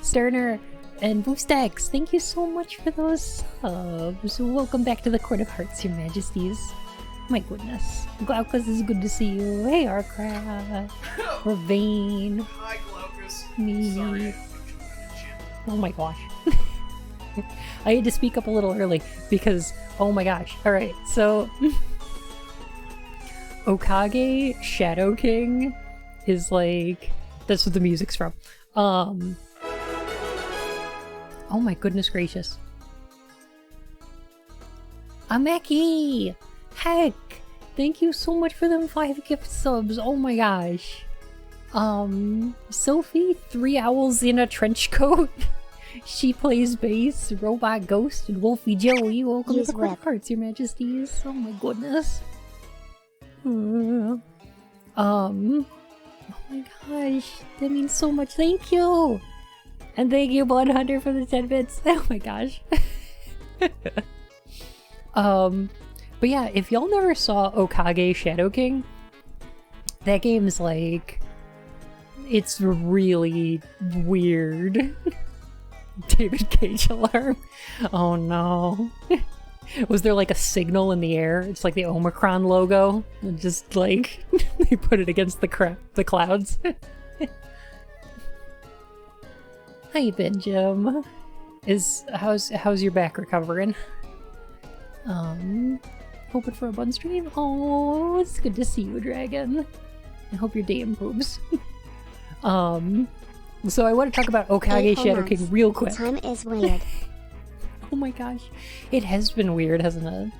Sterner and Boostex, thank you so much for those subs. Welcome back to the Court of Hearts, your majesties. My goodness. Glaucus, is good to see you. Hey, Arcra. Ravane. Hi, Glaucus. Me. Sorry. Oh my gosh. I had to speak up a little early because, oh my gosh. Alright, so Okage Shadow King is like, that's what the music's from. Oh my goodness gracious. Ameki! Heck! Thank you so much for them 5 gift subs. Oh my gosh. Sophie, 3 owls in a trench coat. She plays bass, Robot Ghost, and Wolfie Joey. Welcome to the Court of Hearts, your majesties. Oh my goodness. Oh my gosh, that means so much. Thank you! And thank you, Blood Hunter, for the 10 bits. Oh my gosh. But yeah, if y'all never saw Okage Shadow King, that game's like, it's really weird. David Cage alarm. Oh no. Was there like a signal in the air? It's like the Omicron logo. And just like, they put it against the clouds. How you been, Jim? How's your back recovering? Hoping for a bun stream? Oh, it's good to see you, Dragon. I hope your day improves. So I want to talk about Okage Shadow King real quick. Time is weird. Oh my gosh. It has been weird, hasn't it?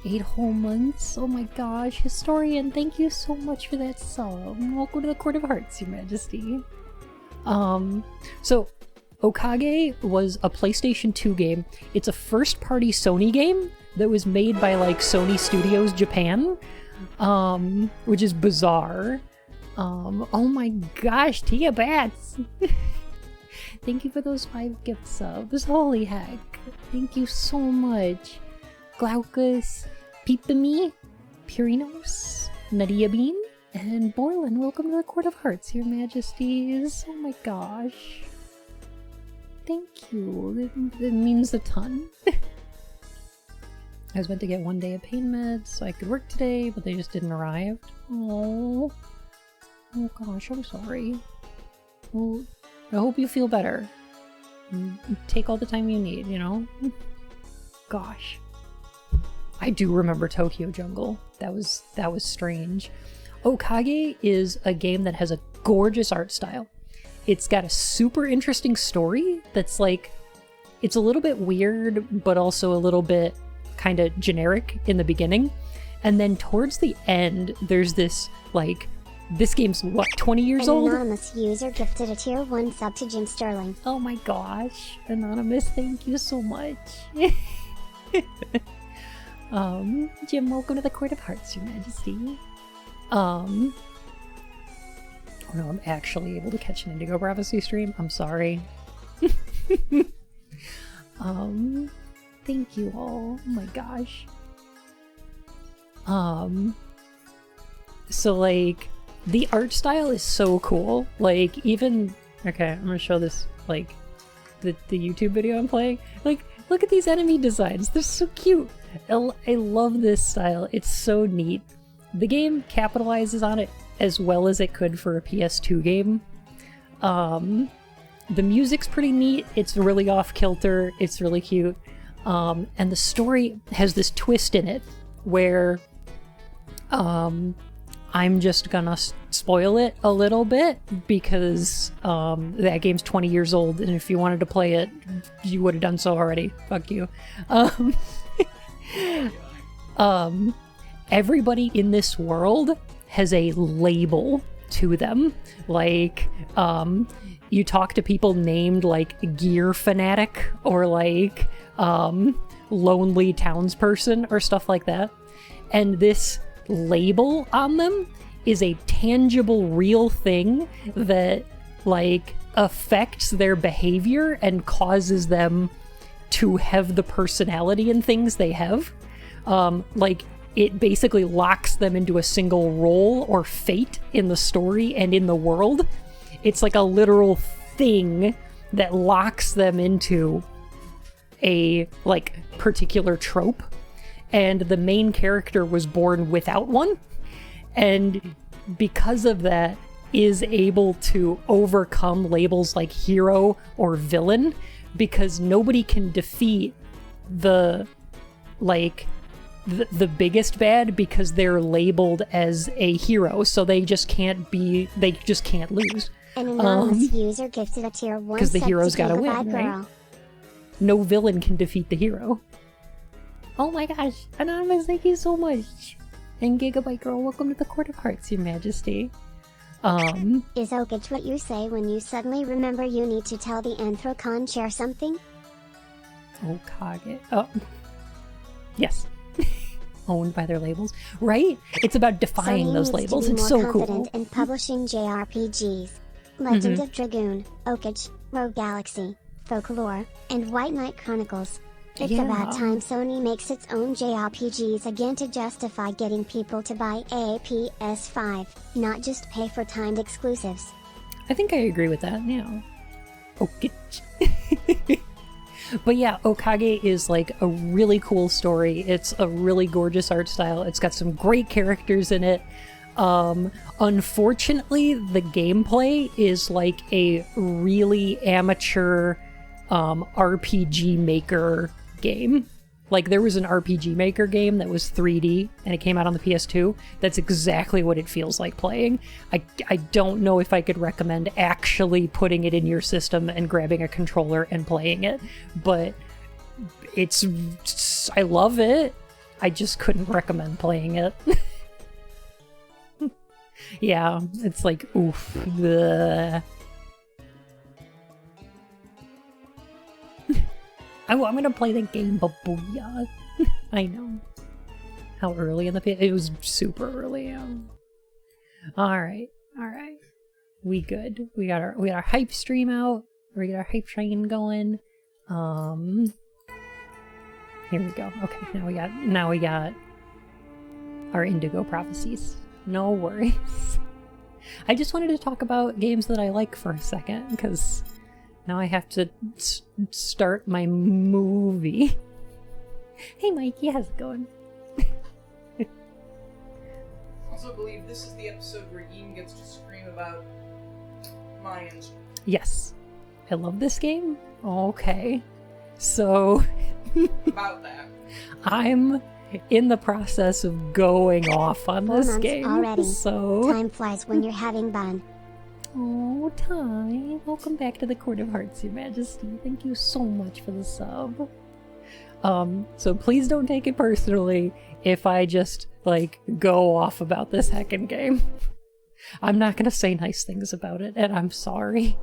8 whole months? Oh my gosh. Historian, thank you so much for that sub. Welcome to the Court of Hearts, your majesty. So Okage was a PlayStation 2 game. It's a first-party Sony game that was made by like Sony Studios Japan, which is bizarre. Oh my gosh, Tia Bats! Thank you for those 5 gift subs. Holy heck. Thank you so much. Glaucus, Peepamy, Purinos, Nadia Bean, and Borland. Welcome to the Court of Hearts, your majesties. Oh my gosh. Thank you. It means a ton. I was meant to get 1 day of pain meds so I could work today, but they just didn't arrive. Oh gosh, I'm sorry. Well, I hope you feel better. Take all the time you need, you know? Gosh. I do remember Tokyo Jungle. That was strange. Okage is a game that has a gorgeous art style. It's got a super interesting story that's like, it's a little bit weird, but also a little bit kind of generic in the beginning. And then towards the end, there's this, like, this game's, what, 20 years old? An anonymous user gifted a tier 1 sub to Jim Sterling. Oh my gosh. Anonymous, thank you so much. Jim, welcome to the Court of Hearts, your majesty. Oh no, I'm actually able to catch an IndigOwO stream. I'm sorry. Thank you all. Oh my gosh. So like, the art style is so cool. Like, even, okay, I'm gonna show this, like, the YouTube video I'm playing. Like, look at these enemy designs. They're so cute. I love this style. It's so neat. The game capitalizes on it as well as it could for a PS2 game. The music's pretty neat. It's really off-kilter. It's really cute. And the story has this twist in it where I'm just gonna spoil it a little bit because that game's 20 years old, and if you wanted to play it, you would have done so already. Fuck you. Everybody in this world has a label to them. Like, you talk to people named like Gear Fanatic or like Lonely Townsperson or stuff like that. And this label on them is a tangible, real thing that like affects their behavior and causes them to have the personality and things they have. Like, it basically locks them into a single role or fate in the story and in the world. It's like a literal thing that locks them into a like particular trope, and the main character was born without one, and because of that is able to overcome labels like hero or villain, because nobody can defeat the the biggest bad because they're labeled as a hero, so they just can't lose. An anonymous user gifted a tier 1 because the sub hero's to gotta Gigabyte win, right? Girl. No villain can defeat the hero. Oh my gosh, Anonymous, thank you so much. And Gigabyte Girl, welcome to the Court of Hearts, Your Majesty. Is Okage what you say when you suddenly remember you need to tell the Anthrocon chair something? Okage. Oh. Yes. Owned by their labels. Right? It's about defying Sony those needs labels. to be It's more so confident cool. in publishing JRPGs. Legend of Dragoon, Okage, Rogue Galaxy, Folklore, and White Knight Chronicles. It's about time Sony makes its own JRPGs again to justify getting people to buy a PS5, not just pay for timed exclusives. I think I agree with that, yeah. Okage. But yeah, Okage is like a really cool story. It's a really gorgeous art style. It's got some great characters in it. Unfortunately, the gameplay is like a really amateur RPG Maker game. Like, there was an RPG Maker game that was 3D and it came out on the PS2. That's exactly what it feels like playing. I don't know if I could recommend actually putting it in your system and grabbing a controller and playing it, but I love it. I just couldn't recommend playing it. Yeah, it's like, oof. Bleh. I'm gonna play the game, but booyah. I know. How early in the it was super early. Alright. We good. We got our hype stream out. We got our hype train going. Here we go. Okay, now we got our Indigo prophecies. No worries. I just wanted to talk about games that I like for a second, because now I have to start my movie. Hey Mikey, how's it going? Also believe this is the episode where Ian gets to scream about Mayans. Yes. I love this game. Okay. So About that. I'm in the process of going off on 4 this months game. already. So Time flies when you're having fun. oh, Ty, welcome back to the Court of Hearts, Your Majesty. Thank you so much for the sub. So please don't take it personally if I just, like, go off about this heckin' game. I'm not gonna say nice things about it, and I'm sorry.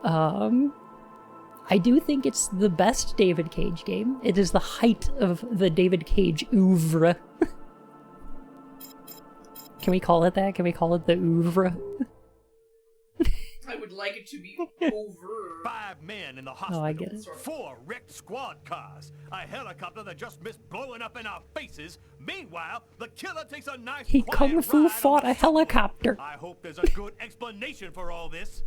I do think it's the best David Cage game. It is the height of the David Cage oeuvre. Can we call it that? Can we call it the oeuvre? I would like it to be over. 5 men in the hospital. Oh, I get it. 4 wrecked squad cars. A helicopter that just missed blowing up in our faces. Meanwhile, the killer takes a nice He quiet kung fu ride fought on a the subway. helicopter. I hope there's a good explanation for all this.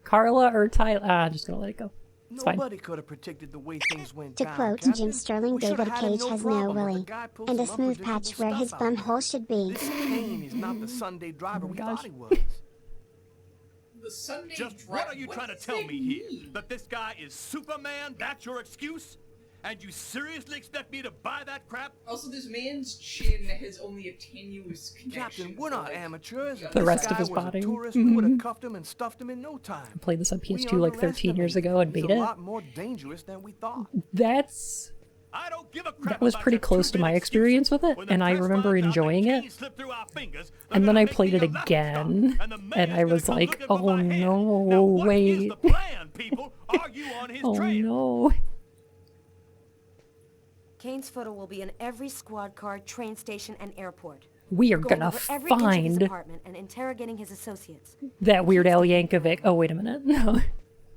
Carla or Tyler? Just gonna let it go. It's fine. Nobody could have predicted the way things went To down, quote Captain. Jim Sterling, We should David have had Cage has no problem, but the willy, guy pulled and a some smooth unpredictable patch where his stuff bum out. hole should be. This Kane is not the Sunday driver we gosh. thought he was. The Sunday Just drive. what are you trying to does tell that me here? mean? That this guy is Superman? That's your excuse? And you seriously expect me to buy that crap? Also, this man's chin has only a tenuous connection. Captain, we're not like, amateurs. If The this rest of guy his was body. a tourist, we would have cuffed him and stuffed him in no time. I played this on We PS2 like 13 years underestimated ago and him. beat He's it. a lot more dangerous than we thought. That's I don't give a crap that was about pretty your close to my 2-minute experience with it, When the and I press remember finds out that enjoying Kane it. slipped through our fingers, they're And then gonna I make played me it the laughing again, stock, and the and mayor's I was gonna come like, looking for oh my head. no, Now, what is wait. the plan, people? Are you on his Oh trail? no. Kane's photo will be in every squad car, train station, and airport. We are Going gonna over every inch of his find apartment and interrogating his associates. that Weird Al Yankovic. Oh, wait a minute. No.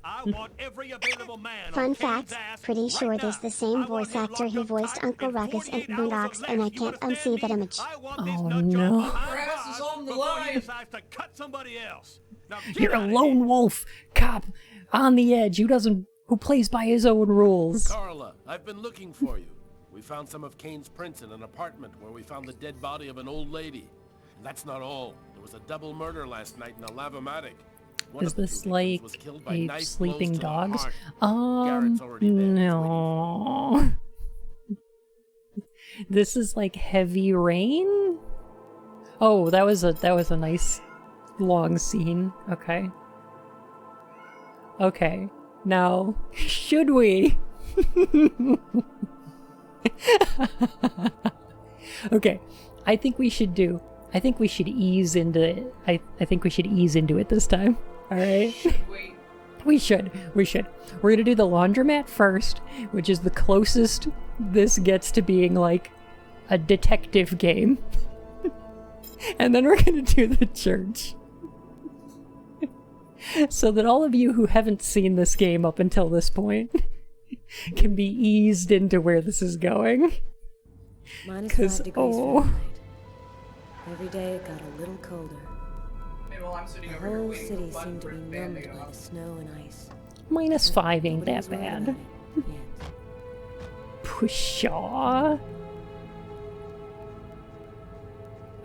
I want every available man Fun on fact, Kane's ass pretty right sure now. there's the same I want voice him actor locked who up voiced tight Uncle in Ruckus in 48 hours Boondocks, or and I less. You can't understand unsee that me? image. I want Oh, this nut job no. behind Grass is bars on the before line. he decides to cut somebody else. Now get You're a outta lone here. wolf cop on the edge who plays by his own rules. Carla, I've been looking for you. We found some of Kane's prints in an apartment where we found the dead body of an old lady. And that's not all. There was a double murder last night in a lavomatic. One Is of the this two victims like was killed by a knife sleeping blows to the dogs? heart. Garrett's already there. He's waiting for No. This is like heavy rain? Oh, that was a nice long scene. Okay. Okay. Now, should we? Okay. I think we should ease into it. I think we should ease into it this time. All right. Wait. We should. We're gonna do the laundromat first, which is the closest this gets to being like a detective game. And then we're gonna do the church. So that all of you who haven't seen this game up until this point can be eased into where this is going. Minus 'Cause, 5 degrees oh. Fahrenheit. Every day it got a little colder. Meanwhile, I'm sitting The over here whole waiting city for seemed to be the numbed band-aid by off. the snow and ice. -5 ain't Nobody that was worried bad. about it yet. Pshaw.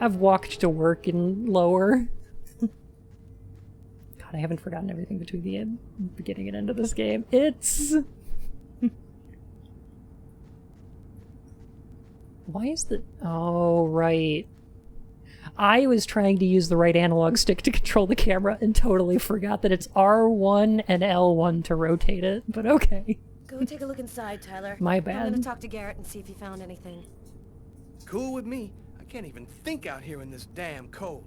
I've walked to work in lower. God, I haven't forgotten everything between the beginning and end of this game. It's... Why is the... Oh, right. I was trying to use the right analog stick to control the camera and totally forgot that it's R1 and L1 to rotate it, but okay. Go take a look inside, Tyler. My I'm bad. gonna talk to Garrett and see if he found anything. Cool with me. I can't even think out here in this damn cold.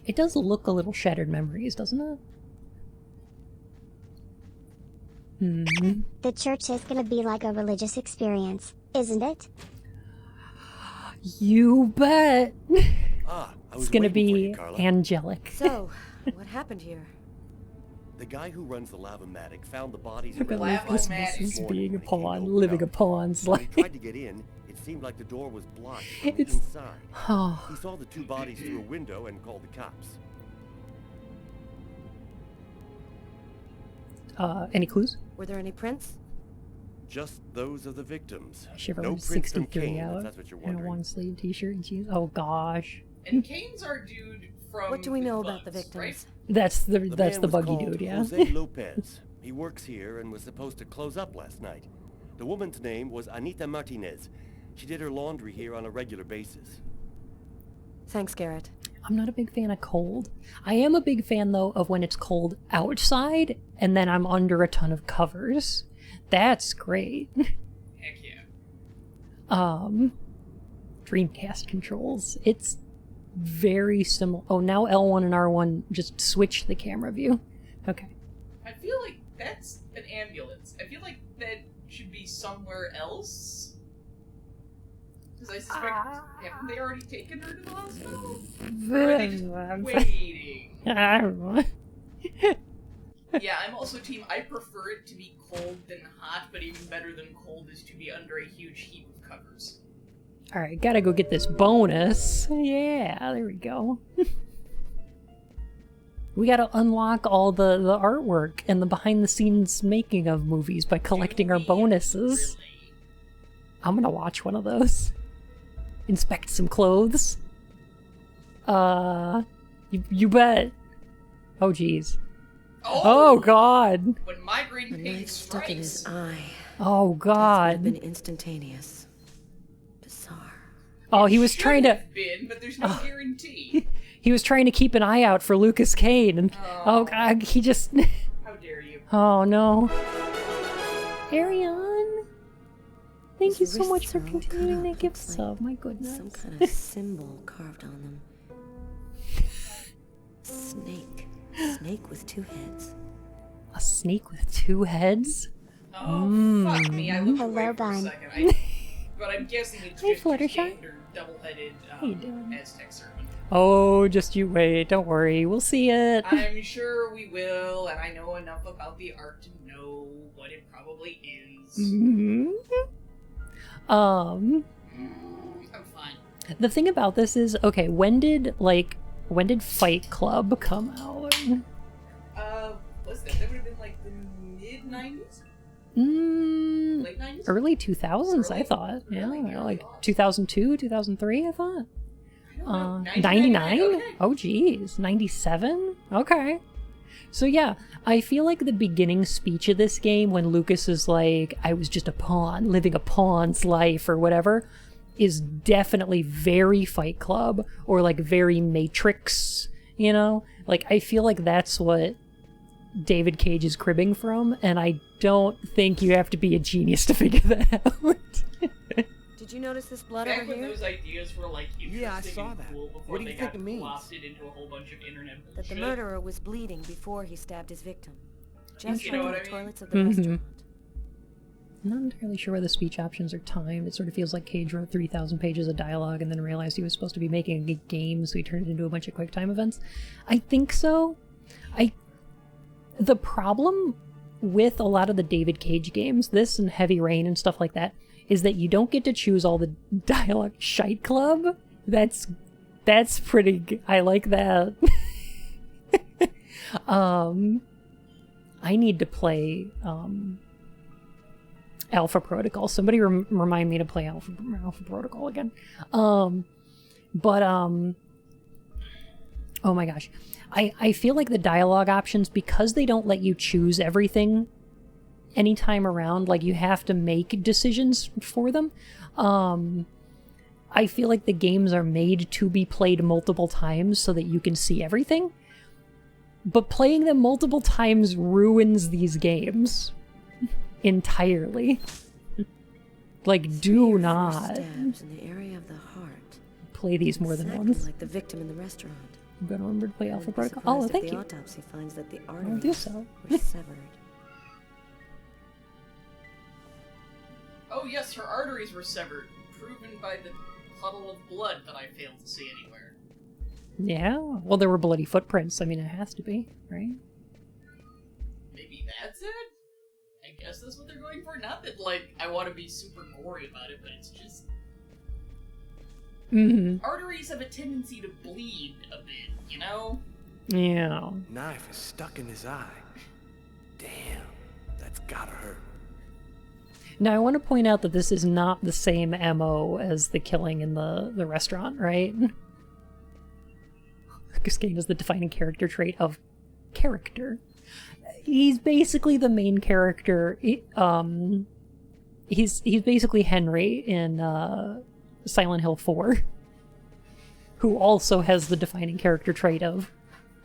It does look a little Shattered Memories, doesn't it? Hmm. The church is gonna be like a religious experience, isn't it? You bet. Ah, I was It's gonna waiting for be you, Carla. angelic. So, what happened here? The guy who runs the lavomatic found the bodies I around believe the this house is morning being a when he came to pawn, open living a up. pawn's When he life. tried to get in, it seemed like the door was blocked from the It's- inside. Oh, He saw the two bodies through a window and called the cops. any clues? Were there any prints? Just those of the victims. Shiver No was prints from 63 Kane, if out that's what you're in a wondering. long sleeve t-shirt and jeans. Oh gosh. And Kane's our dude from What do we the know about the Bugs, victims? right? That's the The that's man the was buggy called dude, yeah. Jose Lopez. He works here and was supposed to close up last night. The woman's name was Anita Martinez. She did her laundry here on a regular basis. Thanks, Garrett. I'm not a big fan of cold. I am a big fan though of when it's cold outside and then I'm under a ton of covers. That's great. Heck yeah. Dreamcast controls. It's very similar. Oh, now L1 and R1 just switch the camera view. Okay. I feel like that's an ambulance. I feel like that should be somewhere else. Because I suspect, haven't they already taken her to the hospital? Or are they just waiting? Yeah, I'm also team, I prefer it to be cold than hot, but even better than cold is to be under a huge heap of covers. Alright, gotta go get this bonus. Yeah, there we go. We gotta unlock all the artwork and the behind-the-scenes making of movies by collecting our bonuses. Really? I'm gonna watch one of those. Inspect some clothes. You bet. Oh, jeez. Oh, God. When migraine The pain knife stuck in his strikes, eye. Oh, Death would have God. been instantaneous. Bizarre. Oh, he was should trying to... have been, but there's no guarantee. He was trying to keep an eye out for Lucas Kane, and... Oh, God, he just... How dare you? Oh, no. Ariane. Thank His you so much wrists for are all continuing cut that up. gift Looks like sub. My goodness. Some kind of symbol carved on them. Snake. Snake with 2 heads. A snake with 2 heads? Oh, fuck me. I looked Hello, away for a Bun. second. But I'm guessing it's Hey, just your Fluttershy. standard double-headed you doing? Aztec serpent. Oh, just you wait. Don't worry. We'll see it. I'm sure we will, and I know enough about the art to know what it probably is. Mhm. I'm fine. The thing about this is, okay, when did Fight Club come out? What's that? That would have been like the mid-90s? Late 90s? Early 2000s, I thought. Really? Yeah, like 2002, 2003, I thought. I don't know. 99? Okay. Oh, geez. 97? Okay. So yeah, I feel like the beginning speech of this game, when Lucas is like, I was just a pawn, living a pawn's life or whatever, is definitely very Fight Club or like very Matrix, you know? Like, I feel like that's what David Cage is cribbing from, and I don't think you have to be a genius to figure that out. Did you notice this blood Back over when here? those ideas were like interesting Yeah, I saw and that. cool before What do you they think got it means? blasted into a whole bunch of internet That the bullshit. murderer was bleeding before he stabbed his victim. Just You like know in what the I mean? toilets of the restaurant. I'm not entirely sure where the speech options are timed. It sort of feels like Cage wrote 3,000 pages of dialogue and then realized he was supposed to be making a game, so he turned it into a bunch of QuickTime events. I think so. The problem with a lot of the David Cage games, this and Heavy Rain and stuff like that, is that you don't get to choose all the dialogue. Shite Club? That's pretty good. I like that. I need to play Alpha Protocol. Somebody remind me to play Alpha Protocol again. Oh my gosh. I feel like the dialogue options, because they don't let you choose everything anytime around, like you have to make decisions for them. I feel like the games are made to be played multiple times so that you can see everything. But playing them multiple times ruins these games entirely. Like, do not Stabs in the area of the heart. play these more than Exactly once. like the victim in the restaurant. I'm gonna remember to play I Alpha would be Protocol. Oh, surprised if thank the you. autopsy finds that the do arteries so. were severed. Oh yes, her arteries were severed, proven by the puddle of blood that I failed to see anywhere. Yeah, well, there were bloody footprints. I mean, it has to be, right? Maybe that's it? I guess that's what they're going for? Not that, like, I want to be super gory about it, but it's just... Mm-hmm. Arteries have a tendency to bleed a bit, you know? Yeah. Knife is stuck in his eye. Damn, that's gotta hurt. Now, I want to point out that this is not the same MO as the killing in the restaurant, right? Cuscane is the defining character trait of character. He's basically the main character. He's basically Henry in Silent Hill 4, who also has the defining character trait of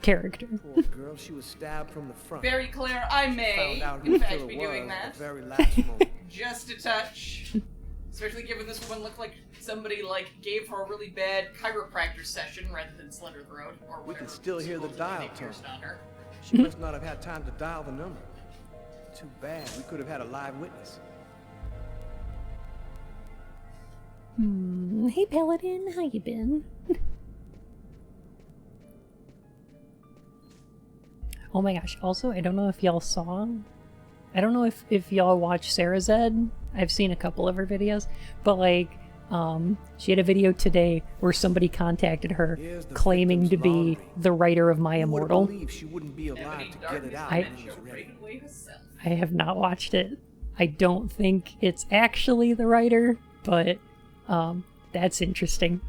character. Poor girl, she was stabbed from the front. Very clear, I may, Found out who in the fact, killer be was doing at that. the very last moment. Just a touch. Especially given this woman looked like somebody, like, gave her a really bad chiropractor session rather than slit her throat, or whatever. We can still hear the supposedly dial they tone. pierced on her. She must not have had time to dial the number. Too bad, we could have had a live witness. Hey, Paladin, how you been? Oh my gosh, also, I don't know if y'all saw... I don't know if y'all watch Sarah Zed. I've seen a couple of her videos, but like, she had a video today where somebody contacted her Here's the claiming to victim's be laundry. the writer of My Who would Immortal. believe she wouldn't be alive Ebony to get Darkness it out I- when she was ready. Breakaway herself. I have not watched it. I don't think it's actually the writer, but that's interesting.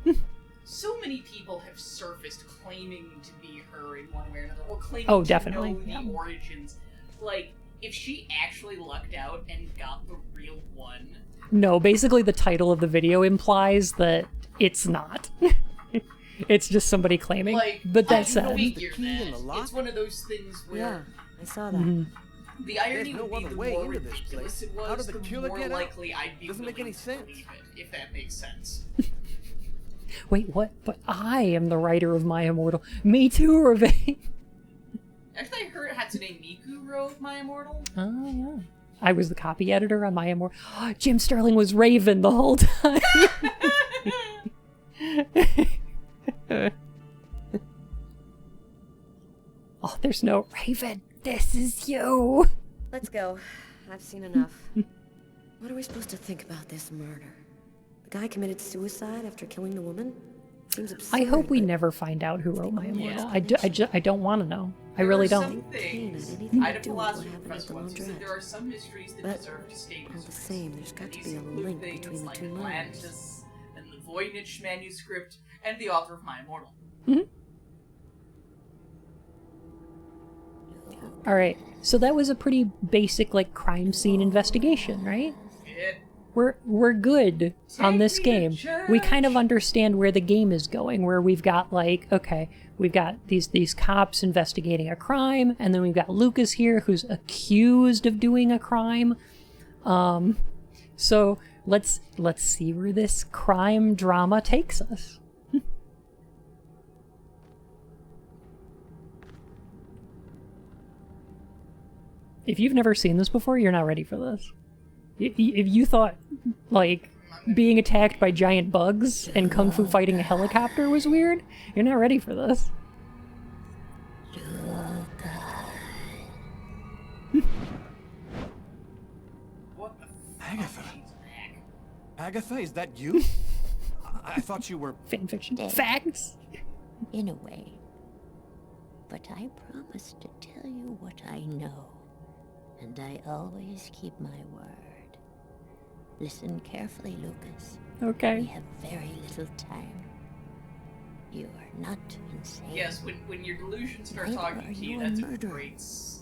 So many people have surfaced claiming to be her in one way or another, or claiming Oh, to definitely, know the yeah. origins. Like, if she actually lucked out and got the real one, No, basically the title of the video implies that it's not. It's just somebody claiming. like, But I that said, figure The key in that the lock? it's one of those things Yeah, where I saw that. Mhm. the irony There's no would be other the way more into this ridiculous place. it was, How did the killer more get out? likely I'd be Doesn't make willing any to sense. believe it, if that makes sense. wait, what? But I am the writer of My Immortal. Me too, Reve. Actually, I heard Hatsune Miku wrote My Immortal. Oh, yeah. I was the copy editor on My Immortal. Jim Sterling was Raven the whole time. Oh, there's no Raven. This is you. Let's go. I've seen enough. What are we supposed to think about this murder? The guy committed suicide after killing the woman? Seems absurd. I hope we but never find out who wrote my immortal. Yeah. I don't want to know. I There really are don't. some things. Anything I had a to do with what philosophy happened at professor the once who said laundrette. there are some mysteries that But deserve to stay all the mysteries. same, there's got to These be a include link things between the like two murders. Atlantis and the Voynich manuscript and the author of My Immortal. All right. So that was a pretty basic like crime scene investigation, right? It We're good on this Take me to game. We kind of church. understand where the game is going, where we've got like, okay, we've got these cops investigating a crime, and then we've got Lucas here who's accused of doing a crime. So let's see where this crime drama takes us. If you've never seen this before, you're not ready for this. If you thought, like, being attacked by giant bugs and kung fu fighting a helicopter was weird, you're not ready for this. What the Agatha. fuck is that? Agatha, is that you? I thought you were... Fanfiction. Dead. Facts. In a way. But I promise to tell you what I know. And I always keep my word. Listen carefully, Lucas. We Okay. have very little time. You are not insane. Yes, when your delusions start Neither talking are to you, you a that's a murderer. great You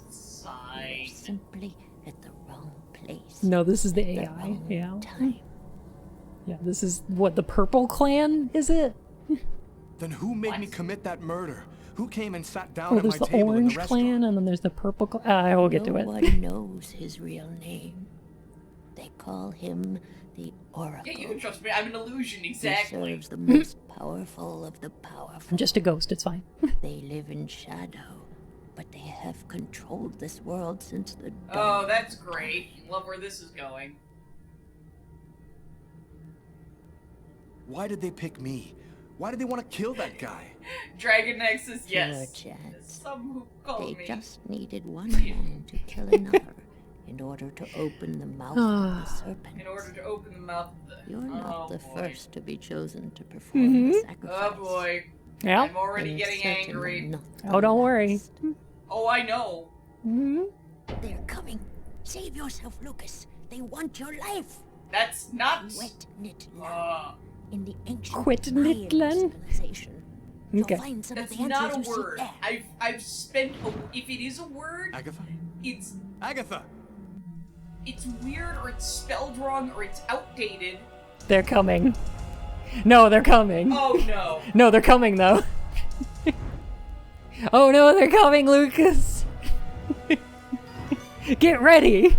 sign. are simply at the wrong place. No, this is the The AI. wrong Yeah. time. Yeah, this is what, the Purple Clan, is it? Then who made me What? commit that murder? Who came and sat down Oh, at my there's the table in Orange the restaurant? Clan, and then there's the Purple Clan. I will get to No it. one knows his real name. They call him the Oracle. Yeah, you can trust me. I'm an illusion, He exactly. serves the most powerful of the powerful. I'm just a ghost, it's fine. They live in shadow, but they have controlled this world since the dawn. Oh, that's great. Love where this is going. Why did they pick me? Why did they want to kill that guy? Dragon Nexus, yes. Your chance. Some who call They me. just needed one man to kill another in order to open the mouth of the serpent. In order to open the mouth of the... You're not oh, the boy. first to be chosen to perform the sacrifice. Oh boy. Yeah. I'm already And getting certainly angry. not Oh, don't the worry. last. Oh, I know. They're coming. Save yourself, Lucas. They want your life. That's not... Wet knit land. In the ancient Quit Mayan knit land? civilization. Okay. You'll find some That's of the not answers a you seek word. there. I've spent... if it is a word, Agatha? it's Agatha! weird, or it's spelled wrong, or it's outdated. They're coming. No, they're coming. Oh no. No, they're coming, though. Oh no, they're coming, Lucas. Get ready.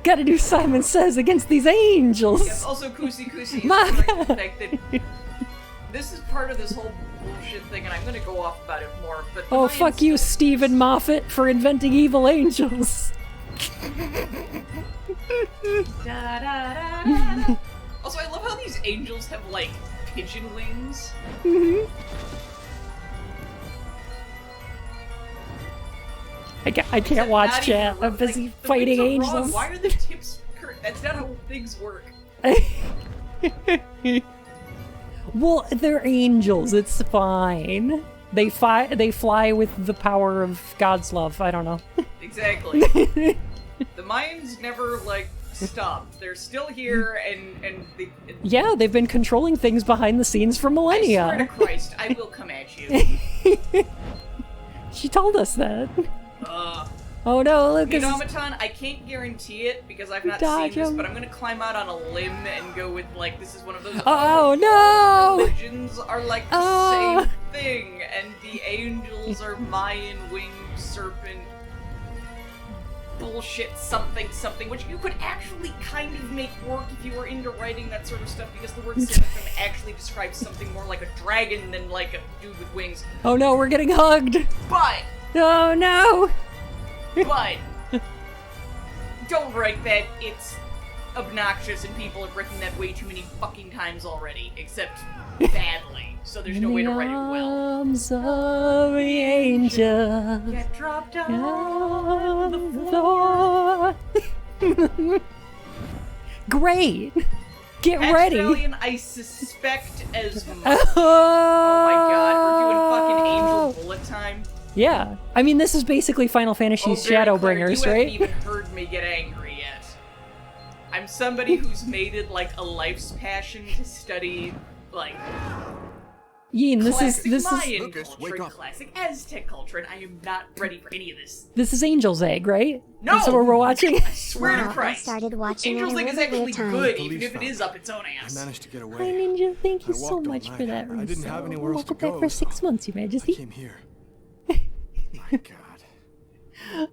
Gotta do Simon Says against these angels. Yes, also Kusi Kusi is My correct in God. the fact that this is part of this whole bullshit thing, and I'm gonna go off about it more, but the Oh, Mayans fuck you, still- Stephen Moffat, for inventing evil angels. Da, da, da, da, da. Also, I love how these angels have, like, pigeon wings. I can't Except watch not chat. even- I'm busy like, the fighting wings are wrong. angels. Why are the tips curved? That's not how things work. Well, they're angels. It's fine. They fly with the power of God's love. I don't know. Exactly. The Mayans never, like, stopped. They're still here, and they... Yeah, they've been controlling things behind the scenes for I swear to millennia. Christ, I will come at you. She told us that. Uh, Oh no, Lucas. Automaton, I can't guarantee it because I've not Dodge seen this, him. but I'm gonna climb out on a limb and go with, like, this is one of those Oh no! religions are like the Oh. same thing, and the angels are Mayan winged serpent bullshit something something, which you could actually kind of make work if you were into writing that sort of stuff, because the word seraphim actually describes something more like a dragon than like a dude with wings. Oh no, we're getting hugged. But Oh no! don't write that. It's obnoxious, and people have written that way too many fucking times already. Except badly, so there's no way to write it well. Arms of the angel. Get dropped on the floor. Great. Get ready. Australian, I suspect as much. Oh my god, we're doing fucking Angel Bullet time. Yeah. I mean, this is basically Final Fantasy's Shadowbringers, right? You haven't even heard me get angry yet. I'm somebody who's made it like a life's passion to study, like, Yin, classic this is Mayan Lucas, culture, wake and up. classic Aztec culture, and I am not ready for any of this. this is Angel's Egg, right? No! That's what we're watching. I swear Wow, to I Christ. started watching Angel's it a Egg is little actually bit of time. good, Police even if it found is up its own I ass. managed to get away. Hi, Ninja. Thank you I so walked all much for night. that. I didn't have anywhere else to Welcome back go, for so 6 months, Your I Majesty. came here. My God.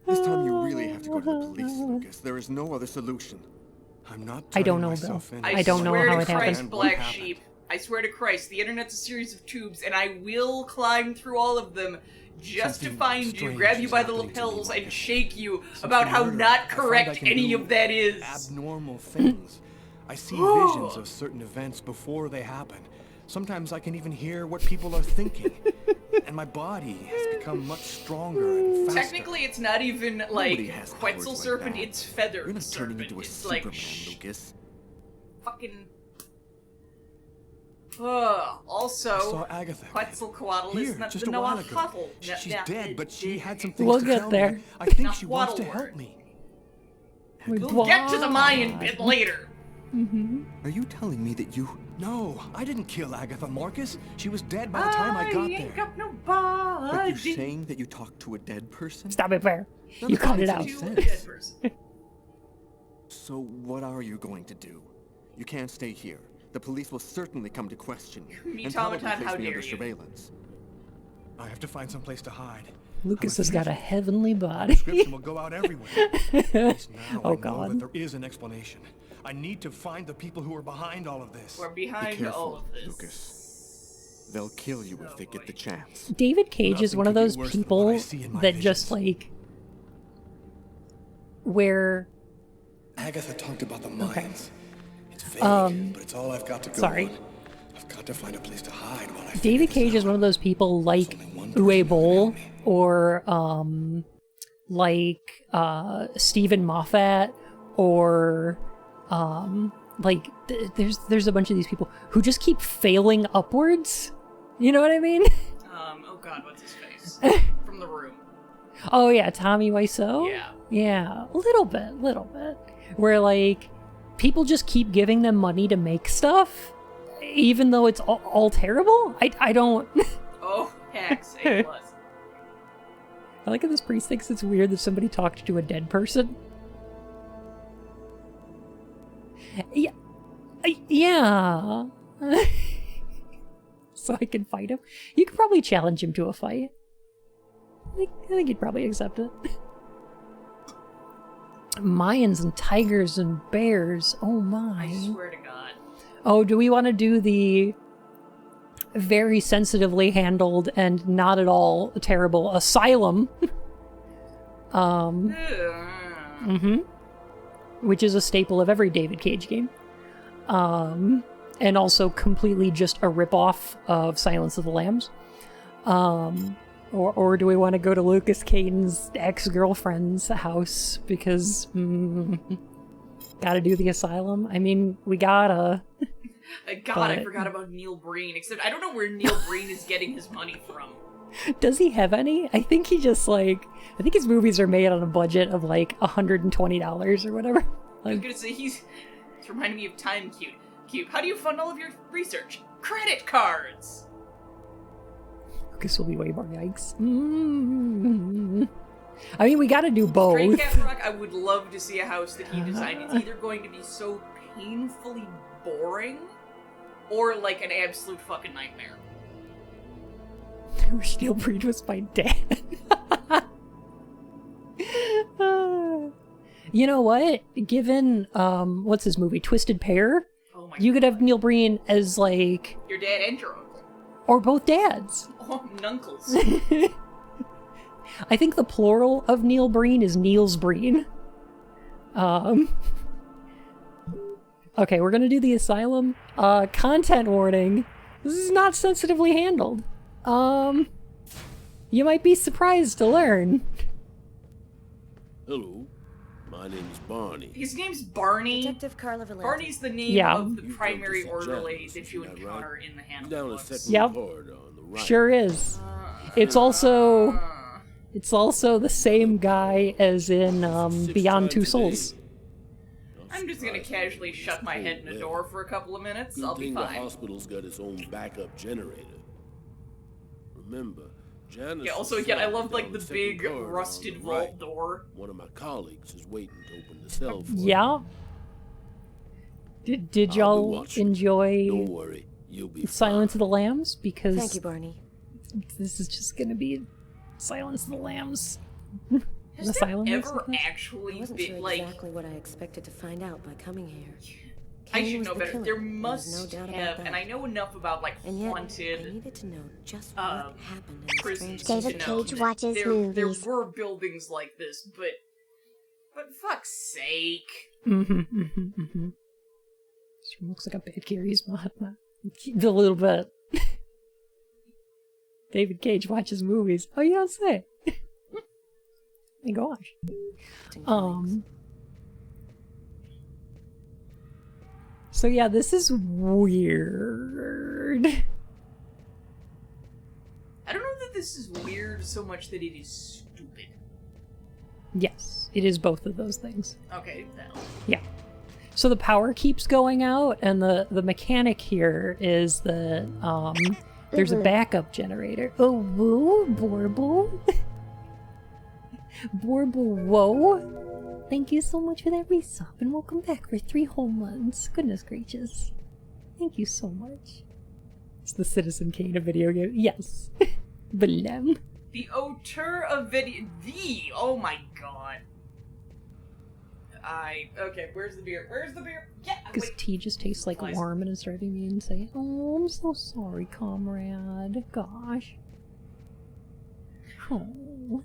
This time you really have to go to the police, Lucas. There is no other solution. I'm not I don't turning know, Bill. myself in. I don't know swear how to it happened. Christ, Black What Sheep. I swear to Christ, the internet's a series of tubes, and I will climb through all of them just to Something find you, strange grab you is by the happening to me, lapels, and Lucas. shake you Since about the how murder, not I find I correct can any do of that is. Abnormal things. I see visions of certain events before they happen. Sometimes I can even hear what people are thinking. And my body has become much stronger and faster. Technically, it's not even like Nobody has powers Quetzal like Serpent, that. it's Feather You're not Serpent. turning into a It's Superman, like, Lucas. fucking... also, I saw Agatha. Quetzalcoatl is Here, not just the a while ago. Nahuatl. She's dead, but she had some things We'll to get tell there. me. I think she wants to Nahuatl help word. me. We'll get to the Mayan bit later. Are you telling me that you... No, I didn't kill Agatha Marcus. She was dead by the time I got ain't there. got no But body. you're saying that you talked to a dead person? Stop it, Bear. None You of that cut it makes out. any To a sense. dead person. So what are you going to do? You can't stay here. The police will certainly come to question you. Me, and probably Tomaton, place how me dare under you. surveillance. I have to find some place to hide. Lucas I'm has got a fugitive. heavenly My body. description will go out everywhere. At least now Oh, I know God. that there is an explanation. I need to find the people who are behind all of this. We're Be behind careful, all of this. Lucas. They'll kill you if they get the chance. David Cage is Nothing one of could be those worse than what people I see in my that just visions. like where Agatha talked about the mines. It's vague, but it's all I've got to go sorry. on. I've got to find a place to hide while I David figure this Cage is out. one of those people like only one person who Uwe can Boll help me. or like Stephen Moffat or like there's a bunch of these people who just keep failing upwards. You know what I mean? Oh god, what's his face? From The Room. Oh yeah, Tommy Wiseau? Yeah. Yeah, a little bit. Where like people just keep giving them money to make stuff even though it's all terrible. I don't Oh, hacks, A+. I like how this priest thinks it's weird that somebody talked to a dead person. Yeah. Yeah. So I can fight him. You could probably challenge him to a fight. I think he'd probably accept it. Mayans and tigers and bears. Oh my. I swear to god. Oh, do we want to do the very sensitively handled and not at all terrible Asylum? Which is a staple of every David Cage game. And also completely just a ripoff of Silence of the Lambs. Or do we want to go to Lucas Caden's ex-girlfriend's house because gotta do the Asylum? I mean, we gotta. God, I But- forgot about Neil Breen. Except I don't know where Neil Breen is getting his money from. Does he have any? I think he just I think his movies are made on a budget of like $120 or whatever. I was gonna say it's reminding me of Time Cube. How do you fund all of your research? Credit cards. Lucas will be way more yikes. I mean, we gotta do both. Stray Cat Rock, I would love to see a house that he designed. It's either going to be so painfully boring, or like an absolute fucking nightmare. I wish Neil Breed was my dad. You know what? Given what's his movie, Twisted Pair, Oh my you could have Neil Breen as like, Your dad and your uncle. or both dads. Oh, nuncles. I think the plural of Neil Breen is Niels Breen. Okay, we're gonna do the Asylum. Content warning. This is not sensitively handled. You might be surprised to learn. Hello, my name's Barney. His name's Barney. Detective Carla Valenti. Barney's the name Yeah. of the You primary come to see orderly Janice, that you isn't that encounter right? in the He's Hannibal down the books. second Yep. corridor on the right. Sure is. It's also the same guy as in Beyond Two Souls. I'm just gonna casually shut my head in a door for a couple of minutes. I'll Good be thing the fine. hospital's got its own backup generator. Remember, Janice. Yeah, also, was again, I shot love, like, down the second big corridor on rusted the vault right. door. One of my colleagues is waiting to open the cell for Yeah. Did I'll be y'all watching. enjoy Don't worry, you'll be Silence of fine. the Lambs? Because Thank you, Barney. this is just gonna be Silence of the Lambs. Has The there silence ever of this? I actually wasn't been, sure like... exactly what I expected to find out by coming here. I Kane should was know the better. killer, There there's must no doubt about have, that. and I know enough about, like, And yet, I haunted needed to know just what um, happened in the prisons strange David to know Cage that watches there movies. were buildings like this, but fuck's sake. She looks like a bad Gary's mom. A little bit. David Cage watches movies. Oh, you don't say. My gosh. So yeah, this is weird. I don't know that this is weird so much that it is stupid. Yes, it is both of those things. Okay, now. Yeah. So the power keeps going out, and the mechanic here is that there's a backup generator. Oh, woo, Borble. Borble, whoa. Thank you so much for that resub, and welcome back for 3 whole months. Goodness gracious. Thank you so much. It's the Citizen Kane of video game. Yes. Blem. The auteur of video... Oh my god. Okay, where's the beer? Where's the beer? Yeah, Because wait. tea just tastes like Lies. worm and it's driving me insane. Oh, I'm so sorry, comrade. Gosh. Oh.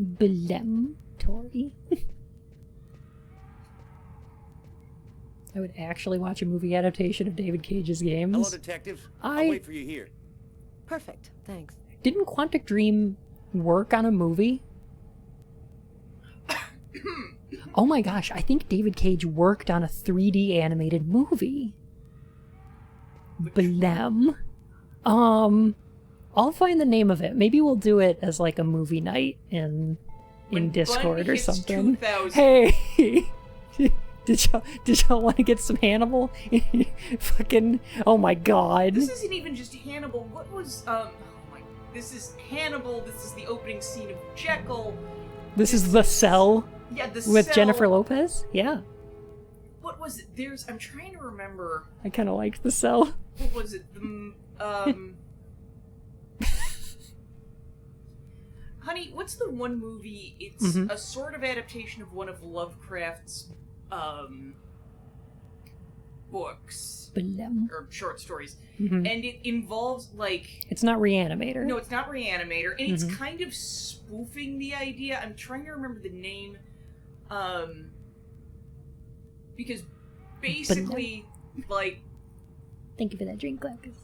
Blem, Tori. I would actually watch a movie adaptation of David Cage's games. Hello, detective. I'll wait for you here. Perfect, thanks. Didn't Quantic Dream work on a movie? Oh my gosh, I think David Cage worked on a 3D animated movie. Blem. I'll find the name of it. Maybe we'll do it as like a movie night in When Discord Bunny or hits something. 2000. Hey, did y'all want to get some Hannibal? Fucking, oh my god. This isn't even just Hannibal. What was, oh my... This is Hannibal. This is the opening scene of Jekyll. This is The Cell Yeah, the with Cell. Jennifer Lopez? Yeah. What was it? I'm trying to remember. I kind of liked The Cell. What was it? Honey, what's the one movie? It's a sort of adaptation of one of Lovecraft's, books. Blem. Or short stories. Mhm. And it involves, like... It's not Reanimator. No, it's not Reanimator, and it's kind of spoofing the idea. I'm trying to remember the name, because basically, like, Thank you for that drink, Lucas.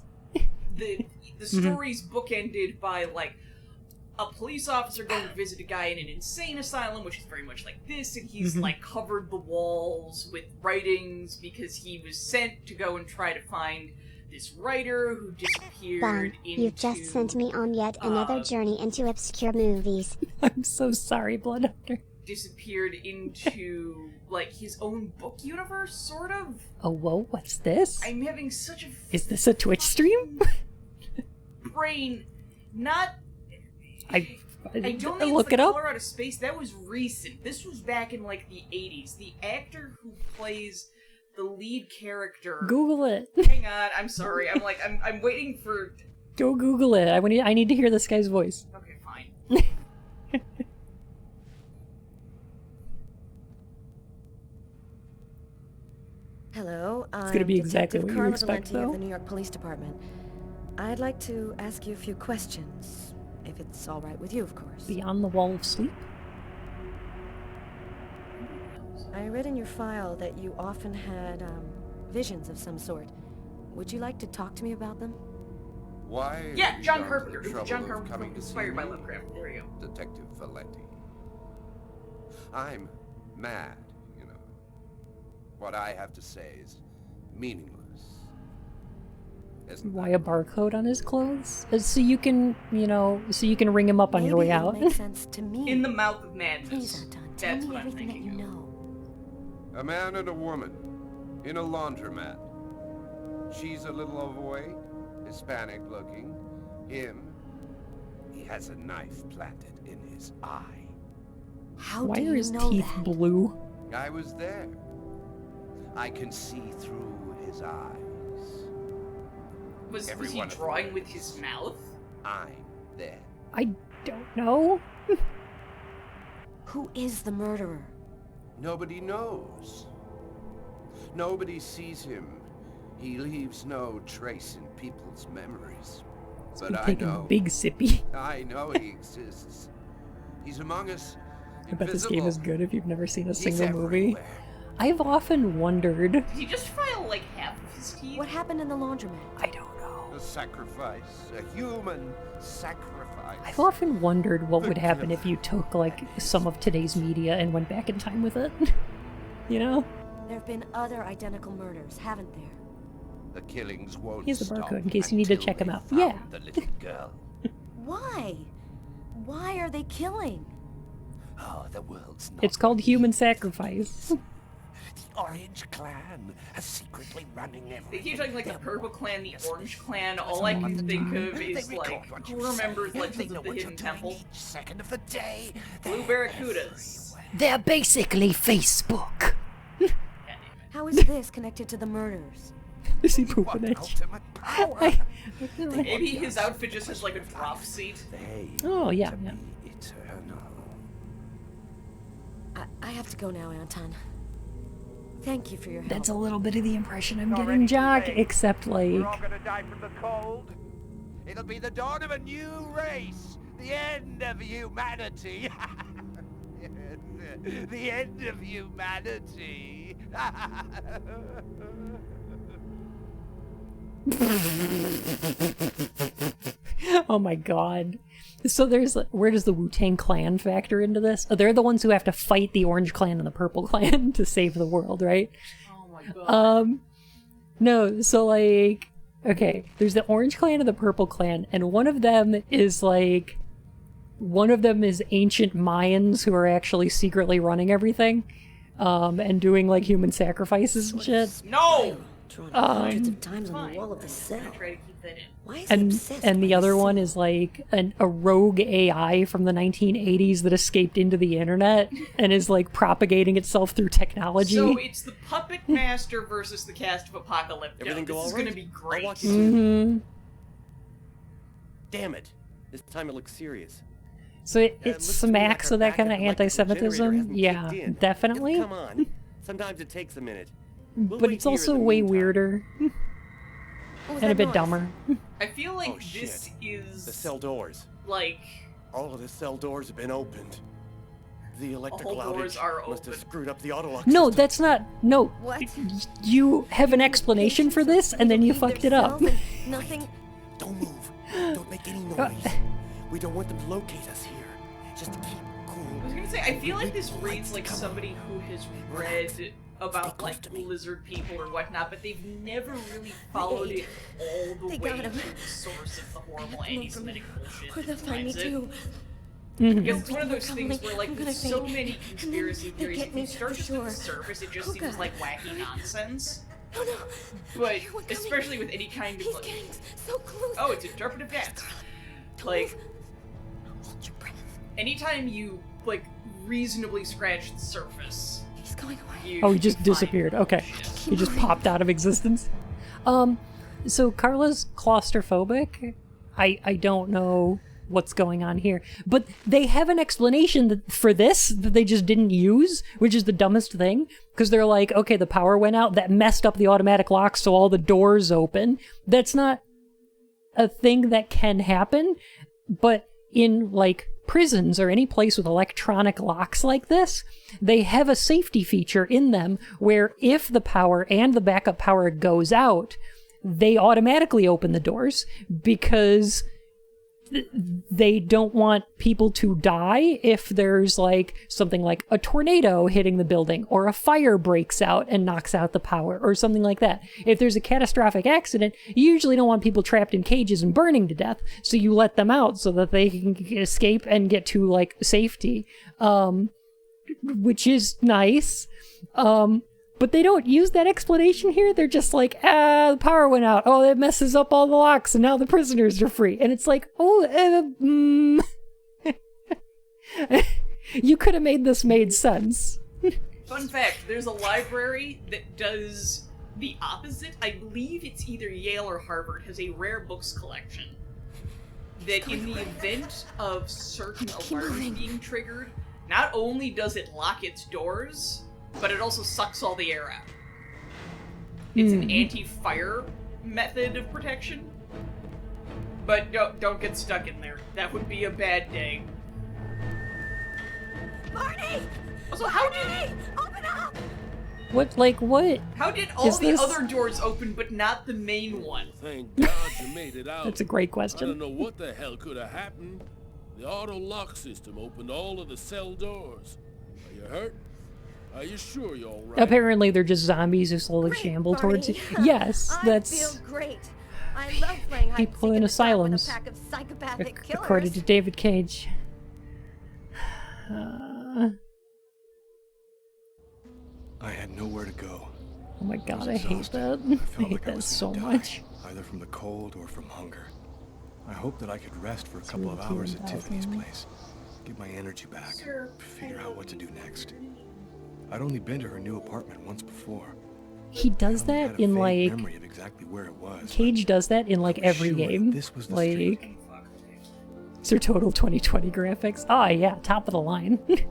the story's bookended by, like, a police officer going to visit a guy in an insane asylum, which is very much like this, and he's, like, covered the walls with writings because he was sent to go and try to find this writer who disappeared Bum, into... you've just sent me on yet another journey into obscure movies. I'm so sorry, Blood Hunter. Disappeared into, like, his own book universe, sort of? Oh, whoa, what's this? I'm having such a... Is this a Twitch stream? brain, not... I don't think look it's it the up. Color Out of Space. That was recent. This was back in, like, the 80s. The actor who plays the lead character... Google it. Hang on, I'm sorry. I'm waiting for... Go Google it. I need to hear this guy's voice. Okay, fine. Hello, I'm gonna be exactly Detective what you Carla expect, Valenti though. of the New York Police Department. I'd like to ask you a few questions, if it's all right with you, of course. Beyond the Wall of Sleep? I read in your file that you often had visions of some sort. Would you like to talk to me about them? Why? Yeah, have John you gone to Carpenter. the It was trouble John of Carpenter coming to see inspired by me, Lovecraft. There you go. Detective Valenti. I'm mad, you know. What I have to say is meaningless. Isn't Why a barcode on his clothes? So you can, you know, so you can ring him up on your way Maybe it'll out. make sense to me. In the mouth of Please, madness. Anton, tell That's me what I'm everything that thinking you of. know. A man and a woman in a laundromat. She's a little overweight, Hispanic looking. Him, he has a knife planted in his eye. How Why do are you his know teeth that? blue? I was there. I can see through his eyes. Was Every he one of them. drawing with his mouth? I'm there. I don't know. Who is the murderer? Nobody knows. Nobody sees him. He leaves no trace in people's memories. But I Taking know. a big sippy. I know he exists. He's among us. I bet this game is good if you've never seen a He's single movie. everywhere. I've often wondered. Did he just file like half of his teeth? What happened in the laundromat? I don't know. A sacrifice. A human sacrifice. I've often wondered what would happen if you took, like, some of today's media and went back in time with it. You know? There have been other identical murders, haven't there? The killings won't Here's the stop barcode in case you need to until check they him out. found Yeah. The little girl. Why? Why are they killing? Oh, the world's not. It's called human sacrifice. The Orange Clan is secretly running They everything. keep talking like the Purple Clan, the Orange Clan. All I can think of is like, who remembers Legends of the Hidden Temple? Each second of the day. Blue Barracudas. They're basically Facebook. How is this connected to the murders? Is he pooping at you? Ultimate power. Maybe his outfit just has like a drop seat. They Oh, yeah, to yeah. be eternal. I have to go now, Anton. Thank you for your help. That's a little bit of the impression I'm Already getting, Jock, too late. except, like... We're all gonna die from the cold. It'll be the dawn of a new race. The end of humanity. Yes, the end of humanity. Oh my god. So there's, where does the Wu-Tang Clan factor into this? Oh, they're the ones who have to fight the Orange Clan and the Purple Clan to save the world, right? Oh my god. No, so like, okay, there's the Orange Clan and the Purple Clan, and one of them is like, one of them is ancient Mayans who are actually secretly running everything, and doing like human sacrifices and shit. No! Drawn hundreds of times on Fine. the wall of the I'm cell. gonna try to keep that in. Why is he obsessed And by the other this one cell? is like a rogue AI from the 1980s that escaped into the internet and is like propagating itself through technology. So it's the Puppet Master versus the cast of Apocalypto. Everything go This is all gonna right? be I'll great. walk you through. hmm Damn it. This time it looks serious. So it Looks to me smacks like of our that kind of backup electrical generator anti-Semitism. hasn't Yeah, kicked in. definitely. Come on. Sometimes it takes a minute. We'll But wait it's here in also the way meantime. weirder What was and a that bit noise? dumber. I feel like Oh, this shit. is The cell doors. like All of the cell doors have been opened. The electrical All doors outage are must have open. screwed up the autolock No, system. that's not. No. What? You have an explanation for this, and then you Leave their fucked it up. cells and Nothing. Don't move. Don't make any noise. We don't want them to locate us here. Just keep cool. I was gonna say, I feel like this reads like somebody who has read about close like to me. lizard people or whatnot, but they've never really followed it all the They way got to him. the source of the horrible I have to move anti-Semitic bullshit Or that they'll find me drives it. too. Because it's one of They're those things coming. where, like, I'm with gonna so faint. many And then conspiracy they theories, get if you me start for just at the sure. surface, it just Oh, seems God. like wacky nonsense. Oh no. But We're coming. especially with any kind of He's like, getting so close. oh, it's interpretive dance. Don't Like, move. Hold your breath. anytime you like reasonably scratch the surface, He's going away. you Oh, he just find disappeared. Okay. He just popped out of existence. So Carla's claustrophobic. I don't know what's going on here. But they have an explanation for this that they just didn't use, which is the dumbest thing. Because they're like, okay, the power went out. That messed up the automatic locks, so all the doors open. That's not a thing that can happen. But in, like, prisons or any place with electronic locks like this, they have a safety feature in them where if the power and the backup power goes out, they automatically open the doors because they don't want people to die if there's like something like a tornado hitting the building or a fire breaks out and knocks out the power or something like that. If there's a catastrophic accident, you usually don't want people trapped in cages and burning to death, so you let them out so that they can escape and get to like safety, which is nice. But they don't use that explanation here. They're just like, the power went out. Oh, that messes up all the locks, and now the prisoners are free. And it's like, you could have made this made sense. Fun fact, there's a library that does the opposite. I believe it's either Yale or Harvard, has a rare books collection. That in the event of certain alarms being triggered, not only does it lock its doors, but it also sucks all the air out. It's an anti-fire method of protection. But don't get stuck in there. That would be a bad day. Marty! Also, how did... Open up! What? How did all the other doors open, but not the main one? Thank God you made it out. That's a great question. I don't know what the hell could have happened. The auto lock system opened all of the cell doors. Are you hurt? Are you sure you're all right? Apparently they're just zombies who slowly shamble towards you. Yes, that's... I feel great. I love playing hide and people seek in the dark with asylums, a pack of psychopathic killers. according to David Cage. I had nowhere to go. Oh my god, I hate that. I hate that so much. Either from the cold or from hunger. I hoped that I could rest for a couple of hours at Tiffany's place. Get my energy back. Figure out what to do next. I'd only been to her new apartment once before. He does that in like... memory of exactly where it was, Cage does that in like every game. This was the like... street. It's their total 2020 graphics. Ah, yeah, top of the line. The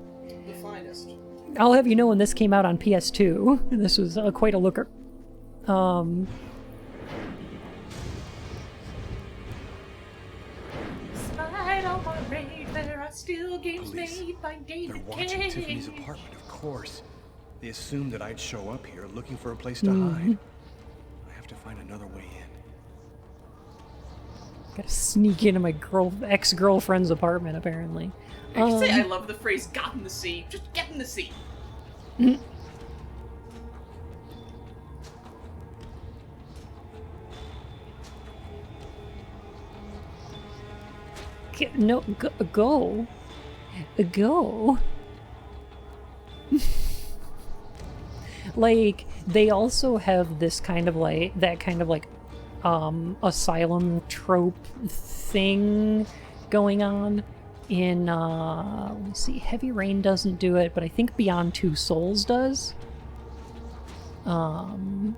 finest. I'll have you know when this came out on PS2. This was quite a looker. Slide on my raid, there are still games made by David They're watching Cage. Tiffany's apartment, of course. They assumed that I'd show up here looking for a place to hide. I have to find another way in. Gotta sneak into my ex-girlfriend's apartment, apparently. I can say I love the phrase "got in the sea." Just get in the sea. No, go. Like, they also have this kind of like, that kind of like, asylum trope thing going on in, let me see, Heavy Rain doesn't do it, but I think Beyond Two Souls does. Also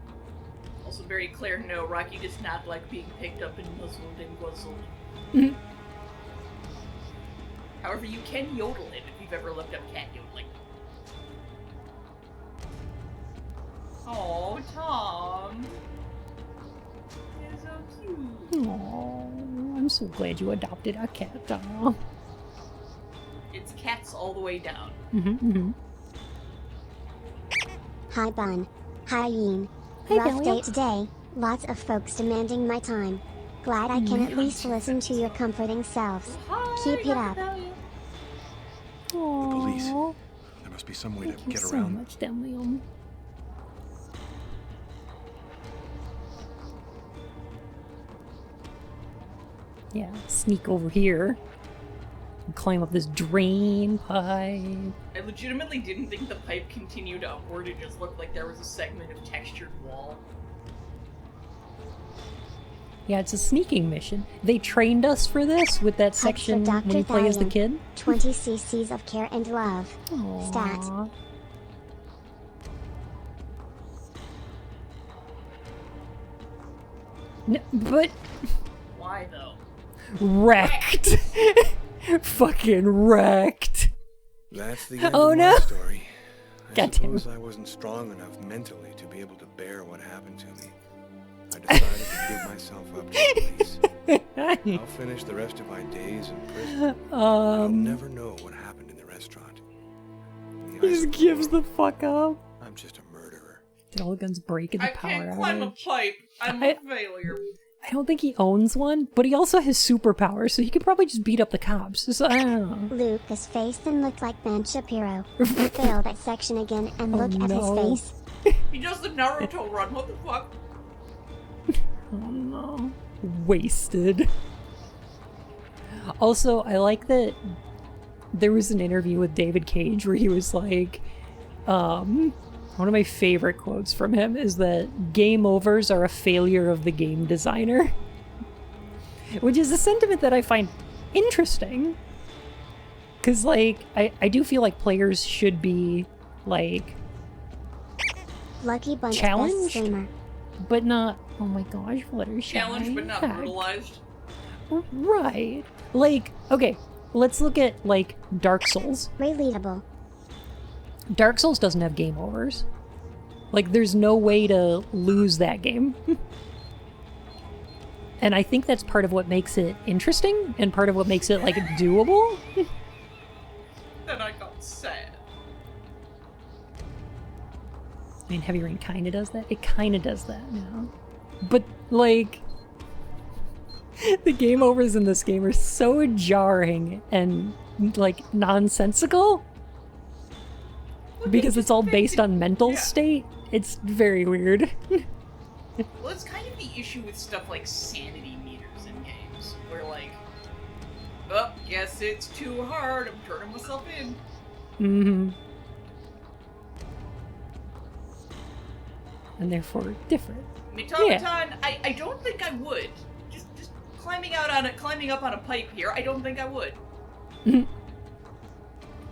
very clear, no, Rocky does not like being picked up and muzzled and guzzled. However, you can yodel it if you've ever looked up cat yodeling. Oh, Tom. You're so cute. Oh, I'm so glad you adopted a cat. Aw. It's cats all the way down. Hi Bun. Hi Yeen. Hi, Rough Delia. day today, lots of folks demanding my time. Glad I can at least listen to your comforting selves. Keep it up. The police. There must be some way to Thank you get so around. much, Delia. Yeah, sneak over here and climb up this drain pipe. I legitimately didn't think the pipe continued upward, it just looked like there was a segment of textured wall. Yeah, it's a sneaking mission. They trained us for this with that section for when Dr. you play as the Thalion. kid. 20 cc's of care and love. Stat. Aww. But Why, though? wrecked. Fucking wrecked. That's the end Oh, of no. my story. I God damn. suppose I wasn't strong enough mentally to be able to bear what happened to me. I decided to give myself up to the police. I'll finish the rest of my days in prison. I'll never know what happened in the restauant. In the eyes Just of the gives world, the fuck up. I'm just a murderer. Did all the guns break in the power outage? I can't climb a pipe. I'm a failure. I don't think he owns one, but he also has superpowers, so he could probably just beat up the cops. So, I don't know. Lucas faced and looked like Ben Shapiro. Failed that section again and look at his face. He does the Naruto run, what the fuck? Oh no. Wasted. Also, I like that there was an interview with David Cage where he was like, one of my favorite quotes from him is that game overs are a failure of the game designer. Which is a sentiment that I find interesting. Because, like, I do feel like players should be, like, Lucky Bunch challenged, streamer. but not, oh my gosh, Fluttershy. Challenged but not brutalized. Right. Like, okay, let's look at, like, Dark Souls. Relatable. Dark Souls doesn't have game overs. Like, there's no way to lose that game. And I think that's part of what makes it interesting, and part of what makes it, like, doable. Then I got sad. I mean, Heavy Rain kinda does that. It kinda does that now. But, like, the game overs in this game are so jarring and, like, nonsensical. Because it's all based on mental state. It's very weird. Well, it's kind of the issue with stuff like sanity meters in games. Where, like, oh, guess it's too hard, I'm turning myself in. Mm-hmm. And therefore different. Mitomaton, I don't think I would. Just climbing up on a pipe here, I don't think I would.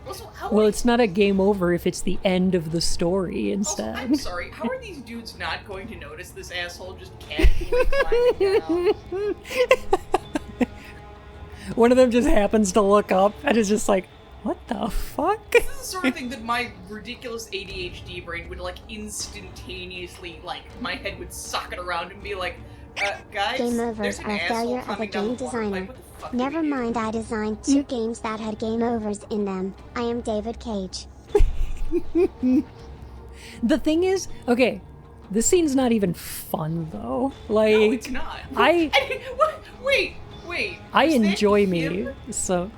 Also, well, it's not a game over if it's the end of the story instead. Also, I'm sorry, how are these dudes not going to notice this asshole just casually climbing down? One of them just happens to look up and is just like, what the fuck? This is the sort of thing that my ridiculous ADHD brain would, like, instantaneously, like, my head would socket around and be like, guys, Game overs are a failure of a game designer. Never mind, I designed 2 games that had game overs in them. I am David Cage. The thing is, okay, this scene's not even fun though. Like, no, it's not. Wait. I enjoy me, so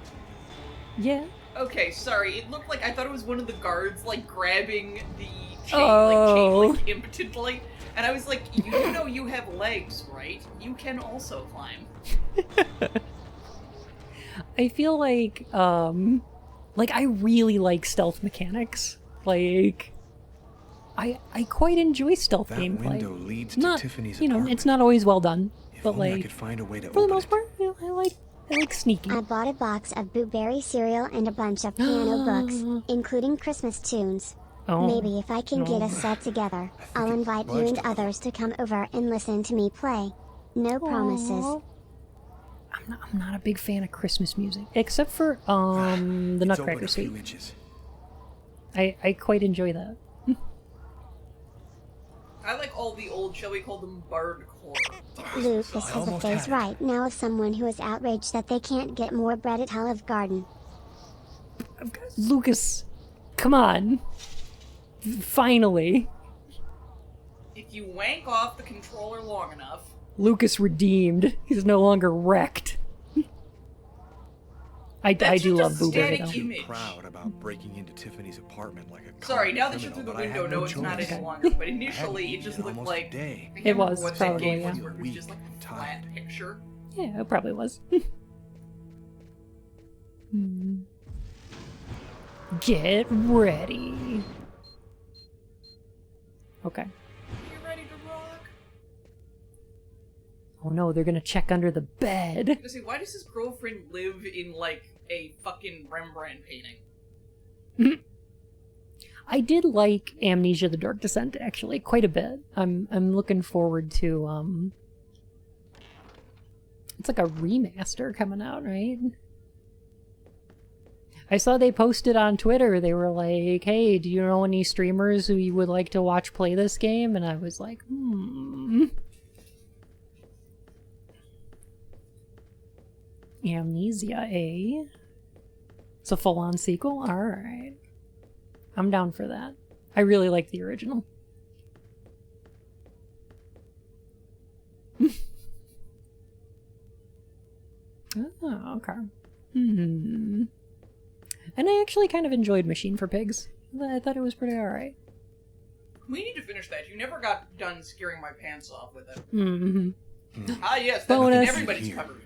yeah. Okay, sorry. It looked like I thought it was one of the guards, like, grabbing the chain, like, impotently. And I was like, you know you have legs, right? You can also climb. I feel like I really like stealth mechanics. Like, I quite enjoy stealth gameplay. That window leads to not, Tiffany's you know, apartment. it's not always well done, but Only I like, could find a way to for the open most part, you know, I like sneaky. I bought a box of blueberry cereal and a bunch of piano books, including Christmas tunes. Oh, Maybe if I can get us all together, I'll invite you and others to come over and listen to me play. No promises. I'm not a big fan of Christmas music, except for the Nutcracker Suite. I quite enjoy that. I like all the old, shall we call them, bardcore. Lucas has a face right now of someone who is outraged that they can't get more bread at Olive Garden. Lucas, come on. Finally. If you wank off the controller long enough. Lucas redeemed. He's no longer wrecked. I do love Blueberry though. I'm proud about breaking into Tiffany's apartment like a Sorry, now that you're through the window, no, it's not any longer. But initially, it just looked like it was probably, yeah. It was just like a flat picture. Yeah, it probably was. Get ready. Okay. You ready to rock? Oh no, they're gonna check under the bed. I was gonna say, why does his girlfriend live in, like, a fucking Rembrandt painting? I did like Amnesia: The Dark Descent actually quite a bit. I'm looking forward to it's like a remaster coming out, right? I saw they posted on Twitter, they were like, hey, do you know any streamers who you would like to watch play this game? And I was like, Amnesia, eh? It's a full-on sequel? Alright. I'm down for that. I really like the original. Oh, okay. Hmm. And I actually kind of enjoyed Machine for Pigs. I thought it was pretty alright. We need to finish that. You never got done scaring my pants off with it. Mm-hmm. Ah, yes, that's Bonus. in everybody's cupboard.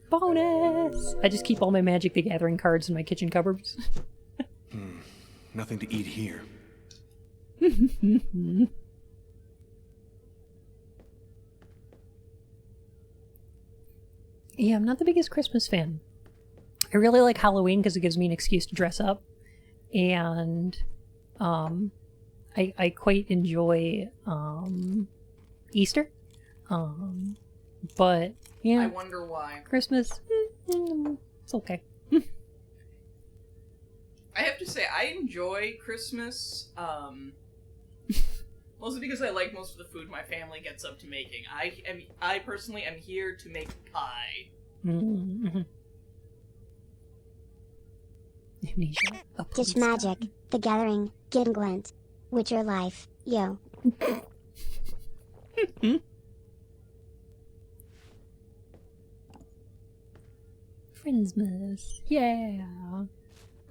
Bonus! I just keep all my Magic the Gathering cards in my kitchen cupboards. Nothing to eat here. Yeah, I'm not the biggest Christmas fan. I really like Halloween because it gives me an excuse to dress up. And I quite enjoy Easter. But yeah, I wonder why. Christmas, it's okay. I have to say, I enjoy Christmas, mostly because I like most of the food my family gets up to making. I personally am here to make pie. Mm-hmm. Ditch Magic, The Gathering, Gingwent. Witcher Life, yo. Friendsmas, yeah.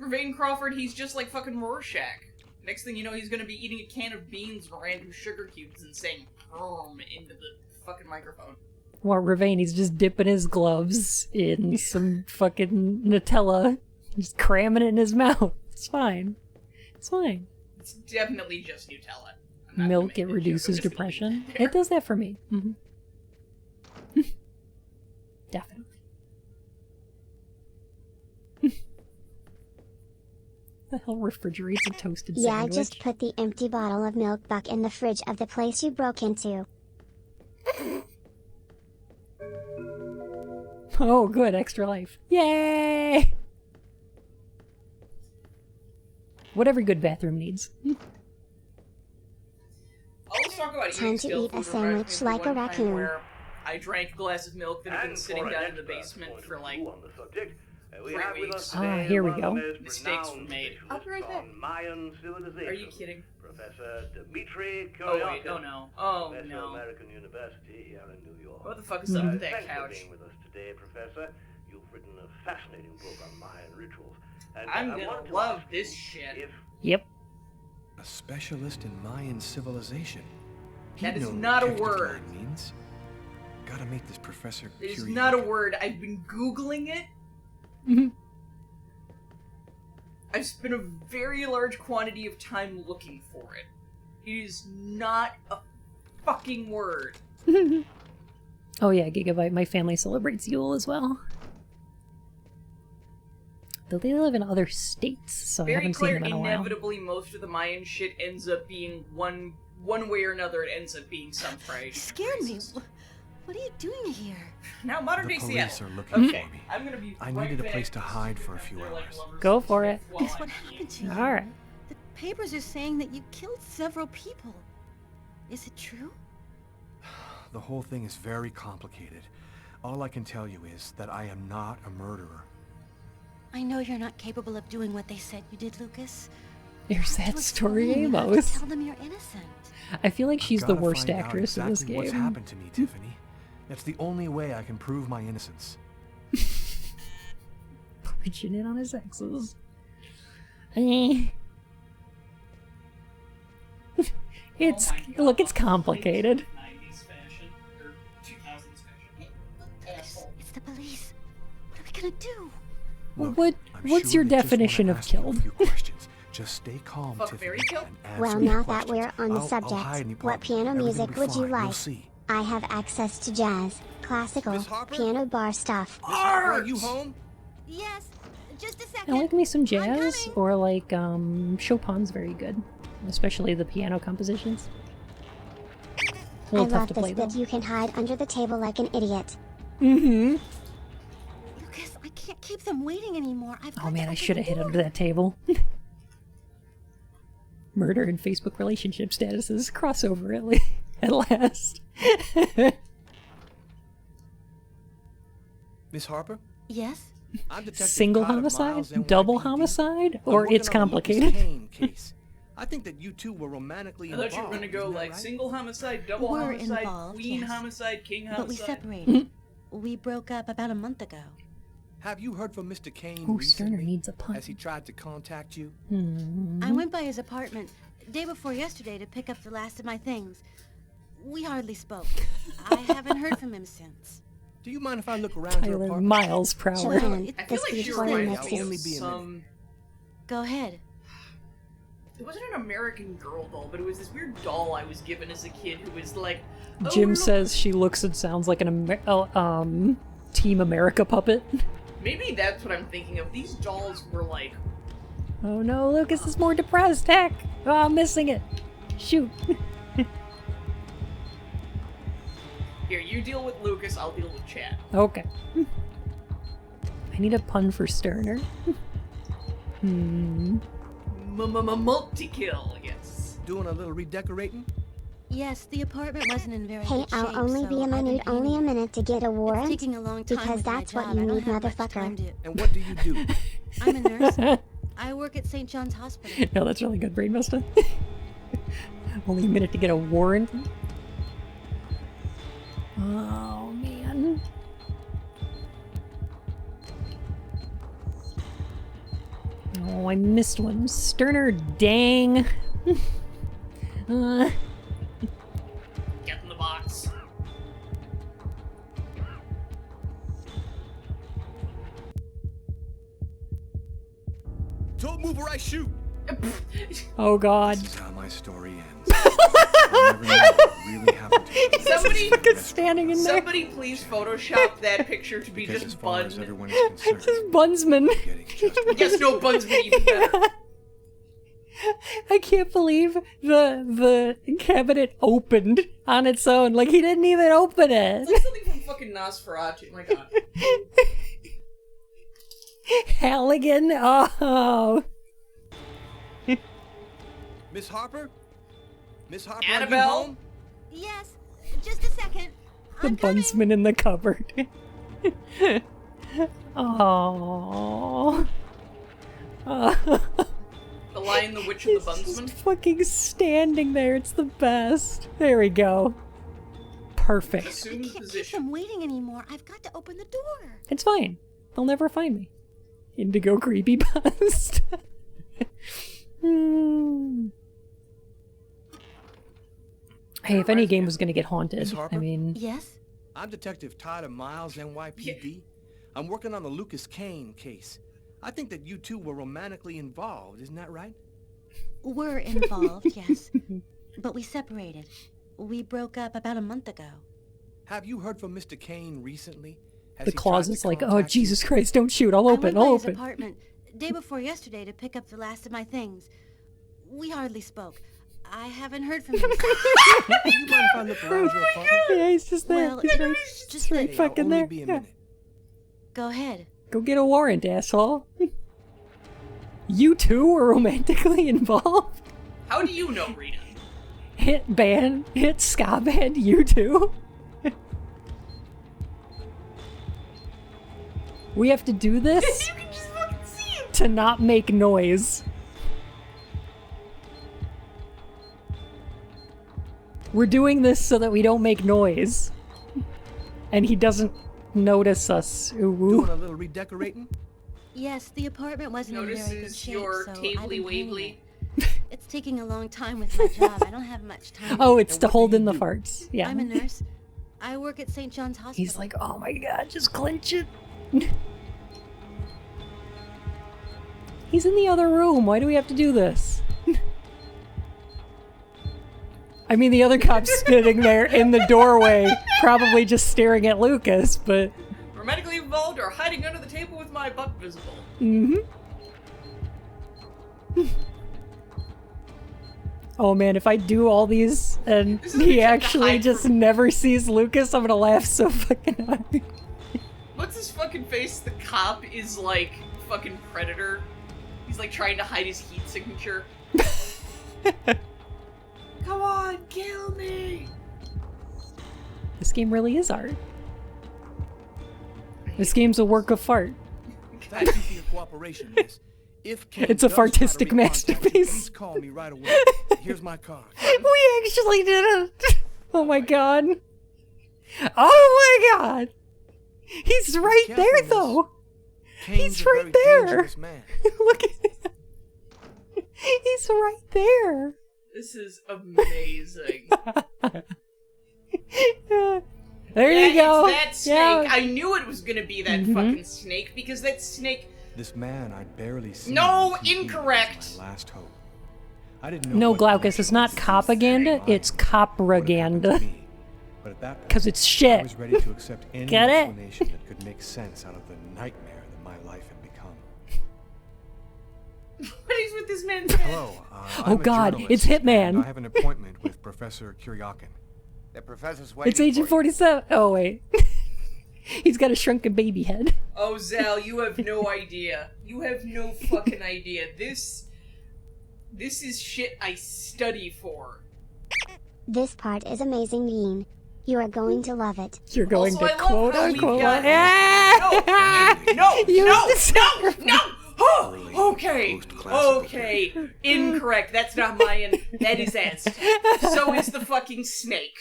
Vervain Crawford, he's just like fucking Rorschach. Next thing you know, he's gonna be eating a can of beans and random sugar cubes and saying "perm" into the fucking microphone. Well, Ravain, he's just dipping his gloves in some fucking Nutella, just cramming it in his mouth. It's fine. It's fine. It's definitely just Nutella. Milk, it reduces depression. It does that for me. Mm-hmm. Definitely. The hell refrigerates a toasted Yeah, sandwich? just put the empty bottle of milk back in the fridge of the place you broke into. Oh, good. Extra life. Yay! What every good bathroom needs. Let's talk about Time to eat a sandwich like a raccoon. Where I drank a glass of milk that had been sitting down in the basement for like 3 weeks. Ah, here we go. Mistakes were made. I'll be right back. Mayan civilization. Are you kidding? Professor Dmitri Oh wait, oh no. Oh no. American University here in New York. What the fuck is up with that Thanks for couch? being with us today, Professor. You've written a fascinating book on Mayan rituals. And I'm I wanted gonna to love ask this you shit. if Yep. A specialist in Mayan civilization. That He'd is know not a what gifted word. mind means. Gotta make this professor It is curious. not a word. I've been Googling it. I've spent a very large quantity of time looking for it. It is not a fucking word. Oh yeah, Gigabyte. My family celebrates Yule as well. Though they live in other states, so I Very haven't seen clear, them in a while. inevitably most of the Mayan shit ends up being one way or another, it ends up being some variation. Scared me. What are you doing here? Now, modern The day police Seattle. are looking Okay, for me. I'm gonna be I right needed a back. place to hide for a few hours. Go for it. Guess what happened to you? Alright. The papers are saying that you killed several people. Is it true? The whole thing is very complicated. All I can tell you is that I am not a murderer. I know you're not capable of doing what they said you did, Lucas. There's that To story, explain, you have to Amos. tell them you're innocent. I feel like she's the Gotta worst find out actress in this exactly game. What's happened to me, Tiffany? That's the only way I can prove my innocence. Pushing it on his exes. Eh. It's look, it's complicated. 90s fashion, or 2000s fashion. It's the police. What are we gonna do? Look, What I'm what's sure your they just definition wanna of ask you a killed? few questions. Just stay calm, Fuck, Tiffany, fairy kill? and answer Well, your now that questions. we're on the I'll subject, hide any what problem. piano Everything music will be would you fine. You'll like? see. I have access to jazz, classical, Miss Harper? piano bar stuff. Are you home? Yes. Just a I second. like me some I'm jazz, coming. or like Chopin's very good, especially the piano compositions. A I little tough love to this play though. bit you can hide under the table like an idiot. Mm-hmm. Lucas, I can't keep them waiting anymore. I've got Oh to man, I open should have the hid door. under that table. Murder and Facebook relationship statuses crossover at last. Miss Harper? Yes? I'm Detective Single Todd of homicide, Miles, NYPD. double homicide, I'm or working it's on the Lucas complicated. Kane case. I think that you two were romantically I thought involved. you were gonna go isn't that like right? single homicide, double We're homicide, involved, queen yes. homicide, king But we homicide. separated. We broke up about a month ago. Have you heard from Mr. Kane Oh, recently? Sterner needs a pun. Has he tried to contact you? I went by his apartment day before yesterday to pick up the last of my things. We hardly spoke. I haven't heard from him since. Do you mind if I look around your Tyler apartment? miles per hour. Joanne, I feel this like is she recording reminds next me I'll of only be a some... Go ahead. It wasn't an American Girl doll, but it was this weird doll I was given as a kid who was like... Oh, Jim look. says she looks and sounds like an Team America puppet. Maybe that's what I'm thinking of. These dolls were like... Oh no, Lucas is more depressed. Heck! Oh, I'm missing it. Shoot. Here, you deal with Lucas, I'll deal with Chad. Okay. I need a pun for Sterner. Multi-kill, yes. Doing a little redecorating? Yes, the apartment wasn't in very Hey, good shape, I'll only so be a I've been minute, only a painting it. minute to get a It's warrant. taking a long time Because with my that's what job. you I don't need, have much time motherfucker. And what do you do? I'm a nurse. I work at St. John's Hospital. No, that's really good, Brainbuster. Only a minute to get a warrant. Oh, man. Oh, I missed one. Sterner, dang. Get in the box. Don't move or I shoot! Oh, God. This is how my story ends. I never know what really happened to me. Somebody, Fucking standing in there. somebody please Photoshop that picture to be Because as just far Bun. as everyone is concerned, Just Bunsman. getting just Yes, no, Bun's been even better. I can't believe the cabinet opened on its own. Like, he didn't even open it. It's like something from fucking Nosferatu. My god. Halligan? Oh. Miss Harper? Miss Harper, are you Annabelle? home? Yes, just a second. The I'm coming. Bunsman in the cupboard. Oh. The Lion, the Witch, and the He's just Bunsman. fucking standing there. It's the best. There we go. Perfect. Assume Can't keep position. them waiting anymore. I've got to open the door. It's fine. They'll never find me. Indigo creepypasta. Hey, if any game was gonna get haunted, Miss Harper? I mean, Yes? I'm Detective Tyler Miles, NYPD. I'm working on the Lucas Kane case. I think that you two were romantically involved, isn't that right? We're involved, yes. But we separated. We broke up about a month ago. Have you heard from Mr. Kane recently? Has the he tried closet's to like, oh, contact you? Jesus Christ, don't shoot. I'll I open. went by I'll his open. apartment day before yesterday to pick up the last of my things. We hardly spoke. I haven't heard from him. Do you mind if I look around your apartment? Yeah, he's just there. Well, he's right, just right Hey, fucking I'll only there. be a Yeah. minute. Go ahead. Go get a warrant, asshole. You two were romantically involved? How do you know, Rita? Hit ska band, you two? We have to do this You can just fucking see him. to not make noise. We're doing this so that we don't make noise. And he doesn't notice us. Ooh. Doing a little redecorating? Yes, the apartment wasn't in very good Notices shape, your so I've Tavely been painting Wavely. it. It's taking a long time with my job. I don't have much time. Oh, it's And to what do hold you in the do? farts. Yeah. I'm a nurse. I work at St. John's Hospital. He's like, oh my god, just clench it. He's in the other room. Why do we have to do this? I mean, the other cop's sitting there in the doorway, probably just staring at Lucas, but... Romantically involved or hiding under the table with my butt visible. Mm-hmm. Oh man, if I do all these and This is he gonna actually hide just from- never sees Lucas, I'm gonna laugh so fucking hard. What's his fucking face? The cop is like fucking Predator. He's like trying to hide his heat signature. Come on, kill me! This game really is art. This game's a work of fart. Thank you for your cooperation, miss. If Kane It's a does try to fartistic recontact you, masterpiece. Please call me right away. Here's my card. We actually did it! Oh my god. Oh my god! He's right there, though. He's right there. Look at him. He's right there. This is amazing. There you go. It's that snake. Yeah. I knew it was gonna be that fucking snake because that snake. This man I'd barely seen. No, incorrect. My last hope. I didn't know. No, Glaucus, it's not copaganda, it's copraganda. But at that point, because it's shit. I was ready to accept any Get it? explanation that could make sense out of the nightmare that my life had become. What is with this man? Hello. Oh I'm a God, journalist, it's Hitman. and I have an appointment with Professor Kuryakin. The professor's waiting It's Agent 47. Oh, wait. He's got a shrunken baby head. Oh, Zal, you have no idea. You have no fucking idea. This is shit I study for. This part is amazing, Bean. You are going to love it. You're going Also, to I love quote how we've unquote. got- No! Okay, incorrect. That's not Mayan. That is Aztec. So is the fucking snake.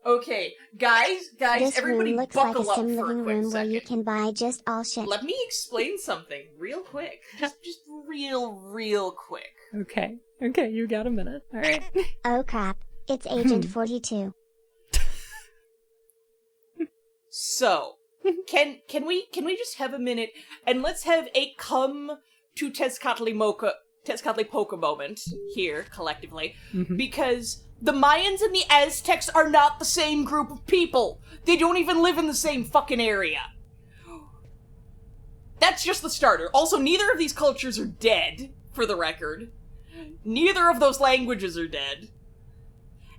Okay, guys, This everybody room looks like a buckle up sim for a living quick room where second. you can buy just all shit. Let me explain something real quick. Just real quick. Okay, you got a minute. All right. Oh crap, it's Agent 42. So, can we just have a minute and let's have a come to Tezcatlipoca moment here collectively, because the Mayans and the Aztecs are not the same group of people. They don't even live in the same fucking area. That's just the starter. Also, neither of these cultures are dead, for the record. Neither of those languages are dead.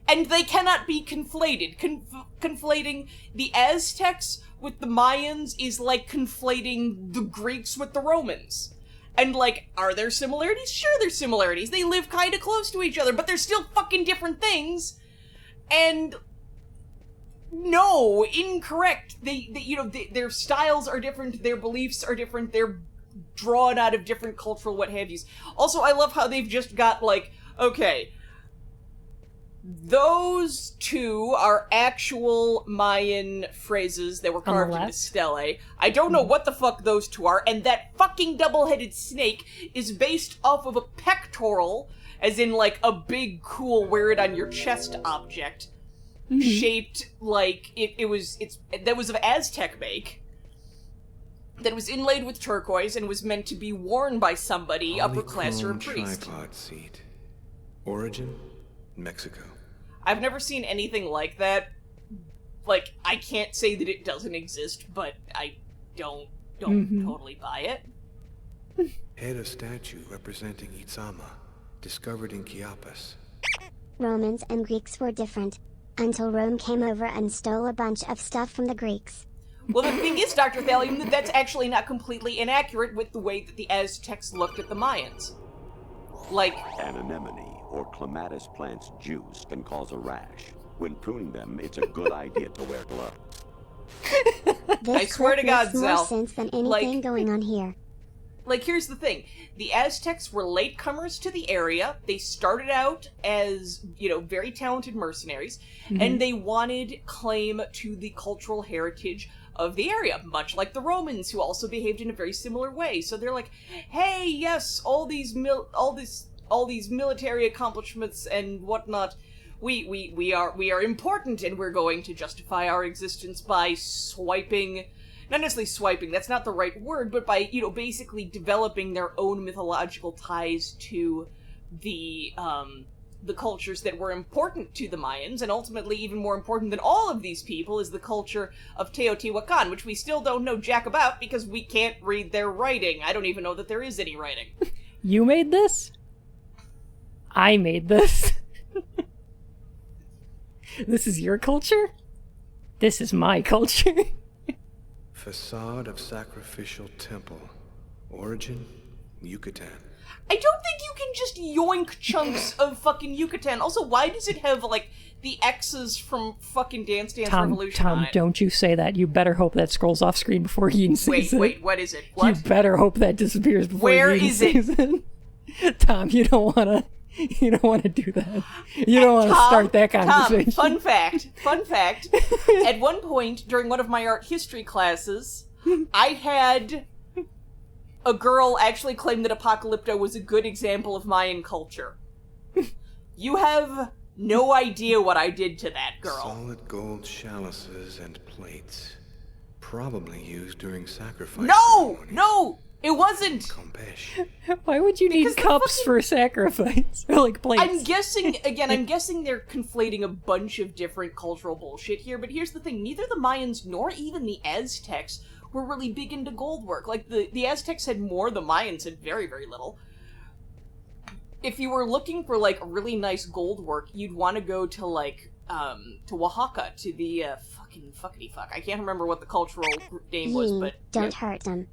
And they cannot be conflated. Conflating the Aztecs with the Mayans is like conflating the Greeks with the Romans. And, like, are there similarities? Sure, there's similarities. They live kind of close to each other, but they're still fucking different things. And no, incorrect. Their styles are different. Their beliefs are different. They're drawn out of different cultural what have yous. Also, I love how they've just got, like, okay, those two are actual Mayan phrases that were carved into stelae. I don't know what the fuck those two are, and that fucking double-headed snake is based off of a pectoral, as in, like, a big, cool, wear-it-on-your-chest object, shaped like that was of Aztec make, that was inlaid with turquoise and was meant to be worn by somebody, upper class or a priest. Tripod seat. Origin? Mexico. I've never seen anything like that. Like, I can't say that it doesn't exist, but I don't totally buy it. Head of statue representing Itzama, discovered in Chiapas. Romans and Greeks were different, until Rome came over and stole a bunch of stuff from the Greeks. Well, the thing is, Dr. Thallium, that's actually not completely inaccurate with the way that the Aztecs looked at the Mayans. Like, an anemone or clematis plant's juice can cause a rash. When pruning them, it's a good idea to wear gloves. This I swear to clip God, makes more Zal, sense than anything going on here. Like, here's the thing. The Aztecs were latecomers to the area. They started out as, very talented mercenaries, and they wanted claim to the cultural heritage of the area, much like the Romans, who also behaved in a very similar way. So they're like, hey, yes, all these military accomplishments and whatnot, we are important, and we're going to justify our existence by swiping. Not necessarily swiping, that's not the right word, but by, basically developing their own mythological ties to the cultures that were important to the Mayans, and ultimately even more important than all of these people is the culture of Teotihuacan, which we still don't know jack about because we can't read their writing. I don't even know that there is any writing. You made this? I made this. This is your culture? This is my culture. Facade of sacrificial temple. Origin? Yucatan. I don't think you can just yoink chunks of fucking Yucatan. Also, why does it have, like, the X's from fucking Dance Dance Revolution on Tom, it? don't you say that. You better hope that scrolls off screen before Ian sees it. Wait, what is it? What? You better hope that disappears before Where Ian is it? sees it. Tom, you don't want to... You don't want to do that. You don't want to start that conversation. Tom, fun fact. At one point, during one of my art history classes, I had a girl actually claim that Apocalypto was a good example of Mayan culture. You have no idea what I did to that girl. Solid gold chalices and plates. Probably used during sacrifice ceremonies. No! It wasn't! Why would you need cups for sacrifice? Or like plates? I'm guessing they're conflating a bunch of different cultural bullshit here, but here's the thing, neither the Mayans nor even the Aztecs were really big into gold work. Like, the Aztecs had more, the Mayans had very, very little. If you were looking for, like, really nice gold work, you'd want to go to, like, to Oaxaca, to the, fuckity-fuck. I can't remember what the cultural name was, but... Don't hurt them.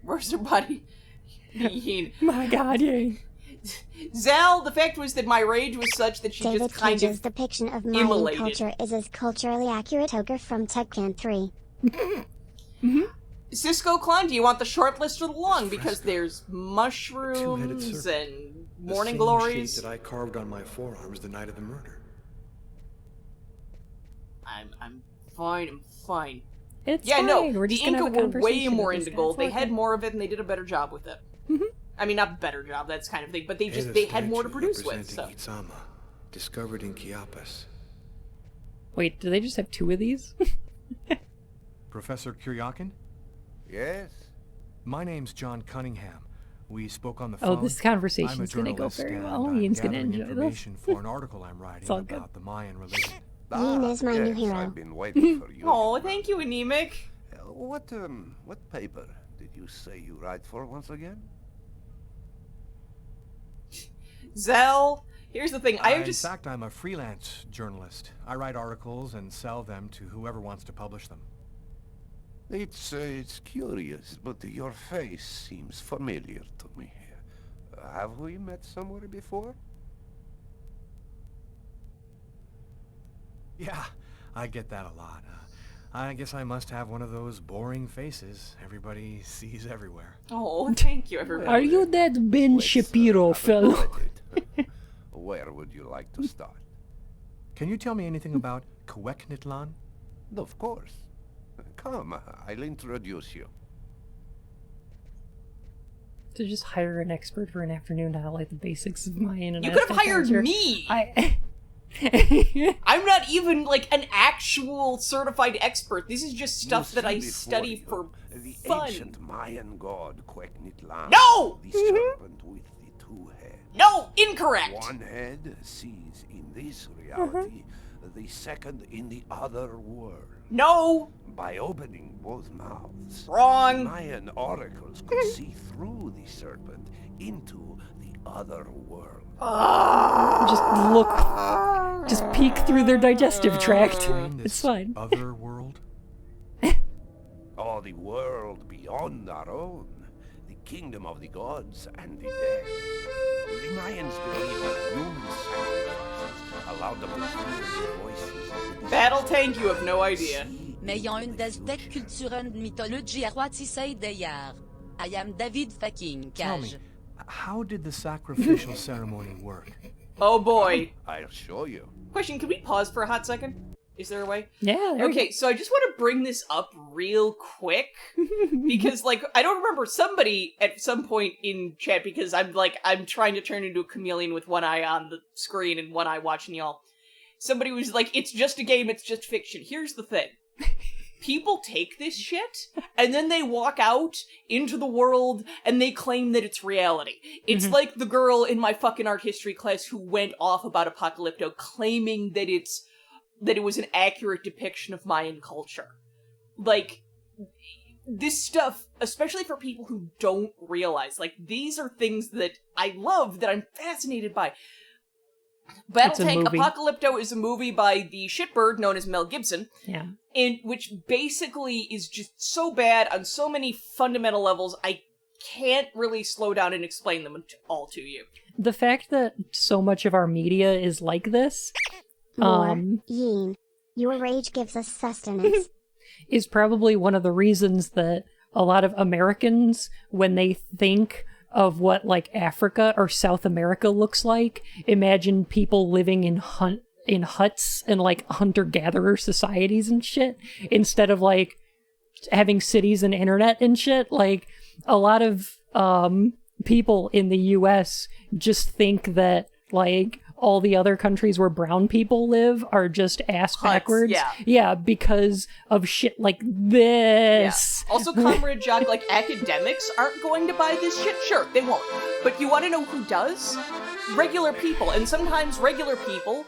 Where's her body? My god, yay. Zal, the fact was that my rage was such that she David just kind Cage's of depiction of Mayan immolated. culture is as culturally accurate ogre from Tekken 3. Cisco Clan, do you want the short list or the long? Because there's mushrooms and morning glories. The same shape that I carved on my forearms the night of the murder. I'm fine. It's fine. No, we're just the Inca gonna have a were way conversation more with this into guy. gold. It's They okay. had more of it and they did a better job with it. I mean, not better job, that's kind of thing, but they had more to produce with, so. Itzama, discovered in Chiapas. Wait, do they just have 2 of these? Professor Kuryakin? Yes? My name's John Cunningham. We spoke on the phone. Oh, this conversation's gonna go very well. Ian's gonna enjoy this. Information for an article I'm writing It's all good. about the Mayan religion. Ian is my new hero. I've been waiting for you. Oh, thank you, Anemic. What paper did you say you write for once again? Zal, here's the thing, In fact, I'm a freelance journalist. I write articles and sell them to whoever wants to publish them. It's curious, but your face seems familiar to me. Have we met somewhere before? Yeah, I get that a lot. I guess I must have one of those boring faces everybody sees everywhere. Oh, thank you, everybody. Are you that Ben Shapiro fellow? Where would you like to start? Can you tell me anything about Cuecnitlan? Of course. Come, I'll introduce you. To just hire an expert for an afternoon to highlight the basics of Mayan and You could have Aztec hired culture. me! I'm not even, like, an actual certified expert. This is just stuff that I study for the fun. ancient Mayan god Cuecnitlan. No! The serpent with the 2 heads. No! Incorrect! One head sees in this reality, the second in the other world. No! By opening both mouths, Wrong! Mayan oracles could see through the serpent into the other world. Just peek through their digestive tract. It's fine. Other world? Oh, the world beyond our own. The kingdom of the gods and the dead. The Mayans believe that human sacrifices allowed them to hear the voices of the Battle tank, you have no idea. Meilleur une d'Aztec culturen mythologie erwatisei deyar. I am David fucking Tell Cage. me, how did the sacrificial ceremony work? Oh boy. I'll show you. Question, can we pause for a hot second? Is there a way? Yeah, there Okay, so I just want to bring this up real quick. Because, like, I don't remember somebody at some point in chat, because I'm trying to turn into a chameleon with one eye on the screen and one eye watching y'all. Somebody was like, it's just a game, it's just fiction. Here's the thing. People take this shit, and then they walk out into the world, and they claim that it's reality. It's like the girl in my fucking art history class who went off about Apocalypto, claiming that it was an accurate depiction of Mayan culture. Like, this stuff, especially for people who don't realize, like, these are things that I love, that I'm fascinated by. Battle Tank Apocalypto is a movie by the shitbird known as Mel Gibson. Yeah. And which basically is just so bad on so many fundamental levels, I can't really slow down and explain them all to you. The fact that so much of our media is like this, Yin, your rage gives us sustenance. is probably one of the reasons that a lot of Americans, when they think of what like Africa or South America looks like, imagine people living in huts and like hunter-gatherer societies and shit, instead of like having cities and internet and shit. Like a lot of people in the US just think that like all the other countries where brown people live are just ass backwards. Yeah, because of shit like this. Yeah. Also, Comrade Jock, like, academics aren't going to buy this shit? Sure, they won't. But you want to know who does? Regular people. And sometimes regular people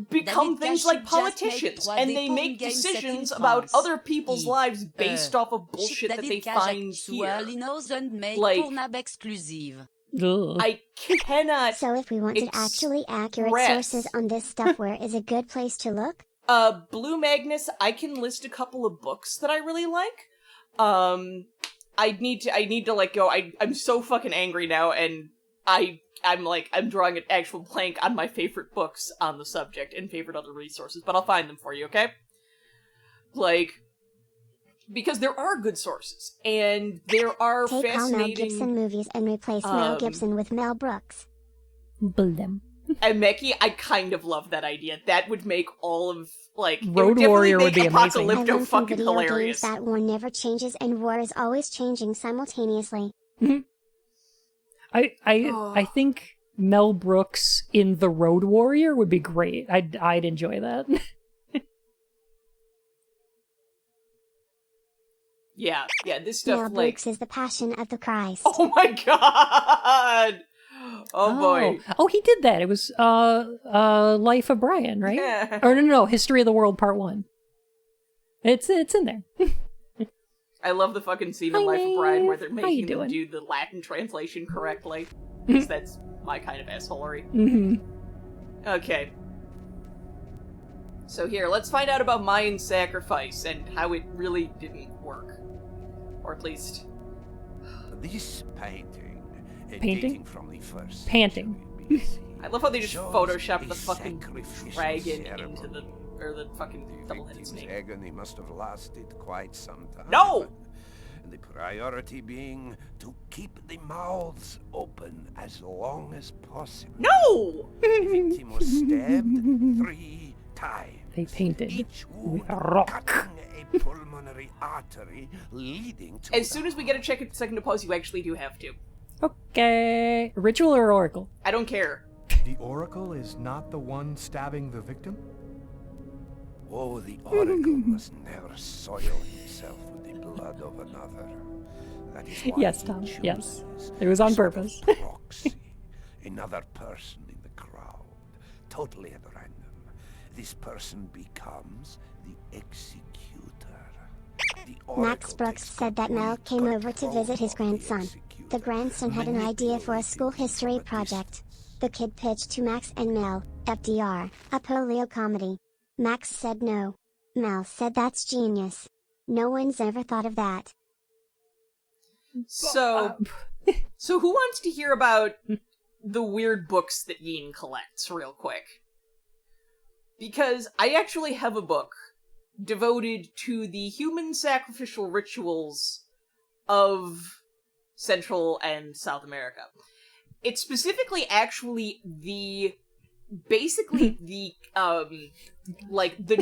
become things like politicians, and they make decisions about other people's lives based off of bullshit that they find here. Like, I cannot. So if we wanted actually accurate sources on this stuff, where is a good place to look? Blue Magnus, I can list a couple of books that I really like. I need to let go. I'm so fucking angry now, and I'm drawing an actual blank on my favorite books on the subject and favorite other resources, but I'll find them for you, okay? Like, because there are good sources, and there are Take all fascinating... Mel Gibson movies and replace Mel Gibson with Mel Brooks. Blem. And Meki, I kind of love that idea. That would make all of, like... Road Warrior would be amazing. I learned from fucking video hilarious. games that war never changes and war is always changing simultaneously. I think Mel Brooks in The Road Warrior would be great. I'd enjoy that. Yeah, this stuff, Mel like... Brooks is the passion of the Christ. Oh my god! Oh boy. Oh, he did that. It was Life of Brian, right? Yeah. Or no, History of the World Part 1. It's in there. I love the fucking scene in Life of Brian where they're making them do the Latin translation correctly. Because that's my kind of assholery. Okay. So here, let's find out about Mayan sacrifice and how it really didn't work. Or at least... This painting, Painting? from the first Panting. I love how they just photoshopped the fucking dragon into the... or the fucking double-headed snake. Agony must have lasted quite some time. No! The priority being to keep the mouths open as long as possible. No! The victim was stabbed 3 times. They painted Each with wound a rock. cutting a pulmonary artery leading to As soon as we get a second to pause, you actually do have to. Okay. Ritual or Oracle? I don't care. The Oracle is not the one stabbing the victim? Oh, the Oracle must never soil himself with the blood of another. That is why Yes, he Tom. chooses Yes. It was on purpose. proxy, another person in the crowd, totally at random. This person becomes the executor. The Max Brooks said that Mel came over to visit his grandson. The grandson had an idea for a school history project. The kid pitched to Max and Mel, FDR, a polio comedy. Max said no. Mel said that's genius. No one's ever thought of that. So who wants to hear about the weird books that Yin collects real quick? Because I actually have a book devoted to the human sacrificial rituals of Central and South America. It's specifically actually the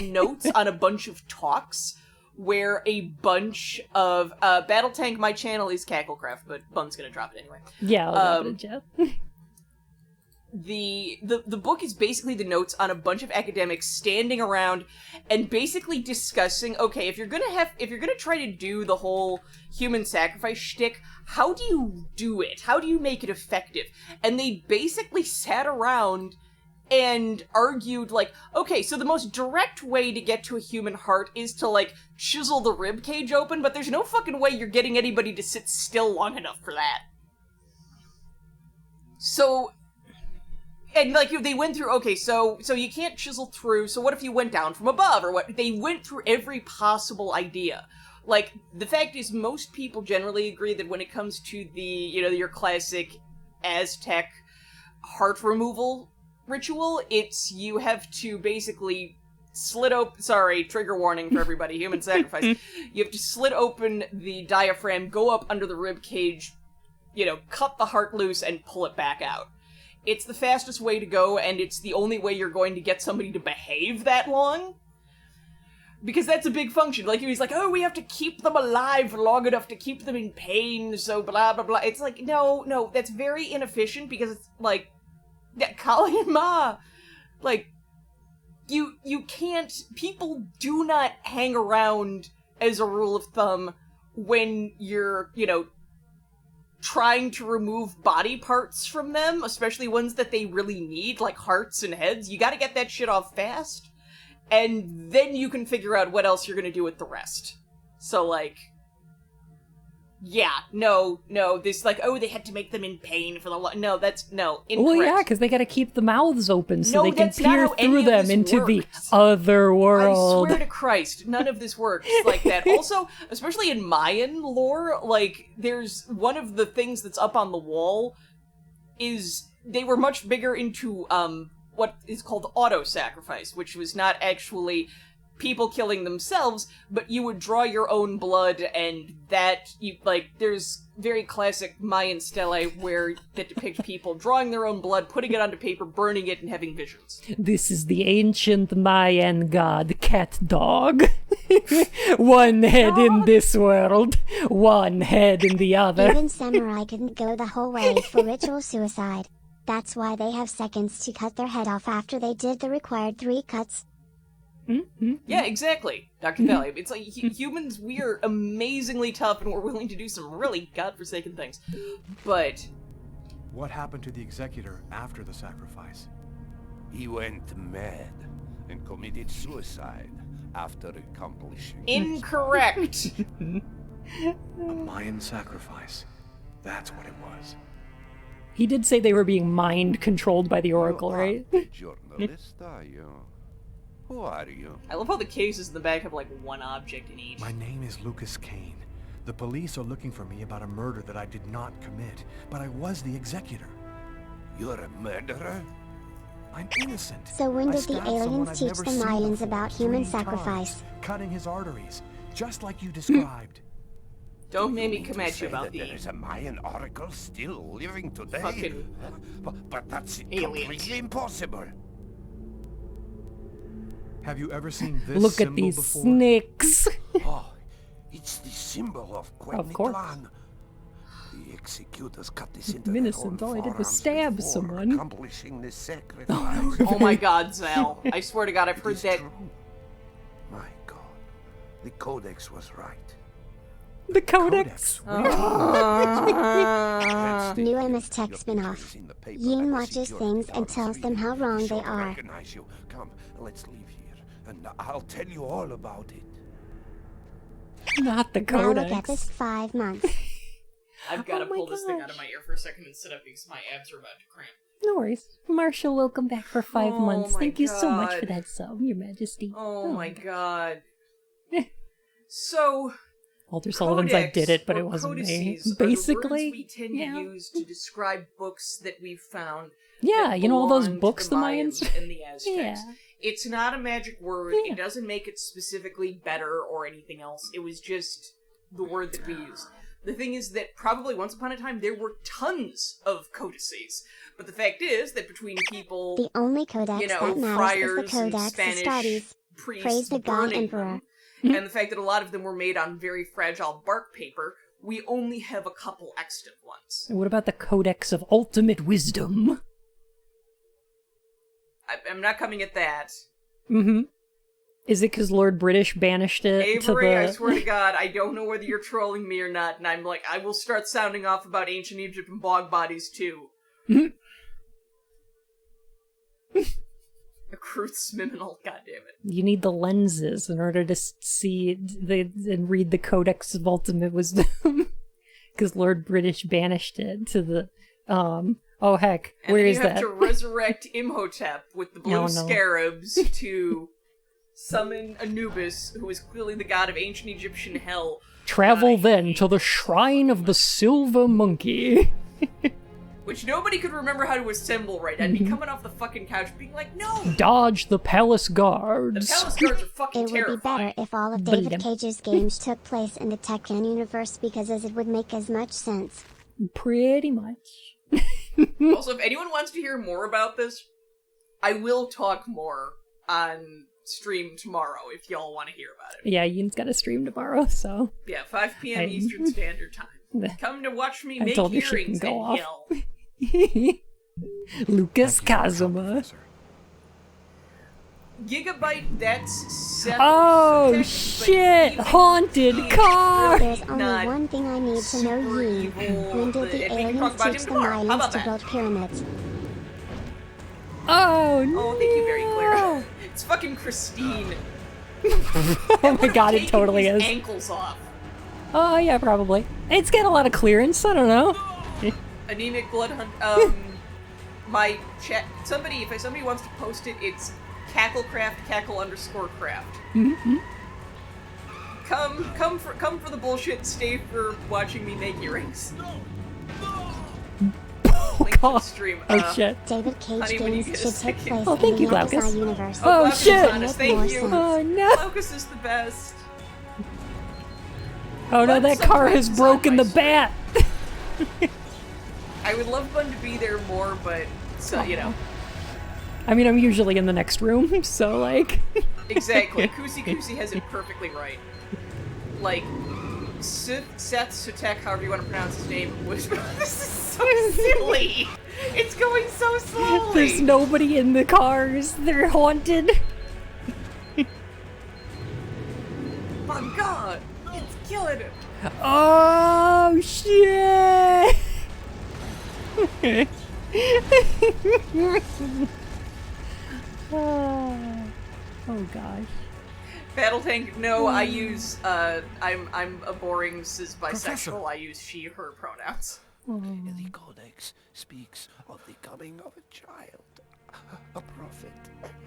notes on a bunch of talks where a bunch of Battle Tank, my channel is Cacklecraft, but Bun's gonna drop it anyway. Yeah, I'll drop it, Jeff. The book is basically the notes on a bunch of academics standing around and basically discussing, okay, if you're gonna try to do the whole human sacrifice shtick, how do you do it? How do you make it effective? And they basically sat around and argued, like, okay, so the most direct way to get to a human heart is to, like, chisel the rib cage open, but there's no fucking way you're getting anybody to sit still long enough for that. So, and, like, they went through, okay, so you can't chisel through, so what if you went down from above, or what? They went through every possible idea. Like, the fact is, most people generally agree that when it comes to the, your classic Aztec heart removal ritual, it's you have to basically slit open, sorry, trigger warning for everybody, human sacrifice. You have to slit open the diaphragm, go up under the rib cage, you know, cut the heart loose and pull it back out. It's the fastest way to go, and it's the only way you're going to get somebody to behave that long. Because that's a big function. Like, he's like, oh, we have to keep them alive long enough to keep them in pain, so blah, blah, blah. It's like, no, that's very inefficient, because it's like, yeah, Kali and Ma, like, you can't, people do not hang around, as a rule of thumb, when you're, you know, trying to remove body parts from them, especially ones that they really need, like hearts and heads. You gotta get that shit off fast. And then you can figure out what else you're gonna do with the rest. So, like... Yeah, no, this, like, oh, they had to make them in pain for the no, incorrect. Well, yeah, because they gotta keep the mouths open so No, they can that's not peer how any through of them this into the works. other world. I swear to Christ, none of this works like that. Also, especially in Mayan lore, like, there's one of the things that's up on the wall is they were much bigger into, what is called auto-sacrifice, which was not actually people killing themselves, but you would draw your own blood, and that, there's very classic Mayan stelae that depict people drawing their own blood, putting it onto paper, burning it, and having visions. This is the ancient Mayan god cat dog. One head in this world, one head in the other. Even samurai couldn't go the whole way for ritual suicide. That's why they have seconds to cut their head off after they did the required 3 cuts. Yeah, exactly, Dr. Valley. It's like, humans, we are amazingly tough, and we're willing to do some really godforsaken things. But... What happened to the executor after the sacrifice? He went mad and committed suicide after accomplishing... Incorrect! A Mayan sacrifice. That's what it was. He did say they were being mind-controlled by the Oracle, right? Journalist, are you? Who are you? I love how the cases in the back have, like, one object in each. My name is Lucas Kane. The police are looking for me about a murder that I did not commit, but I was the executor. You're a murderer? I'm innocent. So when did the stabbed someone aliens I'd teach never the seen Mayans before, about human 3 sacrifice? times, cutting his arteries, just like you described. Don't make me come at you about There is a Mayan oracle still living today. Fucking but that's aliens. completely impossible. Have you ever seen this Look at symbol these before? snakes. Oh, it's the symbol of Of course. Quetzalcoatl. The executors cut this into I'm their innocent. own All I did was forearms stab before someone. accomplishing this sacrifice. Oh my god, Zal. I swear to god, I've heard that. My god, the Codex was right. The Codex. New MS Tech spin-off. Yin watches things and tells them how wrong they are. Recognize you. Come, let's leave here, and I'll tell you all about it. Not the Now Codex. look at this 5 months. I've got to Oh my pull this thing out gosh. of my ear for a second and sit up because my abs are about to cramp. No worries. Marshall, welcome back for 5 Oh months. my Thank you so much for God. that sub, Your Majesty. Oh my god. So, Walter Sullivan's I did it, but or it wasn't me. codices are Basically, the words we tend to use to describe books that we've found. yeah, that you know all those belong to books the Mayans Mayans? and the Aztecs. Yeah. It's not a magic word. Yeah. It doesn't make it specifically better or anything else. It was just the word that we used. The thing is that probably once upon a time there were tons of codices. But the fact is that between people, The only codex you know, that matters friars is the and Codex Spanish Astartes. priests Praise the god burning emperor. them, and the fact that a lot of them were made on very fragile bark paper, we only have a couple extant ones. And what about the Codex of Ultimate Wisdom? I'm not coming at that. Mm-hmm. Is it because Lord British banished it Avery, to the... I swear to God, I don't know whether you're trolling me or not, and I'm like, I will start sounding off about ancient Egypt and bog bodies too. A Cruth's Miminal, goddammit. You need the lenses in order to see and read the Codex of Ultimate Wisdom. Because Lord British banished it to the... Oh heck, And where then is you have that? to resurrect Imhotep with the blue No, no. scarabs to summon Anubis, who is clearly the god of ancient Egyptian hell. Travel then to the Shrine of the Silver Monkey. Which nobody could remember how to assemble right. I'd be coming off the fucking couch being like, no! Dodge the Palace The Guards. palace guards are fucking It would be terrifying. better if all of Believe David him. Cage's games took place in the Tekken universe because as it would make as much sense. Pretty much. Also, if anyone wants to hear more about this, I will talk more on stream tomorrow if y'all want to hear about it. Yeah, Ian's got a stream tomorrow, so... Yeah, 5 p.m. Eastern Standard Time. Come to watch me make told her she earrings can and go off. yell. Lucas Kazuma. Gigabyte, that's Oh, shit! Haunted car! There's only one thing I need to know, Yi. When did the aliens teach the Mayans to build pyramids? Oh, no! Oh, thank you, very clear. It's fucking Christine. Oh my god, it totally is. Ankles off. Oh, yeah, probably. It's got a lot of clearance, I don't know. Anemic blood hunt. My chat. If somebody wants to post it, it's cacklecraft, cackle_craft. Mm-hmm. Come for the bullshit. Stay for watching me make earrings. Link to the stream. Oh shit. David Cage honey, when you games get a should take second. place in the Yakuza universe. Oh, Glaucus shit. is honest, thank you. Oh no. Glaucus is the best. Oh no, that car has broken the bat. I would love Bun to be there more, but so you know. I mean, I'm usually in the next room, so like. Exactly. Kusi has it perfectly right. Like, Seth Sutek, however you want to pronounce his name, was. This is so silly! It's going so slowly! There's nobody in the cars. They're haunted. My god! It's killing him! Oh, shit! Oh gosh. Battle Tank, no, I use, I'm a boring cis bisexual, Professor. I use she, her pronouns. The Codex speaks of the coming of a child, a prophet,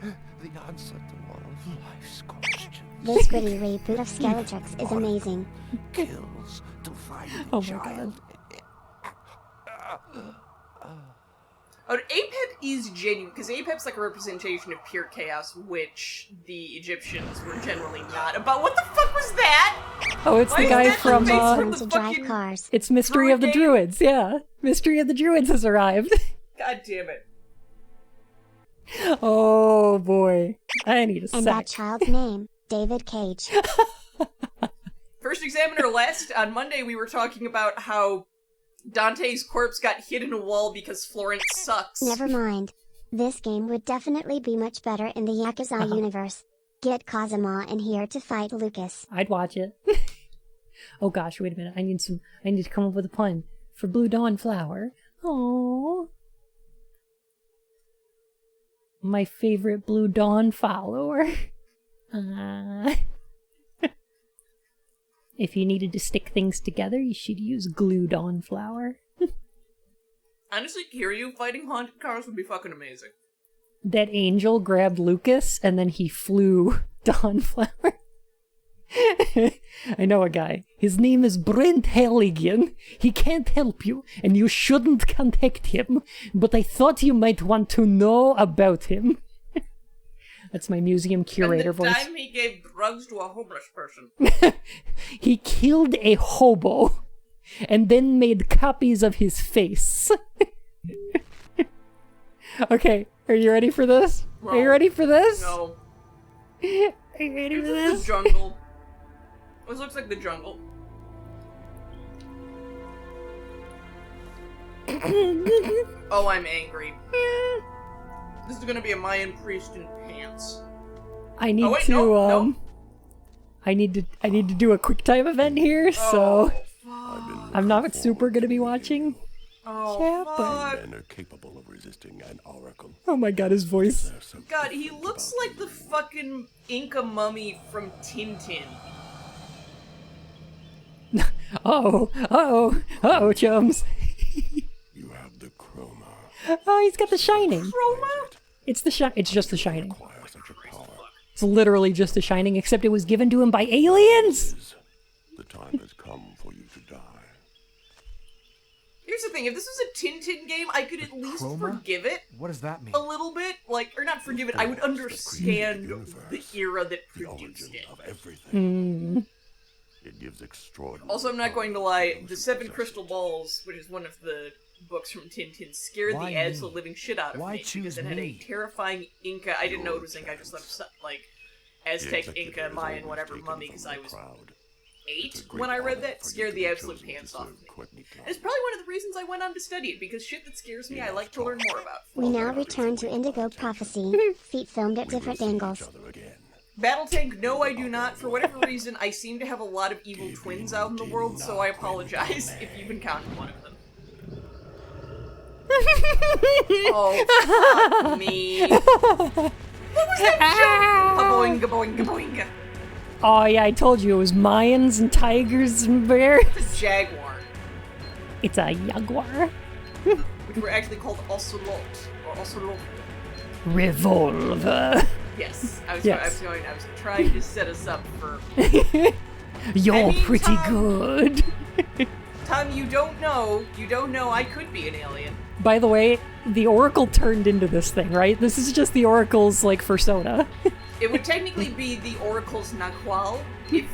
the answer to one of life's questions. This gritty reboot of Skeletrix is amazing. Kills to find the Oh my child. Oh, Apep is genuine, because Apep's like a representation of pure chaos, which the Egyptians were generally not about. What the fuck was that? Oh, it's Why the is guy that from, the face from to the drive fucking cars. It's Mystery of the Druid game? Druids, yeah. Mystery of the Druids has arrived. God damn it. Oh boy. I need a And sec. that child's name, David Cage. First Examiner, on Monday we were talking about how Dante's corpse got hit in a wall because Florence sucks. Never mind. This game would definitely be much better in the Yakuza universe. Get Kazuma in here to fight Lucas. I'd watch it. Oh gosh, wait a minute. I need to come up with a pun for Blue Dawn Flower. Oh. My favorite Blue Dawn follower. If you needed to stick things together, you should use Glue Dawn Flower. Honestly, Kiryu fighting haunted cars would be fucking amazing. That angel grabbed Lucas and then he flew Dawn Flower. I know a guy. His name is Brent Halligan. He can't help you, and you shouldn't contact him, but I thought you might want to know about him. That's my museum curator and the voice. time he gave drugs to a homeless person. He killed a hobo, and then made copies of his face. Okay, are you ready for this? Are you ready for this? No. Are you ready for This is this? the jungle. This looks like the jungle. Oh, I'm angry. This is gonna be a Mayan priest in pants. I need wait, to no. I need to do a quick time event here, so I'm not super gonna be watching. Oh, Yeah, fuck. Men are capable of resisting an oracle. Oh my god, his voice. God, he looks like the fucking Inca mummy from Tintin. Oh, chums. You have the chroma. Oh, he's got the shining. Chroma? It's just the shining. It's literally just the shining, except it was given to him by aliens. The time has come for you to die. Here's the thing, if this was a Tintin game, I could at least forgive it What does that mean? a little bit. Like, or not forgive it, I would understand the era that produced it. Everything. It gives extraordinary. Also, I'm not going to lie, the Seven Crystal Balls, which is one of the books from Tintin, scared Why the absolute me? living shit out of Why me because choose it had a me? terrifying Inca. I didn't know it was Inca. I just thought like Aztec, Inca, Mayan, whatever mummy because I was 8 when I read that. Scared the absolute pants off of me. And it's probably one of the reasons I went on to study it, because shit that scares me I like to learn more about. We now return to Indigo Prophecy, feet filmed at different angles. Battle Tank, no I do not. For whatever reason, I seem to have a lot of evil twins out in the world, so I apologize if you've encountered one of them. Oh, fuck me. What was that joke? Boinga boinga boinga. Oh yeah, I told you it was Mayans and tigers and bears. It's a jaguar. It's a jaguar. Which were actually called ocelot, or ocelot. Revolver. Yes, I was Yes. trying to set us up for... You're mean, pretty Tom- good. Tom, you don't know I could be an alien. By the way, the Oracle turned into this thing, right? This is just the Oracle's, like, persona. It would technically be the Oracle's Naqual if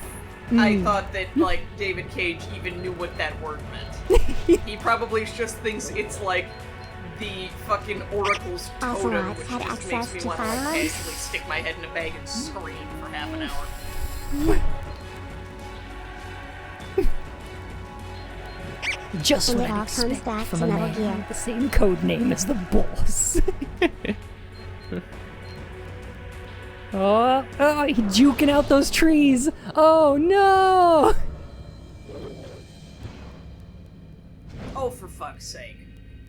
I thought that, like, David Cage even knew what that word meant. He probably just thinks it's, like, the fucking Oracle's totem, Ocelots which had just makes access me to want to, like, firearms? casually stick my head in a bag and scream for half an hour. Just And what it all I'd comes expect back from to a Metal man Gear. with the same code name as the boss. Oh, he's juking out those trees. Oh no! Oh, for fuck's sake.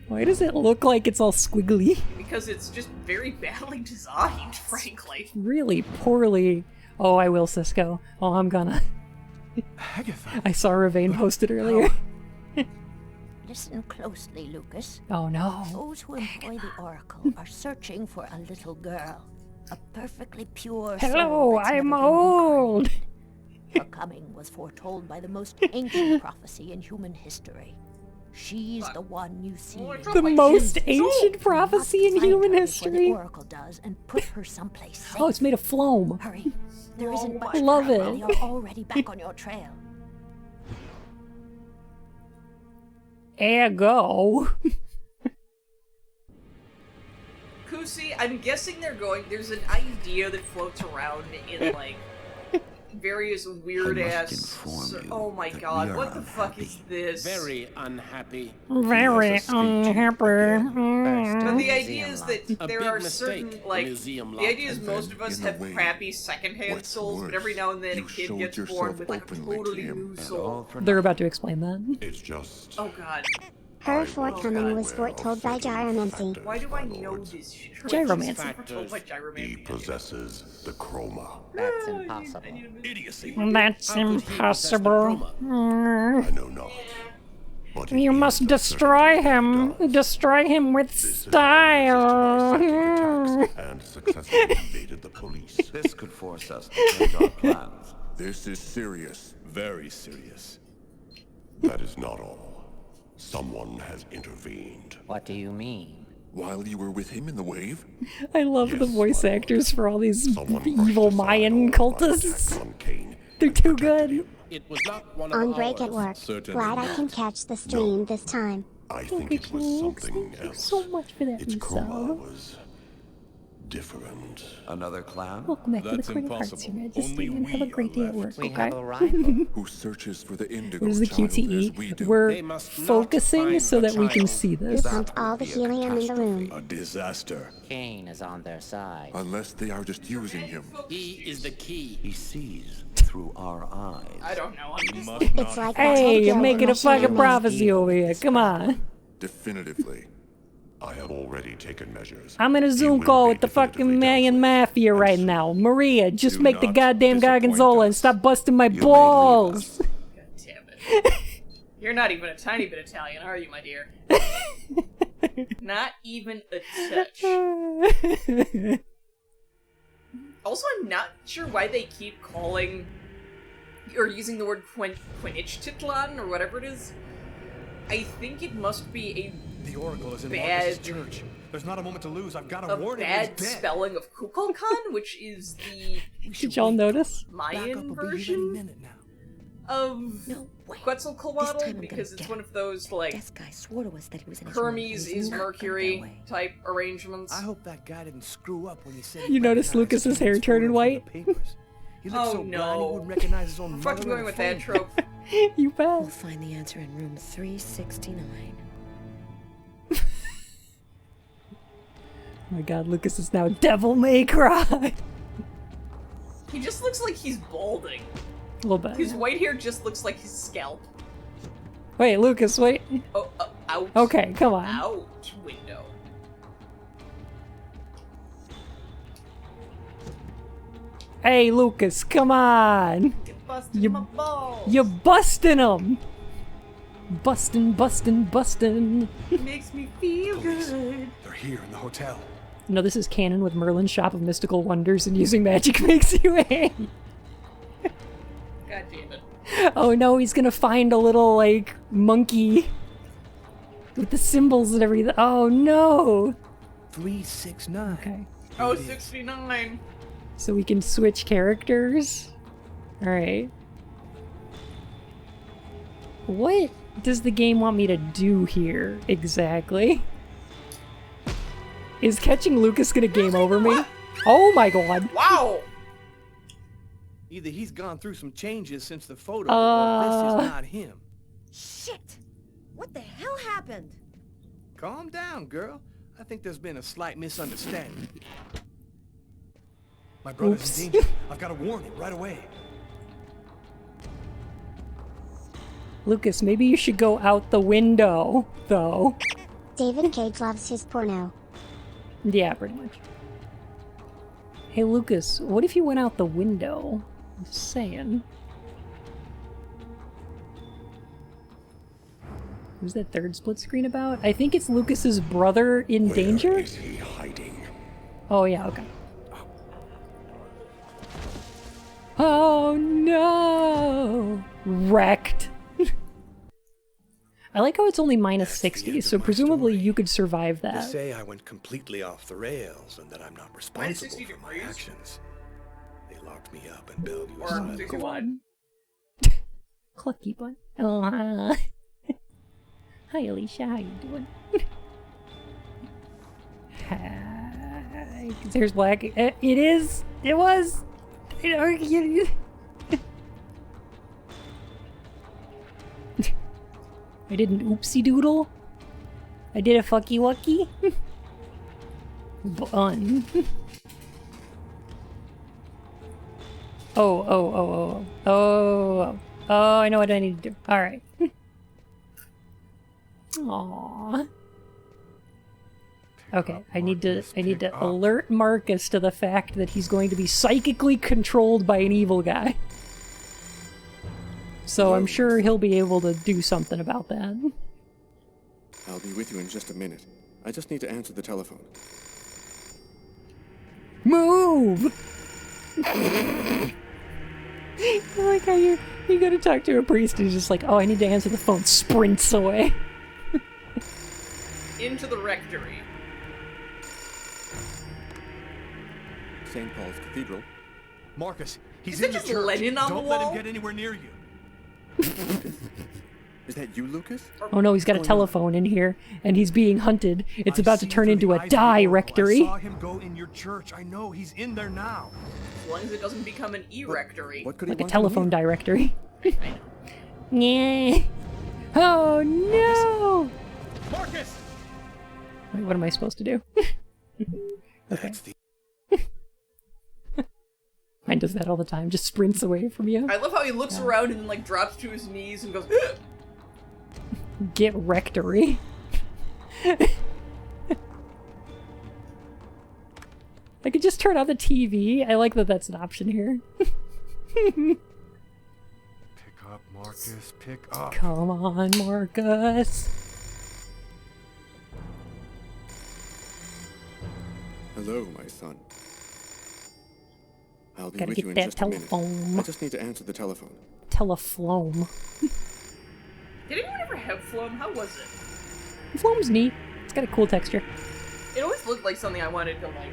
Why does it look like it's all squiggly? Because it's just very badly designed, frankly. Really poorly. Oh, I will, Cisco. Oh, I'm gonna. I saw Ravane posted earlier. Listen closely, Lucas. Oh no. Those who employ the Oracle are searching for a little girl. A perfectly pure soul Hello, that's I'm never been old. Her coming was foretold by the most ancient prophecy in human history. She's the one you see. The most ancient prophecy in human Before the history. Oracle does and put her someplace safe. Oh, it's made of foam. Hurry. There isn't much Love time it. while You're already back on your trail. Ergo. Kusi, I'm guessing there's an idea that floats around in, like, various weird-ass... Oh my god, what the fuck is this? Very unhappy. Very unhappy. But the idea is that A there big are mistake, certain, like, museum the lock. idea is And most then, of us in a have way, crappy second-hand souls, but every now and then a kid gets born with, like, a totally new soul. They're about to explain that. It's just... Oh god. Her forthcoming was foretold by Gyromancy. Why do I know this shit? Gyromancy. Foretold by Gyromancy. He possesses the chroma. That's impossible. Idiocy. That's impossible. I know not. But You must destroy him. Destroy him with style. and successfully evaded the police. This could force us to change our plans. This is serious. Very serious. That is not all. Someone has intervened. What do you mean? While you were with him in the wave? I love the voice actors for all these evil Mayan cultists. They're too good. It was not one On of break at ours. work. Glad I can catch the stream this time. I think it was something else. So much for that Its chroma resub. was different. Another clown? Welcome back to the Court of Hearts, Your Majesty, and have a great day at work, We okay? have a rival. Who searches for the indigo What is the child as we QTE? do. We're focusing so that we can see You this. pumped all the helium in the room. A disaster. Kane is on their side. Unless they are just using him. He is the key. He sees through our eyes. I don't know. It's like the Hey, Tokyo you're making a fucking machine. prophecy over here. Come on. Definitively. I have already taken measures. I'm in a Zoom call with the fucking Mayan Mafia right now. Maria, just make the goddamn Gorgonzola and stop busting my balls. God damn it. You're not even a tiny bit Italian, are you, my dear? Not even a touch. Also, I'm not sure why they keep calling or using the word Quinichtitlan or whatever it is. I think it must be The Oracle is in Bad. Marcus's church. There's not a moment to lose. I've got to a warn him. bad He's dead. spelling of Kukulkan, which is the Did y'all notice? Mayan version of Quetzalcoatl This time I'm because gonna it's get one of those like This guy swore to us that he was in his Hermes room. He's is not gonna Mercury get away. type arrangements. I hope that guy didn't screw up when he said You notice Lucas's hair turning white? He looked Oh, so blind he no. wouldn't recognize his own I'm mother fucking in going a with that phone. trope. You bet. We'll find the answer in room 369. Oh my god, Lucas is now Devil May Cry. He just looks like he's balding. A little bit. His white hair just looks like his scalp. Wait, Lucas, wait. Oh, out. Okay, come on. Out window. Hey, Lucas, come on. Busting my balls. You're busting them. Busting. Makes me feel good. They're here in the hotel. No, this is canon with Merlin's Shop of Mystical Wonders, and using magic makes you angry. God damn it. Oh no, he's gonna find a little, like, monkey with the symbols and everything. Oh no! 369. Okay. Oh, 69. So we can switch characters? Alright. What does the game want me to do here, exactly? Is catching Lucas gonna game over me? Oh my god! Wow! Either he's gone through some changes since the photo, or this is not him. Shit! What the hell happened? Calm down, girl. I think there's been a slight misunderstanding. My brother's in danger. I've got to warn him right away. Lucas, maybe you should go out the window, though. David Cage loves his porno. Yeah, pretty much. Hey, Lucas, what if you went out the window? I'm just saying. Who's that third split screen about? I think it's Lucas's brother in danger? Where is he hiding? Oh, yeah, okay. Oh, no! Wrecked. I like how it's only minus 60, so presumably you could survive They that. say I went completely off the rails and that I'm not responsible 60 for my degrees? actions. They locked me up in Bellevue Or Asylum. 61. Clucky bun. Oh, hi, Alicia. How you doing? Hi. There's black. It is. It was. I did an oopsie doodle. I did a fucky wucky. Bun. Oh, I know what I need to do. Alright. Aww. Okay, I need to alert Marcus to the fact that he's going to be psychically controlled by an evil guy. So I'm sure he'll be able to do something about that. I'll be with you in just a minute. I just need to answer the telephone. Move! I like how you go to talk to a priest and he's just like, oh, I need to answer the phone, sprints away. Into the rectory. St. Paul's Cathedral. Marcus, he's Is in that the just church. Lenin on the Don't let wall? him get anywhere near you. Is that you, Lucas? Oh no, he's got a telephone in here, and he's being hunted. It's about to turn into a directory. I saw him go in your church. I know he's in there now. As long as it doesn't become an e-rectory. What could Like he a want telephone from me? directory. Yeah. Oh no! Marcus! Wait, what am I supposed to do? Okay. Mine does that all the time, just sprints away from you. I love how he looks around and then like drops to his knees and goes, "Ugh." Get rectory. I could just turn on the TV. I like that that's an option here. Pick up, Marcus. Pick up. Come on, Marcus. Hello, my son. I'll be Gotta with get you in that just a minute. telephone. I just need to answer the telephone. Teleflome. Did anyone ever have Flum? How was it? Flome's neat. It's got a cool texture. It always looked like something I wanted to like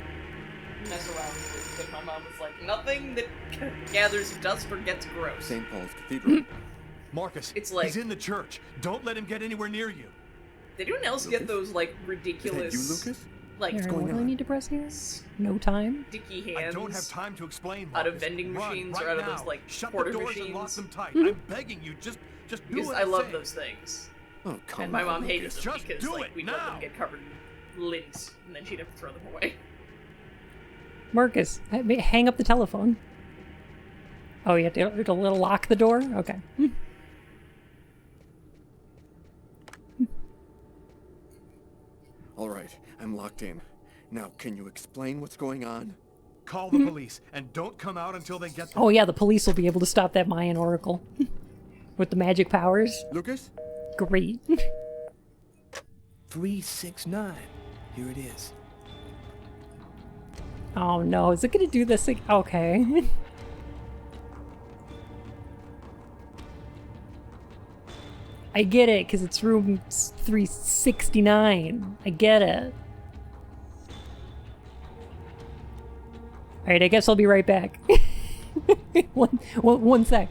mess around with, but my mom was like, nothing that gathers dust or gets gross. St. Paul's Cathedral. Marcus, It's like- he's in the church. Don't let him get anywhere near you. Did anyone else get those like ridiculous? Is that you, Lucas? Like Aaron, what do I need to press here? No time. sticky hands. I don't have time to explain. Out of Marcus. vending Run machines right or out of now. those like Shut quarter the doors machines. and lock them tight. I'm begging you, just do Because what I love say. those things. Oh, come And my on, mom hated Lucas. them Just because do like it we'd let them now. get covered in lint, and then she'd have to throw them away. Marcus, hang up the telephone. Oh, you have to lock the door? Okay. All right, I'm locked in. Now, can you explain what's going on? Call the police and don't come out until they get there. Oh yeah, the police will be able to stop that Mayan oracle. With the magic powers. Lucas? Great. 369. Here it is. Oh no, is it gonna do this again? Okay. I get it, because it's room 369. I get it. Alright, I guess I'll be right back. one sec.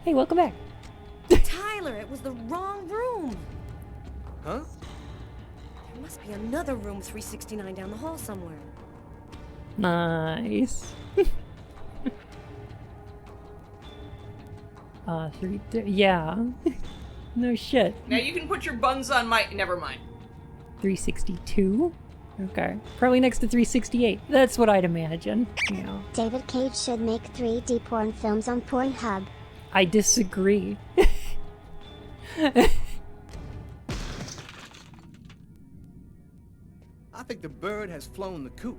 Hey, welcome back. Tyler, it was the wrong room. Huh? There must be another room 369 down the hall somewhere. Nice. Yeah. No shit. Now you can put your buns on my. Never mind. 362? Okay. Probably next to 368. That's what I'd imagine. Yeah. David Cage should make 3D porn films on Pornhub. I disagree. I think the bird has flown the coop.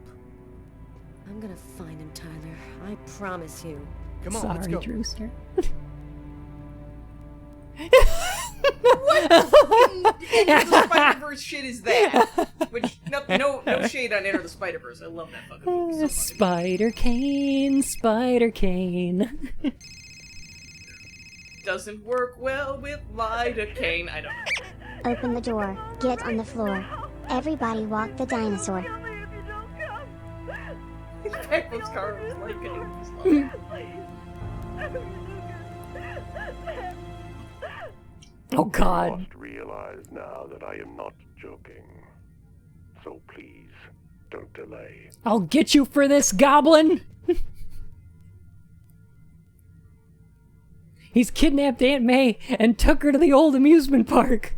I'm gonna find him, Tyler. I promise you. Come on, Sorry, let's go. Drewster. Into the Spider-Verse shit is that? Which no shade on Enter the Spider-Verse. I love that fucking movie so much. Spider Cane, Spider Cane. Doesn't work well with lidocaine. I don't know. Open the door. Get on the floor. Everybody walk the dinosaur. Pecco's car was like it. Oh God. You must realize now that I am not joking. So please, don't delay. I'll get you for this, goblin! He's kidnapped Aunt May and took her to the old amusement park.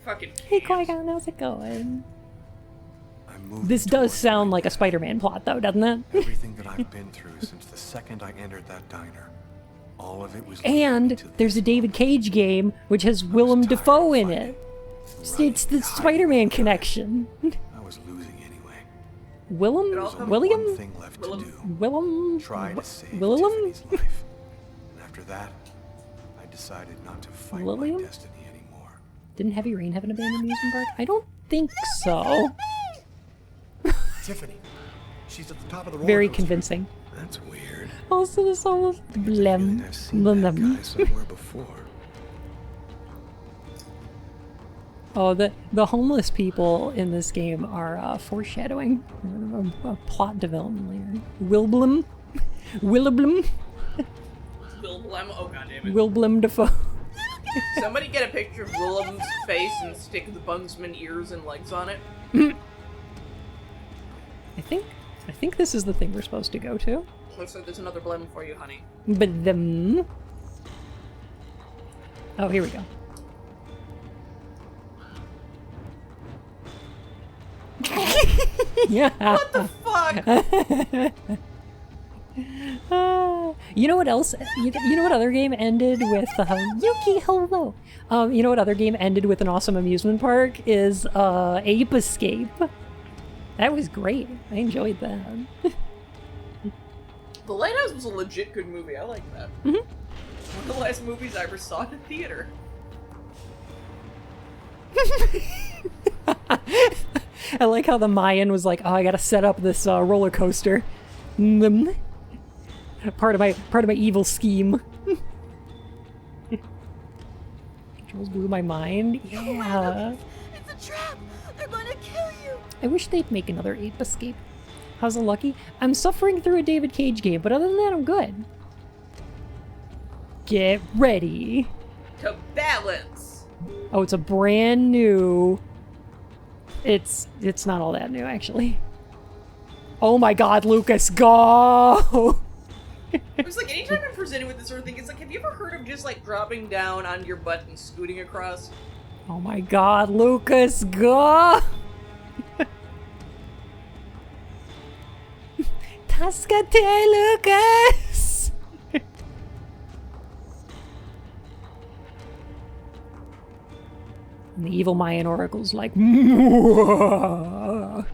Fucking. Hey Qui-Gon, how's it going? This does sound like a Spider-Man plot, though, doesn't it? Everything that I've been through since the second I entered that diner, all of it was. And there's a David Cage game which has Willem Dafoe in it. It's the Spider-Man connection. I was losing anyway. William? One thing left to do. Willem? Try to save Willem? Tiffany's life. And after that, I decided not to fight William? my destiny anymore. Didn't Heavy Rain have an abandoned amusement park? I don't think so. Tiffany, she's at the top of the roller Very coaster. convincing. That's weird. Also, the song of Blem. I've seen that guy somewhere before. Oh, the homeless people in this game are foreshadowing a plot development later. Wilblem? Willem. Oh goddamn it. Wilblem Dafoe. Somebody get a picture of Willem's face and stick the Bunsman ears and legs on it. I think this is the thing we're supposed to go to. Looks like there's another Blem for you, honey. But them. Oh, here we go. Yeah. What the fuck? You know what else? You know what other game ended with Yuki, hello. You know what other game ended with an awesome amusement park is Ape Escape. That was great. I enjoyed that. The Lighthouse was a legit good movie. I like that. Mm-hmm. One of the last movies I ever saw in the theater. I like how the Mayan was like, oh, I gotta set up this roller coaster. Part of my evil scheme. Controls blew my mind. Yeah. It's a trap! They're gonna kill you! I wish they'd make another Ape Escape. How's it lucky? I'm suffering through a David Cage game, but other than that, I'm good. Get ready. To balance. Oh, it's a brand new... It's not all that new, actually. Oh my god, Lucas, go! It's like, anytime I'm presented with this sort of thing, it's like, have you ever heard of just, like, dropping down on your butt and scooting across? Oh my god, Lucas, go! Tascate, Lucas! And the evil Mayan oracle's like, Mwah!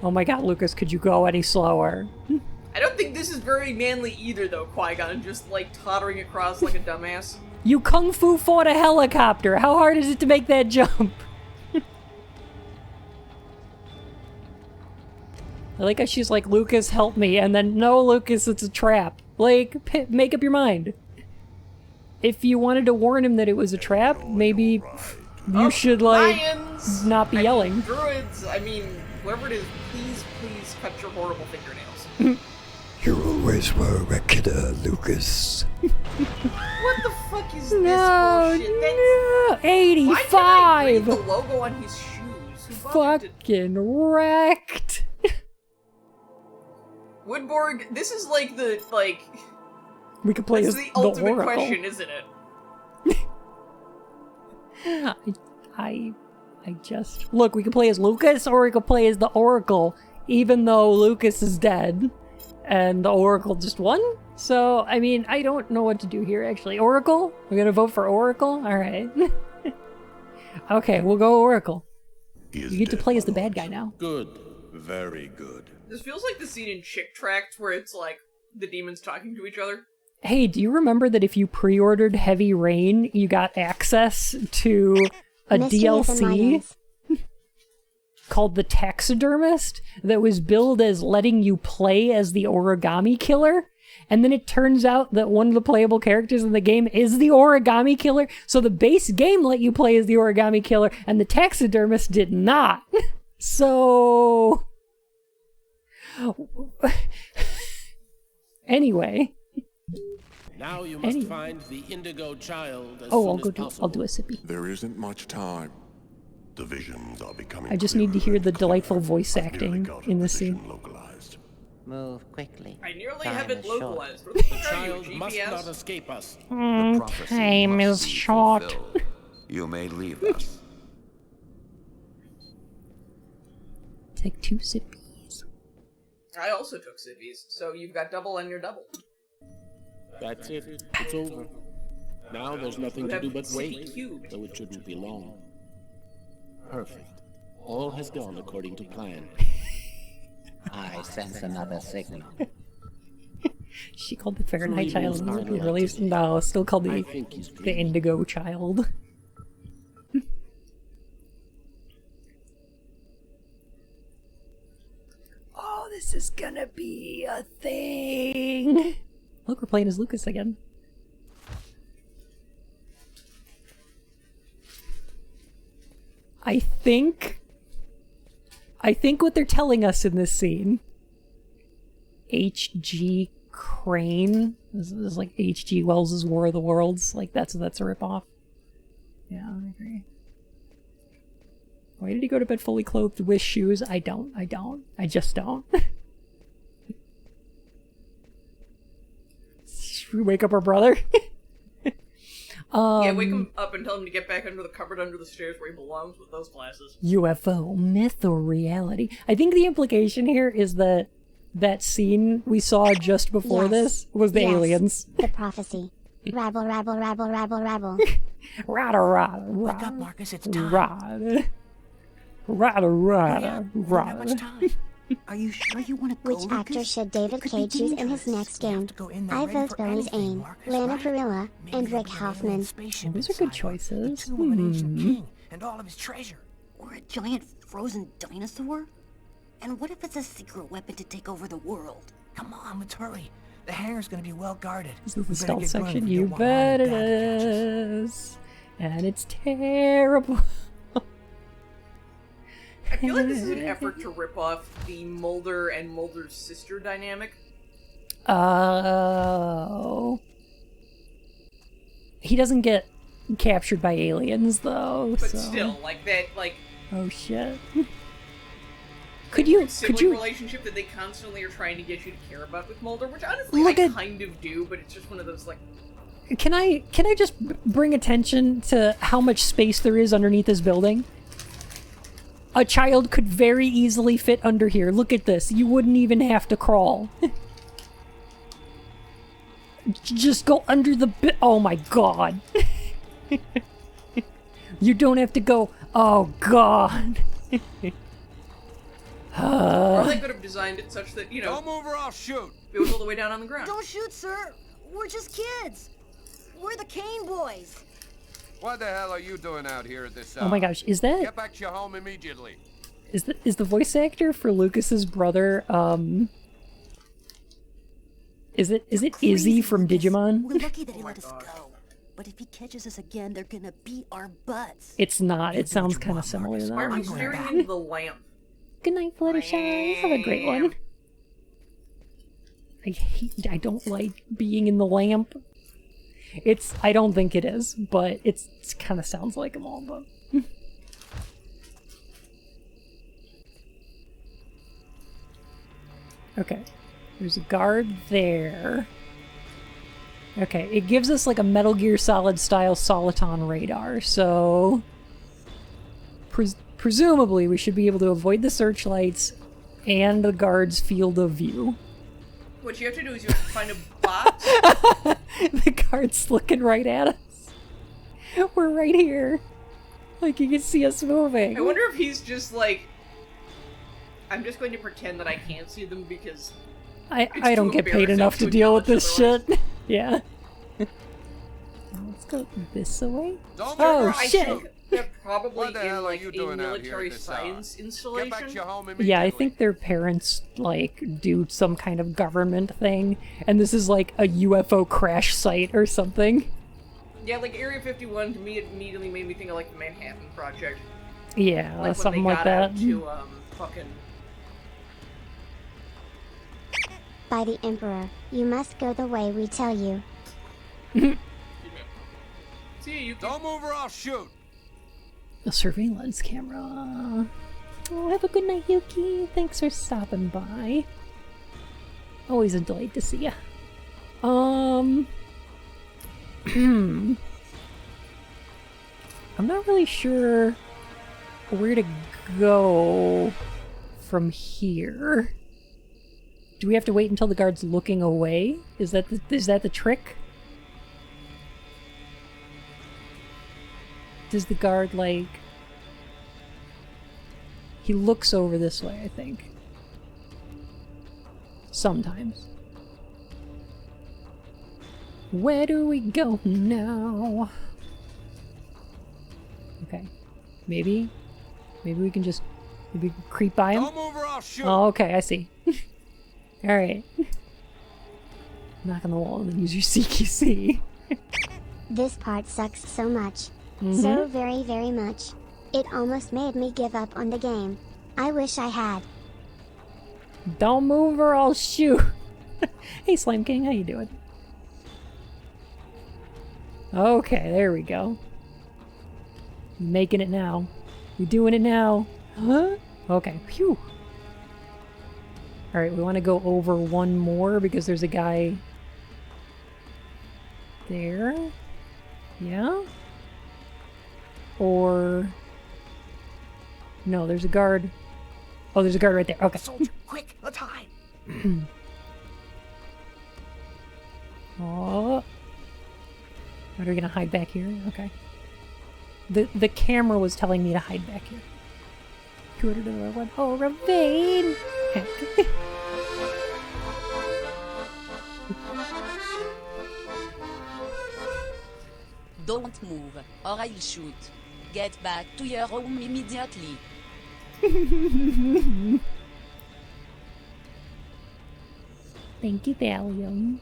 Oh my god, Lucas, could you go any slower? I don't think this is very manly either, though, Qui-Gon, just, like, tottering across like a dumbass. You kung fu fought a helicopter. How hard is it to make that jump? I like how she's like, Lucas, help me. And then, no, Lucas, it's a trap. Like, make up your mind. If you wanted to warn him that it was a trap, maybe you should, like, Lions, not be yelling. Druids, I mean, whoever it is, please cut your horrible fingernails. You always were a kidder, Lucas. What the fuck is this No, bullshit? That's... 85! Why can't I read the logo on his shoes? Who bothered to... Fucking wrecked. Woodborg, this is like the, like... We could play That's as the the ultimate Oracle. question, isn't it? I just... Look, we could play as Lucas, or we could play as the Oracle, even though Lucas is dead, and the Oracle just won? So, I mean, I don't know what to do here, actually. Oracle? We're gonna vote for Oracle? Alright. Okay, we'll go Oracle. You get to play as the bad guy now. Good. Very good. This feels like the scene in Chick Tract where it's like the demons talking to each other. Hey, do you remember that if you pre-ordered Heavy Rain, you got access to a DLC called The Taxidermist that was billed as letting you play as the Origami Killer? And then it turns out that one of the playable characters in the game is the Origami Killer. So the base game let you play as the Origami Killer, and the Taxidermist did not. So... Anyway... Now you must find the Indigo child as I'll do a sippy. There isn't much time. The visions are becoming I just need to hear the delightful voice acting in this scene. Move quickly. I nearly Time have it is short. localized. What the fuck are you, Child must GPS? not escape us. Time is short. You may leave us. Take 2 sippies. I also took cippies, so you've got double on your double. That's it. It's over. Now there's nothing You to have do but sippy wait, cubed. though it shouldn't be long. Perfect. All has gone according to plan. I sense another signal. She called the Fur-enheit 3 child. months Really? No, still called I think he's the Indigo child. Oh, this is gonna be a thing. Look, we're playing as Lucas again. I think what they're telling us in this scene, H.G. Crane, this is like H.G. Wells' War of the Worlds, like that's a ripoff. Yeah, I agree. Why did he go to bed fully clothed with shoes? I just don't. Should we wake up our brother? Yeah, wake him up and tell him to get back under the cupboard under the stairs where he belongs with those glasses. UFO, myth or reality? I think the implication here is that that scene we saw just before this was the aliens. The prophecy. Rabble, rabble, rabble, rabble, rabble. Rada. Wake up, Marcus, it's time. Rada. Are you sure you want to go, Which actor should David Cage choose in his next game? I vote Billy's Aim, Lana Parrilla, and Rick Hoffman. Oh, those are good choices. And all of his treasure. Or a giant frozen dinosaur? And what if it's a secret weapon to take over the world? Come on, let's hurry. The hangar's gonna be well guarded. This is the stealth section. You bet it is. And it's terrible. I feel like this is an effort to rip off the Mulder and Mulder's sister dynamic. Oh. He doesn't get captured by aliens, though. But so. still, like that, like. Oh shit. Could you relationship that they constantly are trying to get you to care about with Mulder, which honestly I kind of do, but it's just one of those like. Can I just bring attention to how much space there is underneath this building? A child could very easily fit under here. Look at this. You wouldn't even have to crawl. Just go under the oh my god. You don't have to go. Oh god. Or they could have designed it such that, you know... Don't move or I'll shoot! It was all the way down on the ground. Don't shoot, sir! We're just kids! We're the Kane boys! What the hell are you doing out here at this hour? Oh my gosh, is that... Get back to your home immediately. Is the voice actor for Lucas's brother, Is it Izzy from Digimon? We're lucky that he let us go. But if he catches us again, they're gonna beat our butts. It's not. It sounds kind of similar though. Why are we staring into the lamp? Good night, Fluttershy. Have a great one. I don't like being in the lamp. I don't think it is, but it kind of sounds like them all, but... Okay. There's a guard there. Okay, it gives us like a Metal Gear Solid style Soliton radar, so... Presumably we should be able to avoid the searchlights and the guard's field of view. What you have to do is you have to find a box. The guard's looking right at us. We're right here. Like, you can see us moving. I wonder if he's just like... I'm just going to pretend that I can't see them because... I don't get paid enough to deal with this shit. Yeah. Let's go this way. Oh, shit! They're probably in like a military science installation. Yeah, I think their parents like do some kind of government thing, and this is like a UFO crash site or something. Yeah, like Area 51 to me it immediately made me think of like the Manhattan Project. Yeah, like something when they like got that. Out to fucking. By the Emperor, you must go the way we tell you. See, you don't move or I'll shoot. A surveillance camera. Oh, have a good night, Yuki. Thanks for stopping by. Always a delight to see ya. I'm not really sure where to go from here. Do we have to wait until the guard's looking away? Is that the trick? Does the guard, like... He looks over this way, I think. Sometimes. Where do we go now? Okay. Maybe we can just... Maybe creep by him? Don't move or I'll shoot. Oh, okay, I see. Alright. Knock on the wall and then use your CQC. This part sucks so much. So very, very much. It almost made me give up on the game. I wish I had. Don't move or I'll shoot. Hey, Slime King, how you doing? Okay, there we go. Making it now. We're doing it now. Huh? Okay, phew. Alright, we want to go over one more because there's a guy there. Yeah? Or... No, there's a guard. Oh, there's a guard right there. Okay. Soldier, quick, let's hide. Oh. Are we gonna hide back here? Okay. The camera was telling me to hide back here. Oh, Ravine! Heck. Don't move, or I'll shoot. Get back to your home immediately. Thank you, Thallium.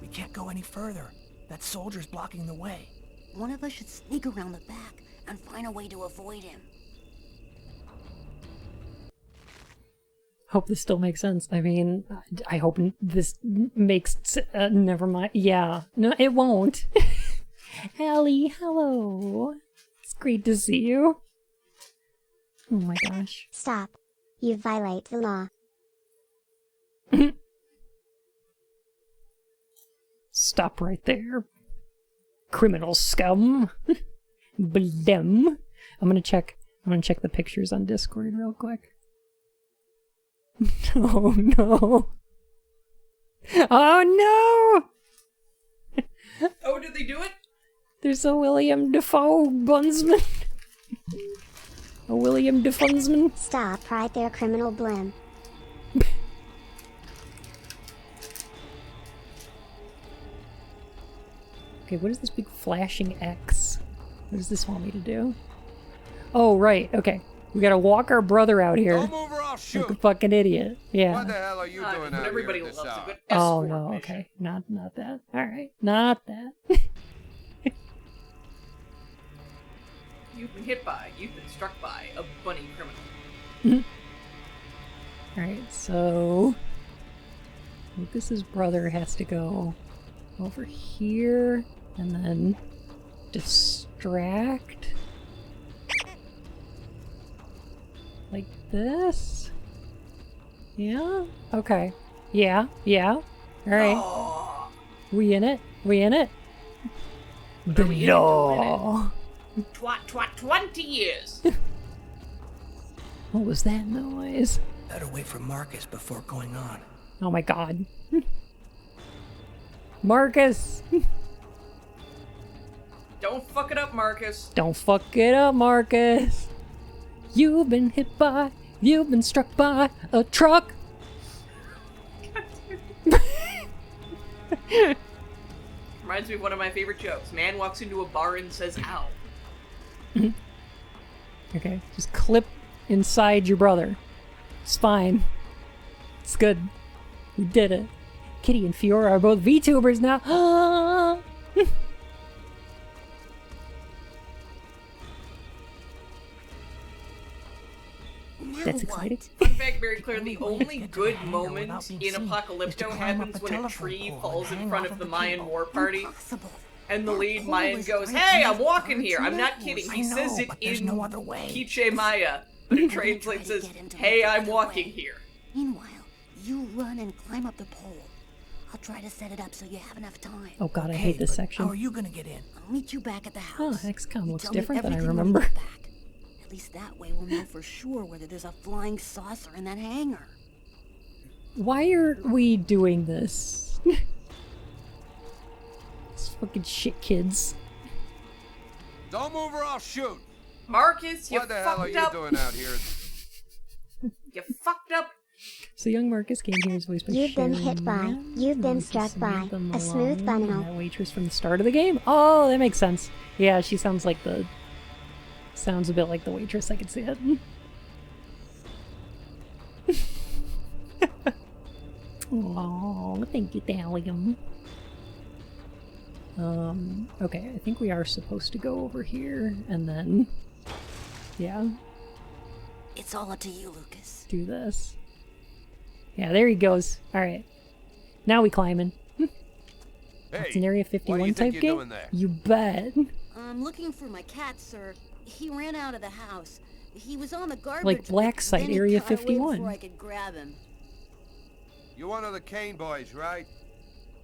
We can't go any further. That soldier's blocking the way. One of us should sneak around the back and find a way to avoid him. Hope this still makes sense. I mean, I hope this makes... never mind. Yeah. No, it won't. Allie, hello. It's great to see you. Oh my gosh. Stop. You violate the law. Stop right there. Criminal scum. Blem. I'm gonna check the pictures on Discord real quick. Oh no. Oh no! Oh, did they do it? There's a William Dafoe bunsman. A William Defunsman. Stop right there, criminal blim. Okay, what is this big flashing X? What does this want me to do? Oh, right, okay. We gotta walk our brother out here. Don't move or I'll shoot. Like a fucking idiot. Yeah. What the hell are you doing out everybody here at this loves a hour? good Oh escort no, mission. okay. Not that. Alright. Not that. You've been hit by, you've been struck by a bunny criminal. Alright, so Lucas's brother has to go over here and then distract like this. Yeah? Okay. Yeah. Alright. We in it? The law. 20 years. What was that noise? Better wait for Marcus before going on. Oh my god. Marcus! Don't fuck it up, Marcus. Don't fuck it up, Marcus! You've been struck by a truck! Reminds me of one of my favorite jokes. Man walks into a bar and says, ow. Okay, just clip inside your brother. It's fine. It's good. We did it. Kitty and Fiora are both VTubers now. That's exciting. Fun fact, very clear, the only good moment in Apocalypto happens when a tree falls in front of the Mayan war party. And the lead Mayan goes, hey, I'm walking here. I'm not kidding. He says it in Quiche Maya, but it translates as, hey, I'm walking here. Meanwhile, you run and climb up the pole. I'll try to set it up so you have enough time. Oh god, I hate this section. How are you gonna get in? I'll meet you back at the house. Oh, XCOM looks Tell me different than I everything when you remember. get back. At least that way we'll know for sure whether there's a flying saucer in that hangar. Why are we doing this? It's fucking shit, kids. Don't move or I'll shoot. Marcus, you What the hell are fucked you up. doing out here? You fucked up. So young Marcus came here as voiced by You've been Sharon hit by, Mann. you've been Lucas struck by Samantha a smooth Malone, criminal. That waitress from the start of the game. Oh, that makes sense. Yeah, she sounds like the... Sounds a bit like the waitress, I could see it. Oh, thank you, Thallium. Okay, I think we are supposed to go over here, and then... Yeah, It's all up to you, Lucas. do this. Yeah, there he goes. Alright. Now we climbing. It's an Area 51 type game? You bet. I'm looking for my cat, sir. He ran out of the house. He was on the garbage. Like Black Site, then he Area got away 51. Before I could grab him. You're one of the Kane boys, right?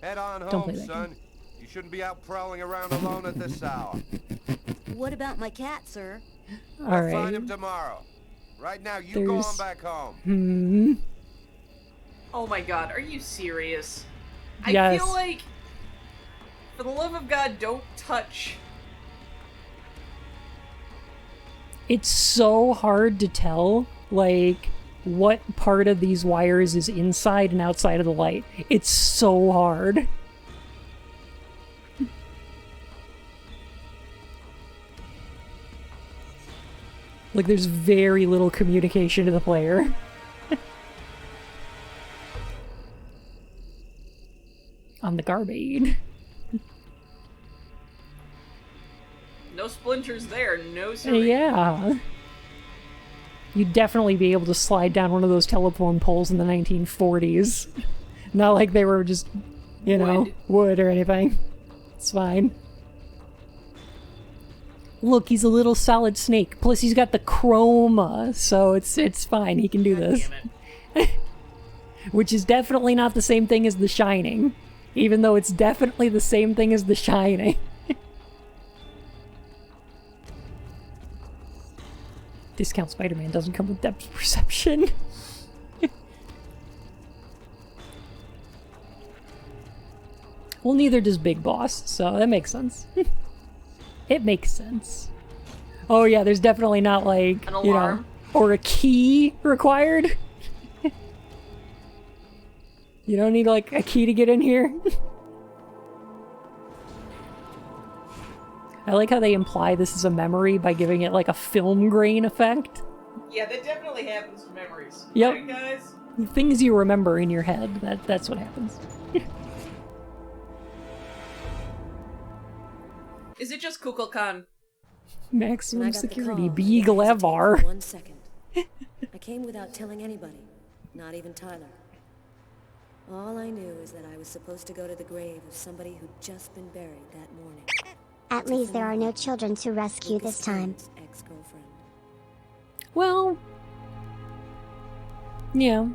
Head on Don't home, play that son. You shouldn't be out prowling around alone at this hour. What about my cat, sir? We'll find Alright. him tomorrow. Right now, you go on There's- back home. Hmm. Oh my god, are you serious? Yes. I feel like, for the love of God, don't touch. It's so hard to tell, like, what part of these wires is inside and outside of the light. It's so hard. Like, there's very little communication to the player. On the garbage. No splinters there, no siree. Yeah. You'd definitely be able to slide down one of those telephone poles in the 1940s. Not like they were just, you know, wood or anything. It's fine. Look, he's a little solid snake. Plus, he's got the chroma, so it's fine. He can do this. Which is definitely not the same thing as The Shining. Even though it's definitely the same thing as The Shining. Discount Spider-Man doesn't come with depth perception. Well, neither does Big Boss, so that makes sense. It makes sense. Oh yeah, there's definitely not like, you know, or a key required. You don't need like a key to get in here. I like how they imply this is a memory by giving it like a film grain effect. Yeah, that definitely happens to memories. Yep. Right, guys? Things you remember in your head, that's what happens. Is it just Kukulkan? Maximum security, call, Big Levar. 1 second. I came without telling anybody, not even Tyler. All I knew is that I was supposed to go to the grave of somebody who'd just been buried that morning. At least there are no children to rescue this time. Ex-girlfriend. Well, yeah.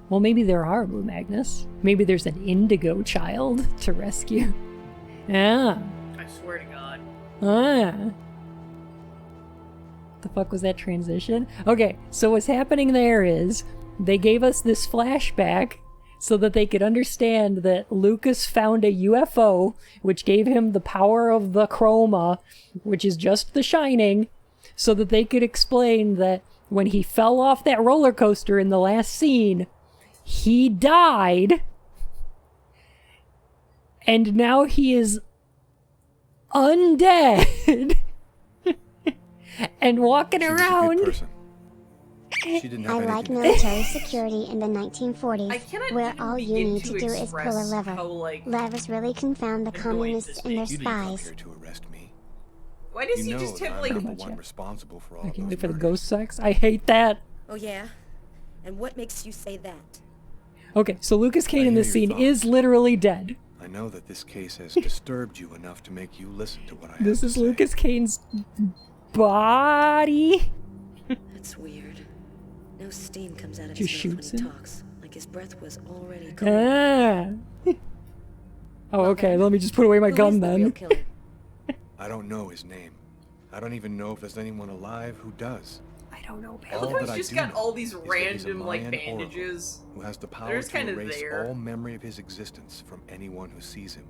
Well, maybe there are, Blue Magnus. Maybe there's an indigo child to rescue. Yeah. I swear to God. Ah. The fuck was that transition? Okay, so what's happening there is they gave us this flashback so that they could understand that Lucas found a UFO, which gave him the power of the chroma, which is just The Shining, so that they could explain that when he fell off that roller coaster in the last scene, he died, and now he is undead and walking around. I like military security in the 1940s, where all you need to do is pull a lever. Levers really confound the communists and their spies. Why does he just have like... I'm the one responsible for all I of can't those wait for the murders. ghost sex. I hate that. Oh yeah? And what makes you say that? Okay, so Lucas Kane in this scene is literally dead. I know that this case has disturbed you enough to make you listen to what I have This to is say. Lucas Kane's body. That's weird. No steam comes out of Just his mouth when shoots he him. talks, like his breath was already cold. Ah. Oh, okay, let me just put away my gun then. I don't know his name. I don't even know if there's anyone alive who does. I don't know, I love how he's just got all these random like bandages. Who has the power They're just to kind of erase there. all memory of his existence from anyone who sees him.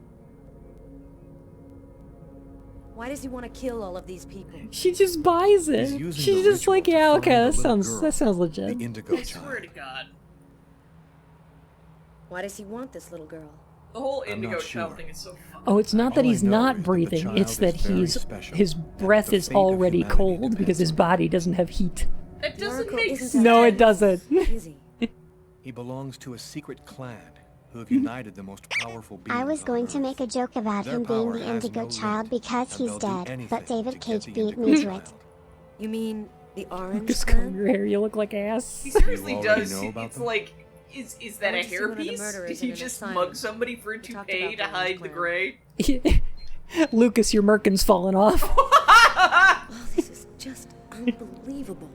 Why does he want to kill all of these people? She just buys it. He's using She's the just like, ritual to yeah, find okay, the that little sounds girl, legit. The indigo I child. swear to God. Why does he want this little girl? The whole I'm indigo not child sure. thing is so fucking... Oh, it's not that All I he's know not is that the breathing, child it's is that very he's special, his and breath the is fate of already humanity cold because his body doesn't have heat. That doesn't Oracle make isn't sense. No, it doesn't. Is he? He belongs to a secret clan who have united the most powerful beings I was on going to Earth. make a joke about Their him being power the has indigo no child limit, because and he's they'll do dead, anything but David to get Cage the beat indigo me to child. it. You mean the orange Just clan? comb your hair, you look like ass. He seriously You already does. know about It's them? like... Is that a went to see one of the hairpiece? murderers Did he in an just asylum. mug somebody for a We talked toupee about to the hide Orange the Clan. gray? Lucas, your merkin's falling off. Oh, this is just unbelievable.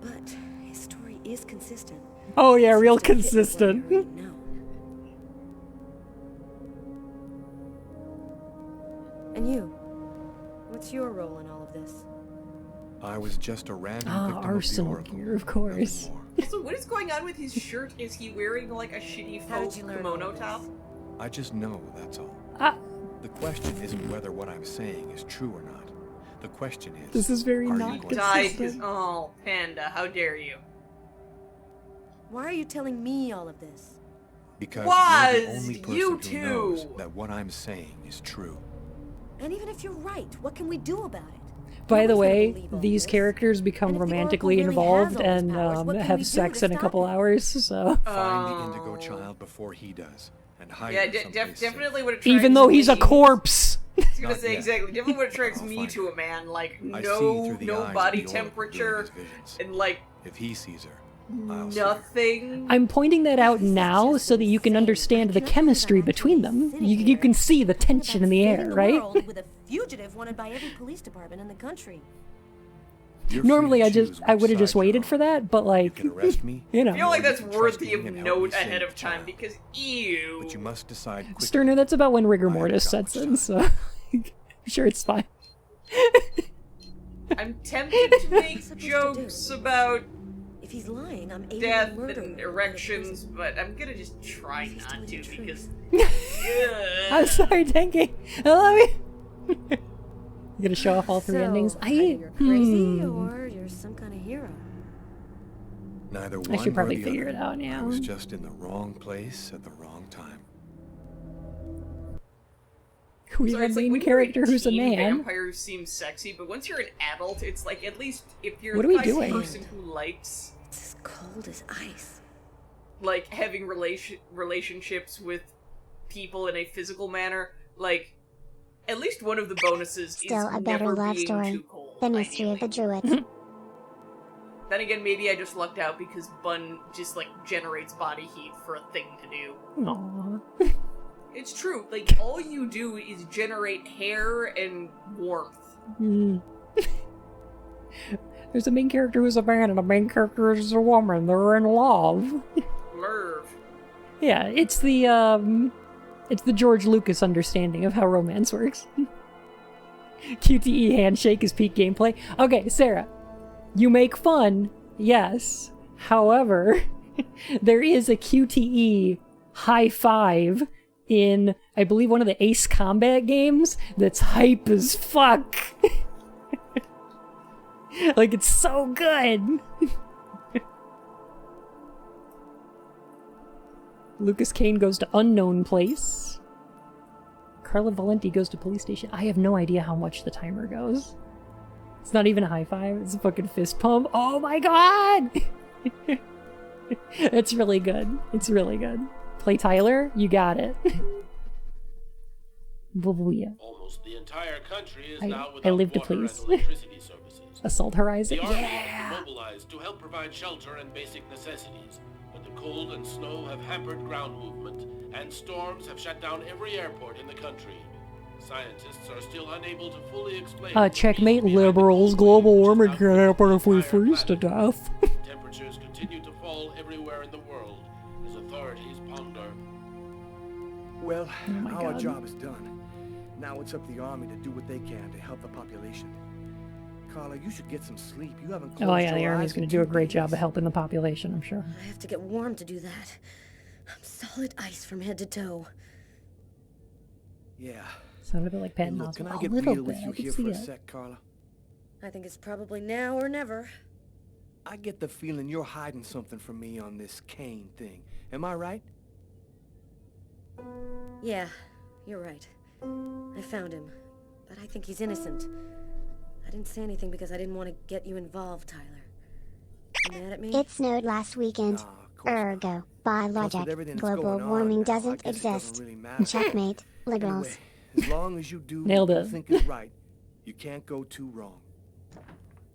But his story is consistent. Oh yeah, real Seems to fit with what I consistent. already know. And you? What's your role in all of this? I was just a random Ah, victim Arsenal of the Oracle. gear, of course. Also, what is going on with his shirt? Is he wearing like a shitty How faux did you learn kimono all this? top? I just know, that's all. Ah. The question isn't whether what I'm saying is true or not. The question is, This is very are you not going to Died consistent. his... Oh, Panda, how dare you. Why are you telling me all of this? Because Was you're the only person you who two. knows that what I'm saying is true. And even if you're right, what can we do about it? By the Nobody's gonna way, believe all these this. characters become And if the romantically Oracle really has involved all these and powers, what can have we do sex to in a stop couple it? hours, so... Find the Indigo child before he does, and hide Yeah, her someplace definitely would attract Even though he's a me. corpse! I was gonna Not say yet. exactly. Definitely what attracts I'll me find to a man, like I see no through the eyes of body the Oracle during temperature his visions. and like If he sees her, I'll see her. nothing. I'm pointing that out now so that you can understand the chemistry between them. You can see the tension in the air, Saving the right? world with a fugitive wanted by every police department in the country. You're free Normally to I choose would which have just side you're waited on. for that, but like, You can arrest me, you know. I feel like that's you can trust worthy of me and help note me save ahead the of time child. because ew. But you must decide quickly. Sterner, that's about when rigor mortis sets in, so I'm sure it's fine. I'm tempted to make jokes about If he's lying, I'm able death to murder and him. erections, but I'm gonna just try not to because. I'm sorry, Denki. I love you. You gonna show off all three So, endings? either you're crazy or you're some kind of hero. Neither I one should probably nor the figure other. it out now. I was just in the wrong place at the wrong time. We So have it's a like main when you're character who's a teen, man. vampires seem sexy, but once you're an adult, it's like at least if you're What the are we type of doing? person who likes It's as cold as ice. like having relationships with people in a physical manner, like at least one of the bonuses Still is a better never love being story. too cold. The Mystery of the Druids. Then again, maybe I just lucked out because Bun just like generates body heat for a thing to do. Aww. It's true. Like all you do is generate hair and warmth. Mm. There's a main character who's a man and a main character who's a woman. They're in love. Merv. Yeah, it's the George Lucas understanding of how romance works. QTE handshake is peak gameplay. Okay, Sarah, you make fun, yes. However, there is a QTE high five in, I believe, one of the Ace Combat games that's hype as fuck. Like, it's so good. Lucas Kane goes to unknown place. Carla Valenti goes to police station. I have no idea how much the timer goes. It's not even a high five. It's a fucking fist pump. Oh my god! It's really good. It's really good. Play Tyler. You got it. Booyah. Almost the entire country is I now without live to water please. and electricity services. Assault Horizon. The army Yeah! has been mobilized to help provide shelter and basic necessities, but the cold and snow have hampered ground movement, and storms have shut down every airport in the country. Scientists are still unable to fully explain. Checkmate liberals. Global warming can't happen if we freeze to death. Temperatures continue to fall everywhere in the world as authorities ponder. Well, my our God. job is done. Now it's up to the army to do what they can to help the population. Carla, you should get some sleep. You haven't closed Oh yeah, the your army's eyes gonna in do a 2 great days. job of helping the population, I'm sure. I have to get warm to do that. I'm solid ice from head to toe. Yeah. Sounded a bit like Hey, Patton look, can I Oswalt. get A little real with bit, you I can here see for a it. sec, Carla? I think it's probably now or never. I get the feeling you're hiding something from me on this Kane thing. Am I right? Yeah, you're right. I found him, but I think he's innocent. I didn't say anything because I didn't want to get you involved, Tyler. You mad at me? It snowed last weekend. Ergo, by logic, everything's global going on warming now, doesn't I guess it doesn't exist. really matter. Checkmate, liberals. Anyway, as long as you do Nailed what it. you think is right, you can't go too wrong.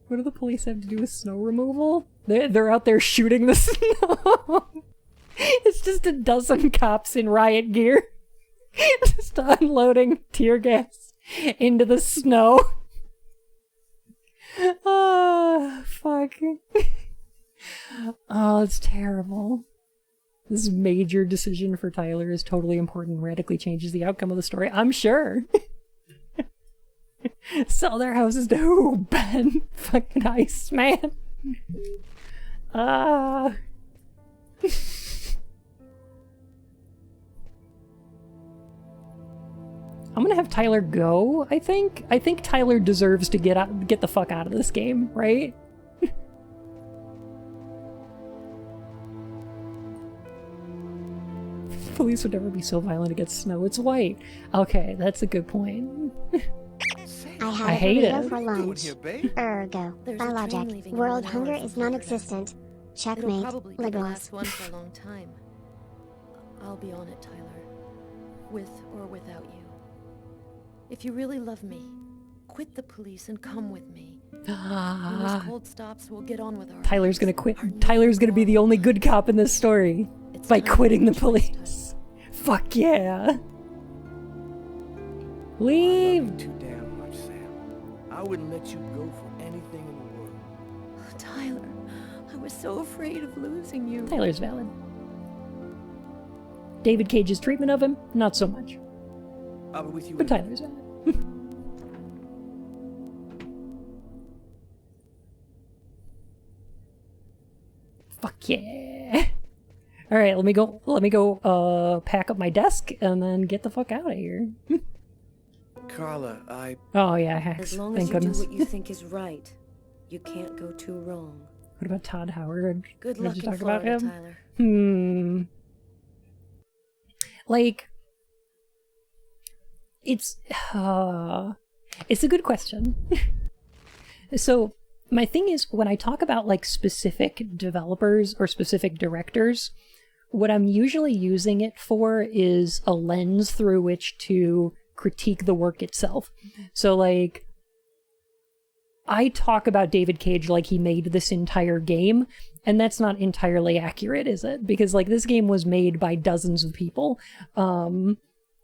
What do the police have to do with snow removal? They're out there shooting the snow. It's just a dozen cops in riot gear. Just unloading tear gas into the snow. Oh, fuck. Oh, it's terrible. This major decision for Tyler is totally important and radically changes the outcome of the story, I'm sure. Sell their houses to who, Ben? Fucking Iceman. Ah. I'm gonna have Tyler go, I think. I think Tyler deserves to get the fuck out of this game, right? Police would never be so violent against Snow. It's white. Okay, that's a good point. I hate burrito it. for lunch. Ergo, There's a by train logic, leaving in world 1 hour hunger from is Florida. non-existent. It'll Checkmate, probably be the liberals. last one for a long time. I'll be on it, Tyler. With or without you. If you really love me, quit the police and come with me. When this cold stops, we'll get on with our Tyler's gonna quit. Tyler's gonna be the only good cop in this story by quitting the police. Fuck yeah. Leave. Too damn much, Sam. I wouldn't let you go for anything in the world. Tyler, I was so afraid of losing you. Tyler's valid. David Cage's treatment of him, not so much. I'll be with you. But Tyler's valid. Fuck yeah. Alright, let me go pack up my desk and then get the fuck out of here. Carla, I... Oh yeah, hacks. As long Thank as you goodness. do what you think is right, you can't go too wrong. What about Todd Howard? Good Did luck you in talk Florida, about him? Tyler. Like, it's a good question. So my thing is, when I talk about like specific developers or specific directors, what I'm usually using it for is a lens through which to critique the work itself. So like, I talk about David Cage like he made this entire game, and that's not entirely accurate, is it? Because like this game was made by dozens of people.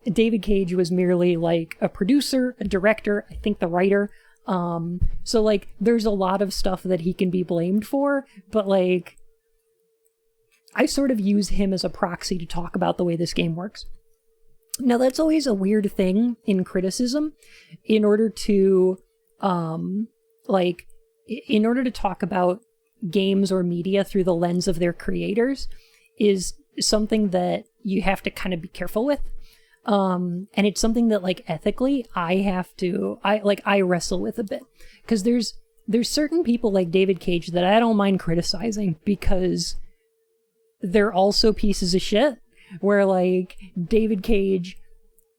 David Cage was merely like a producer, a director, I think the writer. So like there's a lot of stuff that he can be blamed for, but like I sort of use him as a proxy to talk about the way this game works. Now that's always a weird thing in criticism. In order to in order to talk about games or media through the lens of their creators is something that you have to kind of be careful with. And it's something that like ethically I wrestle with a bit, because there's certain people like David Cage that I don't mind criticizing because they're also pieces of shit, where like David Cage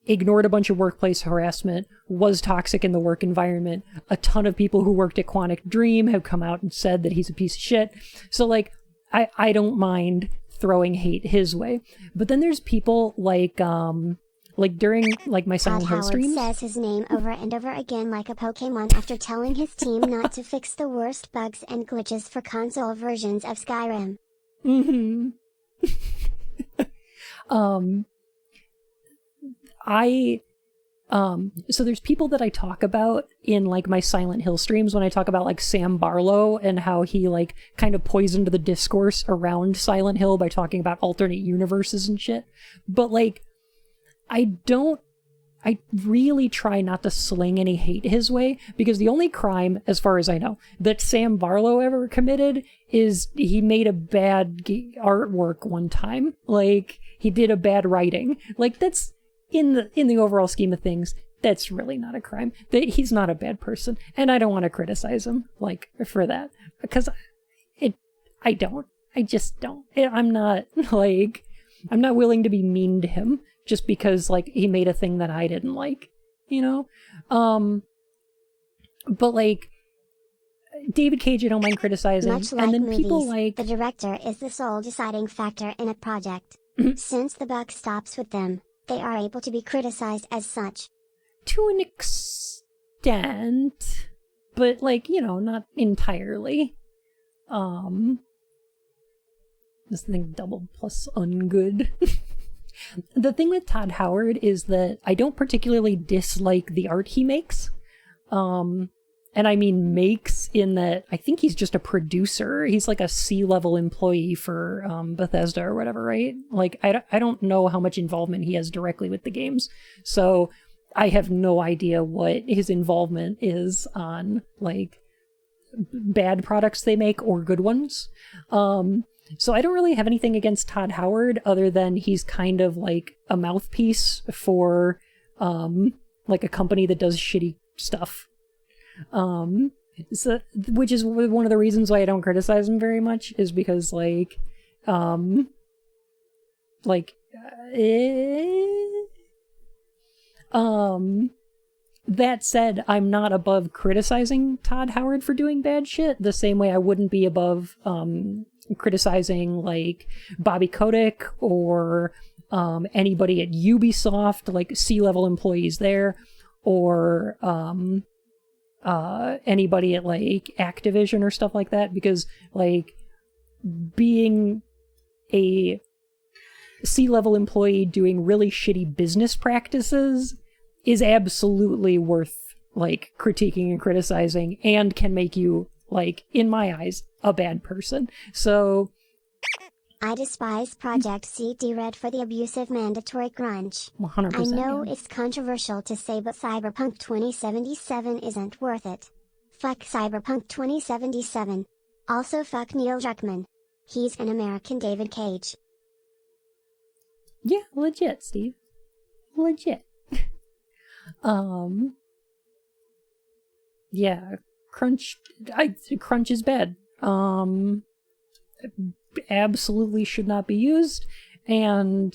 ignored a bunch of workplace harassment, was toxic in the work environment. A ton of people who worked at Quantic Dream have come out and said that he's a piece of shit. So like I don't mind throwing hate his way. But then there's people like during like my Silent Hill Howard streams. says his name over and over again like a Pokemon after telling his team not to fix the worst bugs and glitches for console versions of Skyrim. So there's people that I talk about in like my Silent Hill streams when I talk about like Sam Barlow and how he like kind of poisoned the discourse around Silent Hill by talking about alternate universes and shit. But like, I really try not to sling any hate his way, because the only crime, as far as I know, that Sam Barlow ever committed is he made a bad artwork one time. Like, he did a bad writing. Like, that's, in the overall scheme of things, that's really not a crime. He's not a bad person, and I don't want to criticize him, like, for that. Because I just don't. I'm not willing to be mean to him just because, like, he made a thing that I didn't like, you know? But, like, David Cage I don't mind criticizing. Much like and then movies, people like... the director is the sole deciding factor in a project. Since the buck stops with them, they are able to be criticized as such. To an extent, but, like, you know, not entirely. This thing double plus ungood. The thing with Todd Howard is that I don't particularly dislike the art he makes. And I mean makes in that I think he's just a producer. He's like a C-level employee for Bethesda or whatever, right? Like, I don't know how much involvement he has directly with the games. So I have no idea what his involvement is on, like, bad products they make or good ones. So I don't really have anything against Todd Howard other than he's kind of like a mouthpiece for like a company that does shitty stuff. So, which is one of the reasons why I don't criticize them very much, is because that said, I'm not above criticizing Todd Howard for doing bad shit, the same way I wouldn't be above criticizing like Bobby Kotick or anybody at Ubisoft, like C-level employees there, or anybody at like Activision or stuff like that, because like being a C-level employee doing really shitty business practices is absolutely worth like critiquing and criticizing, and can make you, like, in my eyes, a bad person. So I despise Project CD Red for the abusive mandatory grunge. 100%. I know it's controversial to say, but Cyberpunk 2077 isn't worth it. Fuck Cyberpunk 2077. Also fuck Neil Druckmann. He's an American David Cage. Yeah, legit, Steve. Legit. Yeah, crunch is bad. Absolutely should not be used, and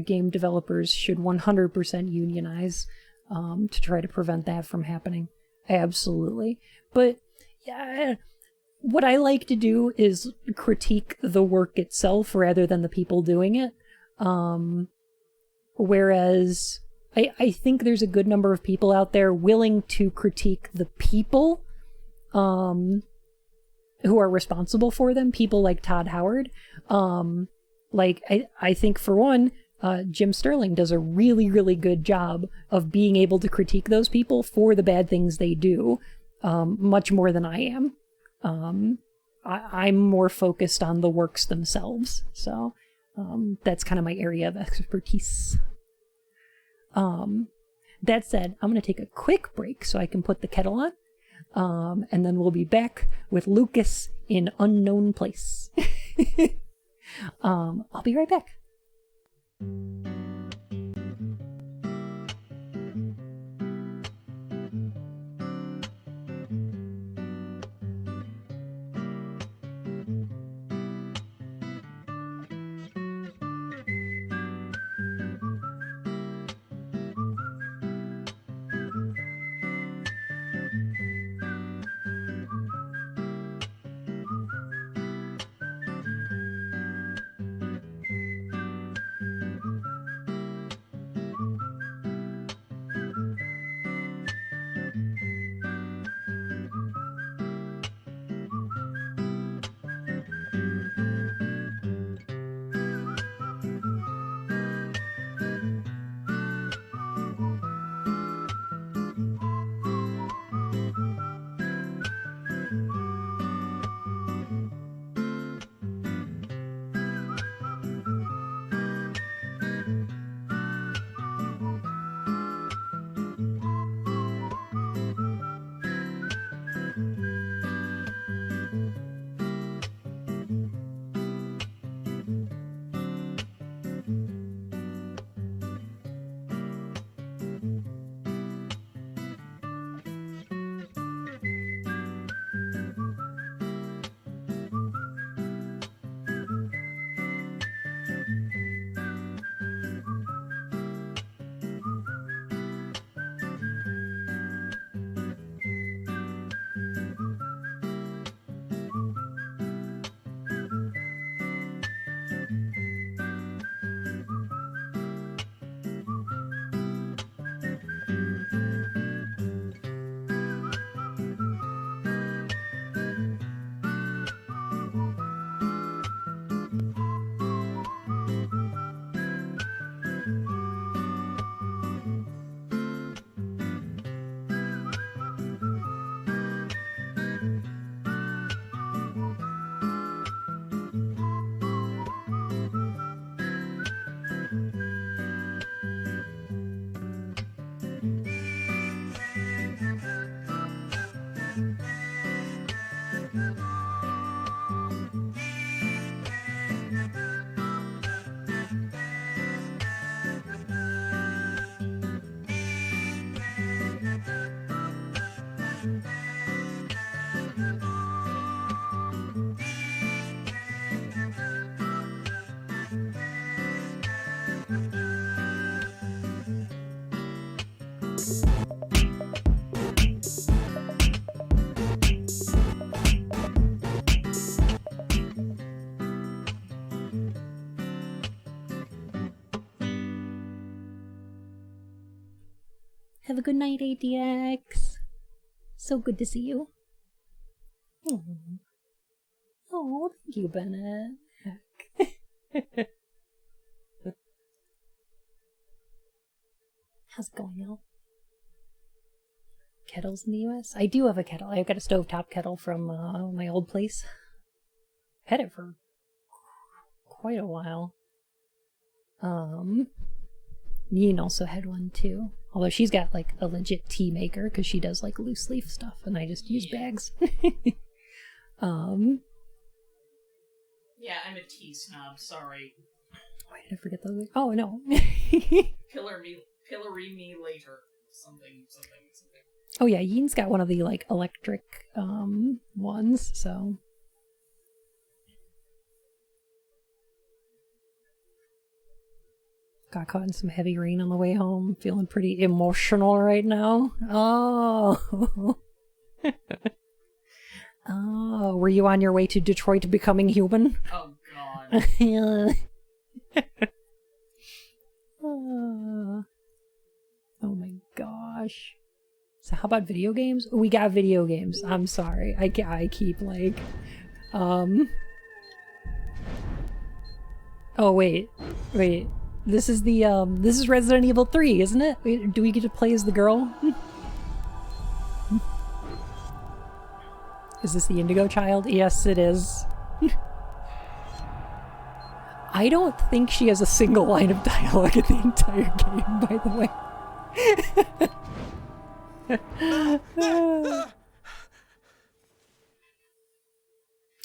game developers should 100% unionize to try to prevent that from happening. Absolutely. But yeah, what I like to do is critique the work itself rather than the people doing it. Whereas I think there's a good number of people out there willing to critique the people who are responsible for them, people like Todd Howard. Like, I think, for one, Jim Sterling does a really, really good job of being able to critique those people for the bad things they do, much more than I am. I'm more focused on the works themselves, so that's kind of my area of expertise. That said, I'm going to take a quick break so I can put the kettle on, and then we'll be back with Lucas in Unknown Place. I'll be right back. Have a good night, ATX. So good to see you. Oh, thank you, Bennett. Heck. How's it going, y'all? Kettles in the US? I do have a kettle. I've got a stovetop kettle from my old place. Had it for quite a while. Yin also had one too. Although she's got like a legit tea maker because she does like loose leaf stuff and I just use bags. Yeah, I'm a tea snob, sorry. Why did I forget those? Oh no. Pillory me later. Something. Oh yeah, Yin's got one of the like electric ones, so got caught in some heavy rain on the way home. Feeling pretty emotional right now. Oh. Oh, were you on your way to Detroit becoming human? Oh god. Oh my gosh. So how about video games? We got video games. I'm sorry. I keep like Oh wait. This is the this is Resident Evil 3, isn't it? Do we get to play as the girl? Is this the Indigo child? Yes, it is. I don't think she has a single line of dialogue in the entire game, by the way.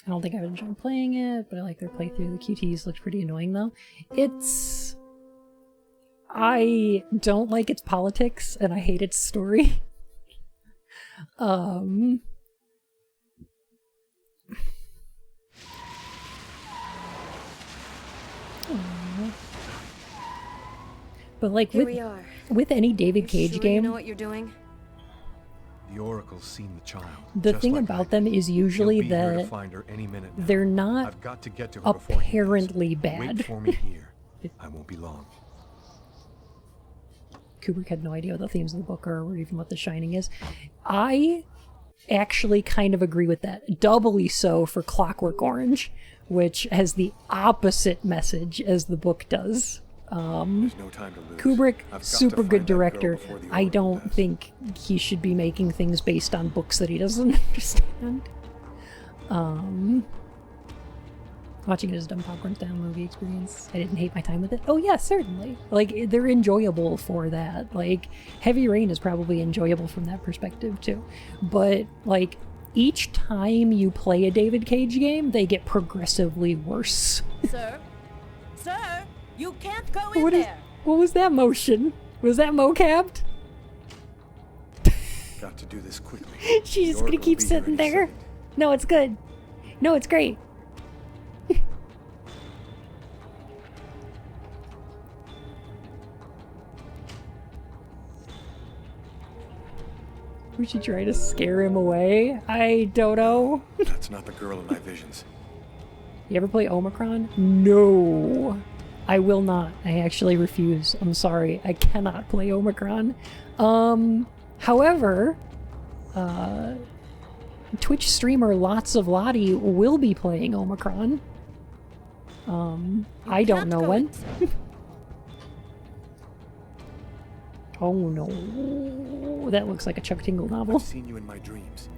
I don't think I've enjoyed playing it, but I like their playthrough. The QTEs looked pretty annoying though. I don't like its politics and I hate its story. But like with any David Cage game, You know what you're doing? The Oracle's seen the child. The thing about them is usually that they're not I've got to get to her before he apparently does. bad. Wait for me here. I won't be long. Kubrick had no idea what the themes of the book are or even what The Shining is. I actually kind of agree with that. Doubly so for Clockwork Orange, which has the opposite message as the book does. There's no time to lose. Kubrick, I've got to super find good that girl director. before the I don't think he should be making things based on books that he doesn't understand. Watching it as a dumb popcorn style movie experience. I didn't hate my time with it. Oh yeah, certainly. Like, they're enjoyable for that. Like, Heavy Rain is probably enjoyable from that perspective too. But, like, each time you play a David Cage game, they get progressively worse. Sir? Sir? You can't go in there! What was that motion? Was that mocapped? Got to do this quickly. She's just gonna keep sitting there. No, it's good. No, it's great. Would she try to scare him away? I don't know. That's not the girl in my visions. You ever play Omicron? No. I will not. I actually refuse. I'm sorry. I cannot play Omicron. However, Twitch streamer Lots of Lottie will be playing Omicron. I don't know when. Oh no. That looks like a Chuck Tingle novel. I've seen you in my dreams.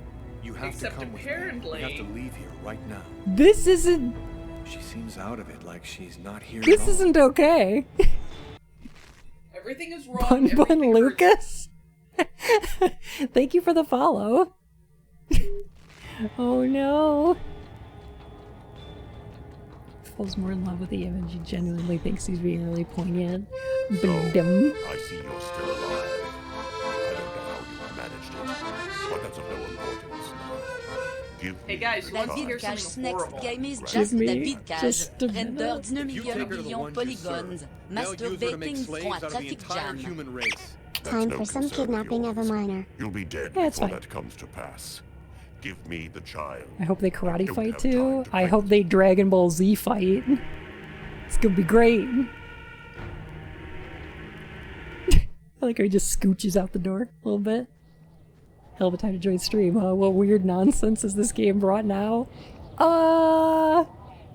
You have to come with me. We have to leave here right now. This isn't... She seems out of it, like she's not here This at all. isn't okay. Everything is wrong. Bun Lucas? Thank you for the follow. Oh no. Falls more in love with the image. He genuinely thinks he's being really poignant. I see you're still alive. I don't know how you managed it, but that's of no importance. Give Hey guys, who wants to hear David something Cage horrible? next game is Give just me David Cage. just a Render minute. 19 million polygons. Masturbate for un traffic jam. Time for some kidnapping of a minor. You'll be dead Yeah, it's before fine. that comes to pass. Give me the child. I hope they karate fight too. I hope they Dragon Ball Z fight. It's gonna be great. I like how he just scooches out the door a little bit. Hell of a time to join stream, huh? What weird nonsense is this game brought now?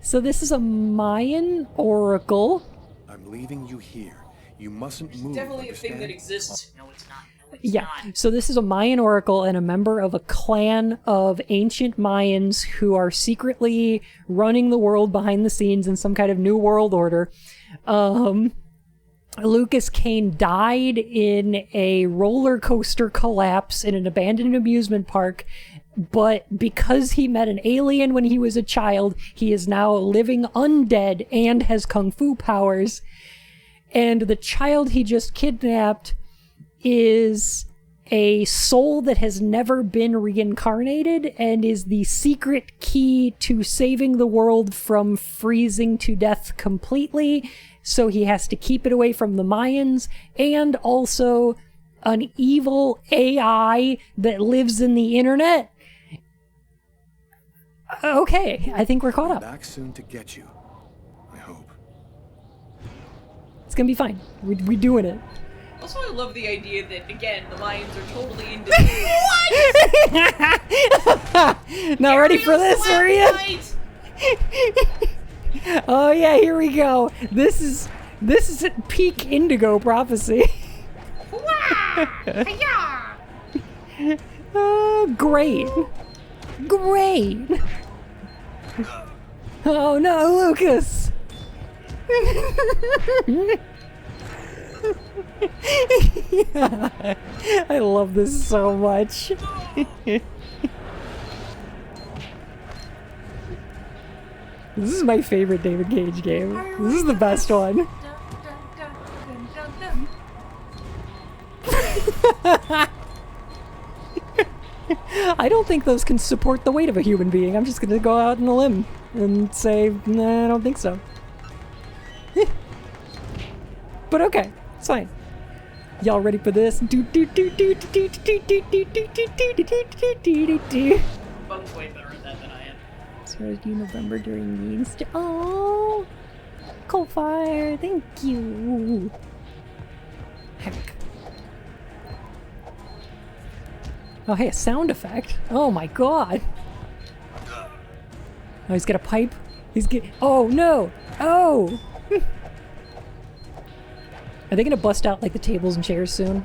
So this is a Mayan oracle. I'm leaving you here. You mustn't move. Definitely a thing that exists. No, it's not. Yeah, so this is a Mayan oracle and a member of a clan of ancient Mayans who are secretly running the world behind the scenes in some kind of new world order. Lucas Kane died in a roller coaster collapse in an abandoned amusement park, but because he met an alien when he was a child, he is now living undead and has kung fu powers. And the child he just kidnapped is a soul that has never been reincarnated and is the secret key to saving the world from freezing to death completely. So he has to keep it away from the Mayans, and also an evil AI that lives in the internet. Okay, I think we're caught up. Back soon to get you. I hope. It's gonna be fine. We're doing it. Also, I love the idea that, again, the Mayans are totally into What? Not ready for this, are you? Oh yeah, here we go. This is at peak Indigo prophecy. Great. Great. Oh no, Lucas. Yeah. I love this so much. This is my favorite David Cage game. This is the best one. I don't think those can support the weight of a human being. I'm just gonna go out on a limb and say, nah, I don't think so. But okay, it's fine. Y'all ready for this? Fun's way better at that than I am. Started you November during means. Oh, Coalfire, thank you. Heck. Oh, hey, a sound effect. Oh my god. Oh, he's got a pipe. He's getting. Oh no! Oh! Are they gonna bust out like the tables and chairs soon?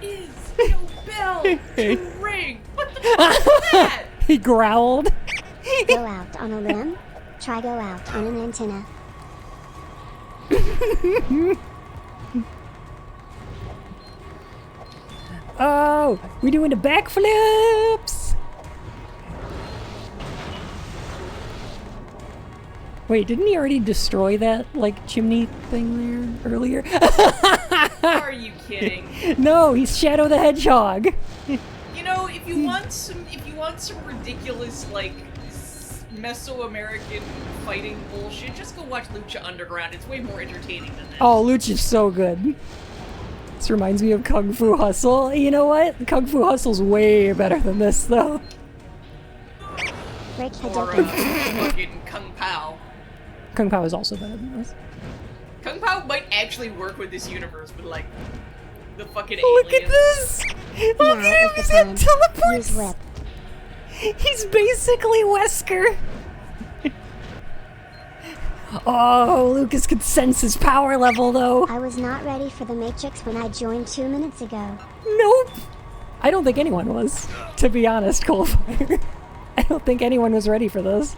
There is no bell to ring. What the fuck is that? He growled. Go out on a limb. Try go out on an antenna. Oh, we doing the backflips. Wait, didn't he already destroy that, like, chimney thing there earlier? Are you kidding? No, he's Shadow the Hedgehog. You know, if you want some ridiculous, like, Mesoamerican fighting bullshit, just go watch Lucha Underground. It's way more entertaining than that. Oh, Lucha's so good. This reminds me of Kung Fu Hustle. You know what? Kung Fu Hustle's way better than this, though. Rick had Or fucking Kung Pao. Kung Pao is also better than this. Kung Pao might actually work with this universe, but like the fucking Look aliens. at this! Look at him, he's in teleports! He's basically Wesker. Oh, Lucas could sense his power level, though. I was not ready for the Matrix when I joined 2 minutes ago. Nope. I don't think anyone was, to be honest, Coalfire. I don't think anyone was ready for this.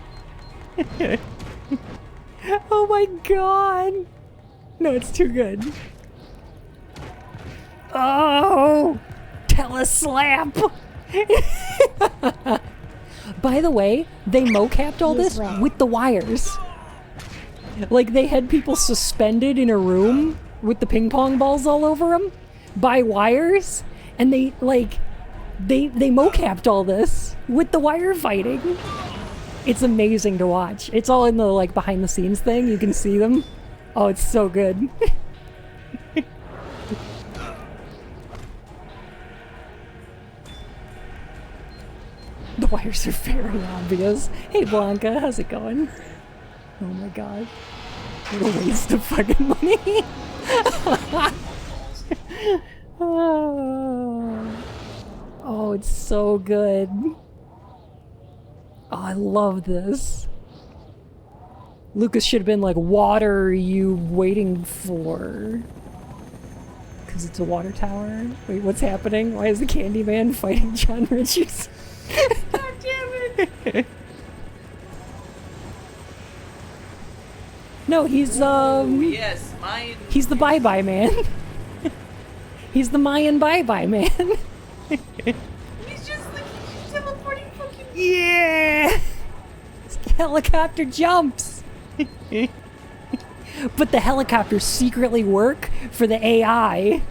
Oh my god. No, it's too good. Oh! Teleslap! By the way, they mocapped all this with the wires. Like, they had people suspended in a room with the ping pong balls all over them by wires, and they mocapped all this with the wire fighting. It's amazing to watch. It's all in the, like, behind the scenes thing. You can see them. Oh, it's so good. The wires are very obvious. Hey, Blanca, how's it going? Oh my god. What a waste of fucking money. Oh, it's so good. Oh, I love this. Lucas should have been like, what are you waiting for? Because it's a water tower. Wait, what's happening? Why is the Candyman fighting John Richards? God damn it! No, he's yes, Mayan. He's the bye-bye man. He's the Mayan bye-bye man. He's just like teleporting fucking. Yeah! Helicopter jumps! But the helicopters secretly work for the AI.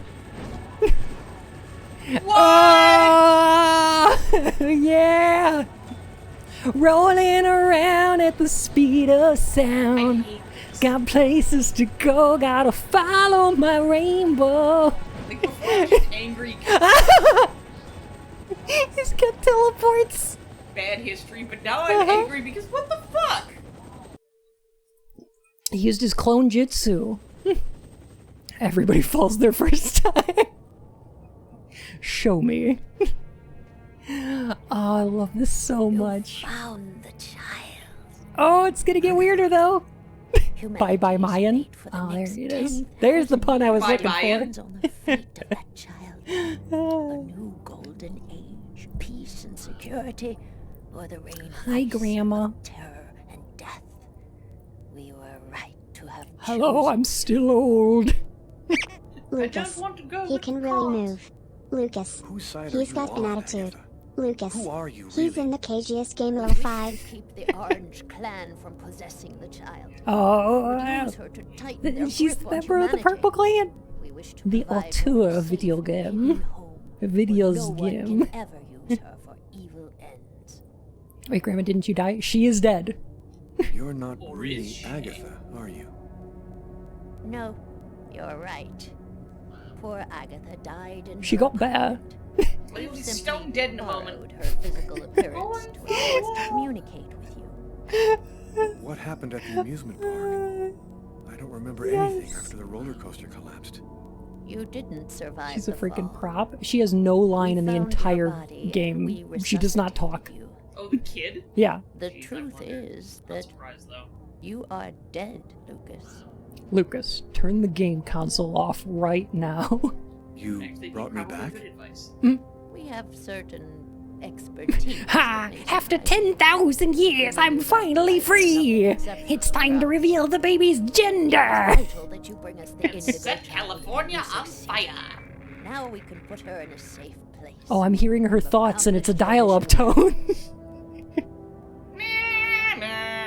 What? Yeah! Rolling around at the speed of sound. Got places to go, gotta follow my rainbow. Like before, I'm just angry. He's got teleports. Bad history, but now I'm angry because what the fuck? He used his clone jutsu. Everybody falls their first time. Show me. Oh, I love this so much. Found the child. Oh, it's gonna get weirder though. Bye bye Mayan. Oh, there it is. There's the pun I was looking for. On the fate of that child. A new golden age, peace and security, or the reign of Hi, Grandma. terror and death. We were right to have Hello, I'm still old. Lucas, he can really move. Lucas, he's got an attitude. Lucas, Who are you, he's in the cagiest game of 05. Keep the Orange Clan from possessing the child. Oh, Use her to tighten their she's grip the on member of the humanity. Purple Clan. We wish to The provide auteur video game. Videos no one game. can ever use her for evil ends. Wait, Grandma, didn't you die? She is dead. You're not really Agatha, are you? No, you're right. Poor Agatha died in She her got better. Well, he was stone dead in a moment. her physical appearance to allow us to communicate with you. What happened at the amusement park? I don't remember anything after the roller coaster collapsed. You didn't survive. She's a the freaking fall. prop. She has no line in the found your entire body and game. we She does not talk. You. Oh, the kid? Yeah. The truth is that you are dead, Lucas. Lucas, turn the game console off right now. You brought me back? We have certain expertise. Ha! After 10,000 years, I'm finally free! It's time to reveal the baby's gender! That you bring us the indigo Set California on fire. Now we can put her in a safe place. Oh, I'm hearing her thoughts and it's a dial-up tone.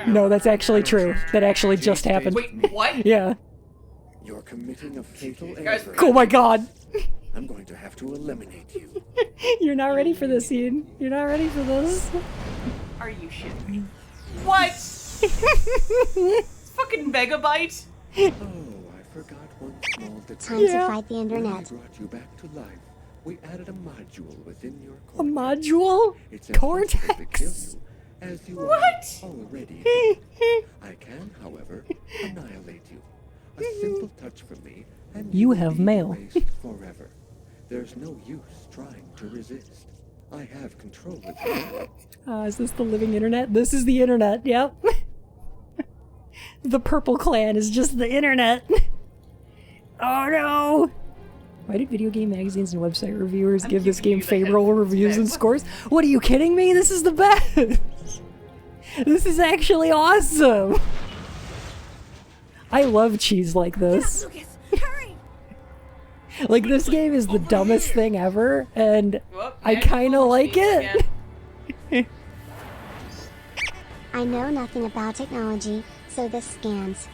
No, that's actually true. That actually just happened. Wait, what? Yeah. You're committing a fatal Guys, error. Oh my god! I'm going to have to eliminate you. You're not ready for this, Ian. You're not ready for this. Are you shitting me? What? It's fucking Megabyte? Oh, I forgot one small detail. Time to fight the internet. We brought you back to life. We added a module within your A module? It's impossible to kill Cortex? you, as you What? are already dead. I can, however, annihilate you. A simple touch from me, and You will have be mail. erased forever. There's no use trying to resist. I have control of you. Is this the living internet? This is the internet, yep. The Purple Clan is just the internet. Oh no! Why did video game magazines and website reviewers give this game favorable reviews and scores? What, are you kidding me? This is the best! This is actually awesome! I love cheese like this. Lucas, hurry! Like, this game is the dumbest thing ever, and I kinda like it. I know nothing about technology, so this scans.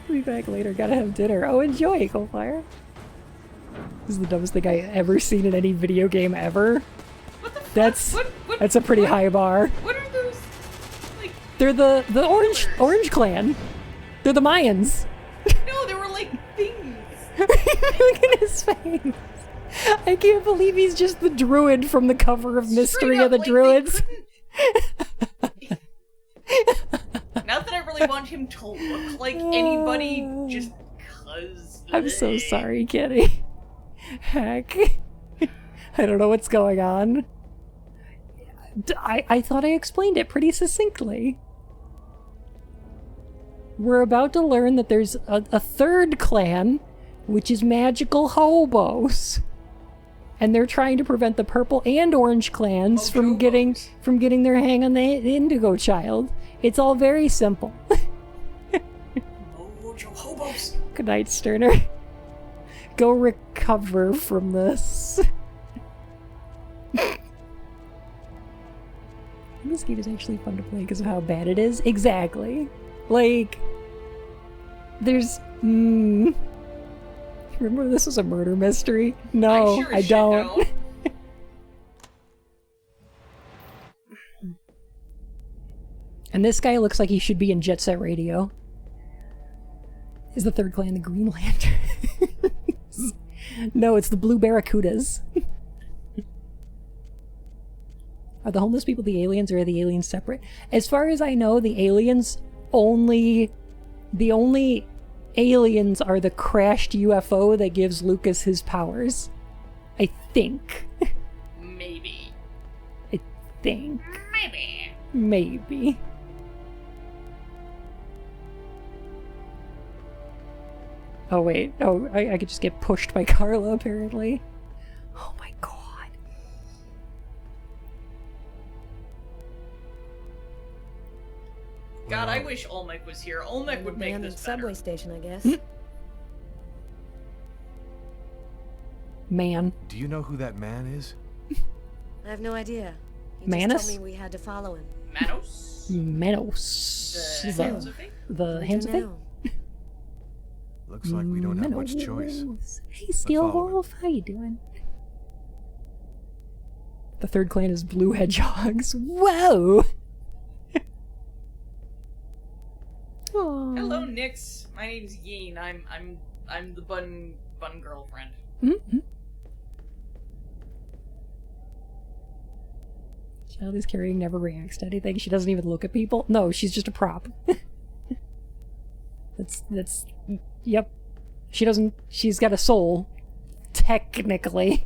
Be back later, gotta have dinner. Oh, enjoy, Coldfire. This is the dumbest thing I ever seen in any video game ever. That's a pretty high bar. What are those? Like, They're the Orange Clan. They're the Mayans. no, they were like things. Look at his face. I can't believe he's just the druid from the cover of Mystery of the Druids. Not that I really want him to look like anybody, just I'm so sorry, Kitty. Heck. I don't know what's going on. I thought I explained it pretty succinctly. We're about to learn that there's a third clan, which is magical hobos. And they're trying to prevent the purple and orange clans from getting their hang on the Indigo Child. It's all very simple. Mojo hobos. Good night, Sterner. Go recover from this. This game is actually fun to play because of how bad it is. Exactly. Like, there's... Remember this was a murder mystery? No, I don't. And this guy looks like he should be in Jet Set Radio. Is the third clan the Green Lanterns? No, it's the Blue Barracudas. Are the homeless people the aliens, or are the aliens separate? As far as I know, the aliens only... The only aliens are the crashed UFO that gives Lucas his powers. I think. Maybe. I think. Maybe. Maybe. Oh wait, oh, I could just get pushed by Carla apparently. Oh my god. God, I wish Olmec was here. Olmec would make this better. Subway station, I guess. Man. Do you know who that man is? I have no idea. He Manus? just told me we had to follow him. Manos? Manos. The hands of fate? The hands of fate? Looks like we don't have much choice. Hey, Steel Wolf, how you doing? The third clan is blue hedgehogs. Whoa! Hello, Nix. My name's Yeen. I'm the bun girlfriend. Mm-hmm. Child is carrying never reacts to anything. She doesn't even look at people. No, she's just a prop. That's yep. She doesn't. She's got a soul, technically.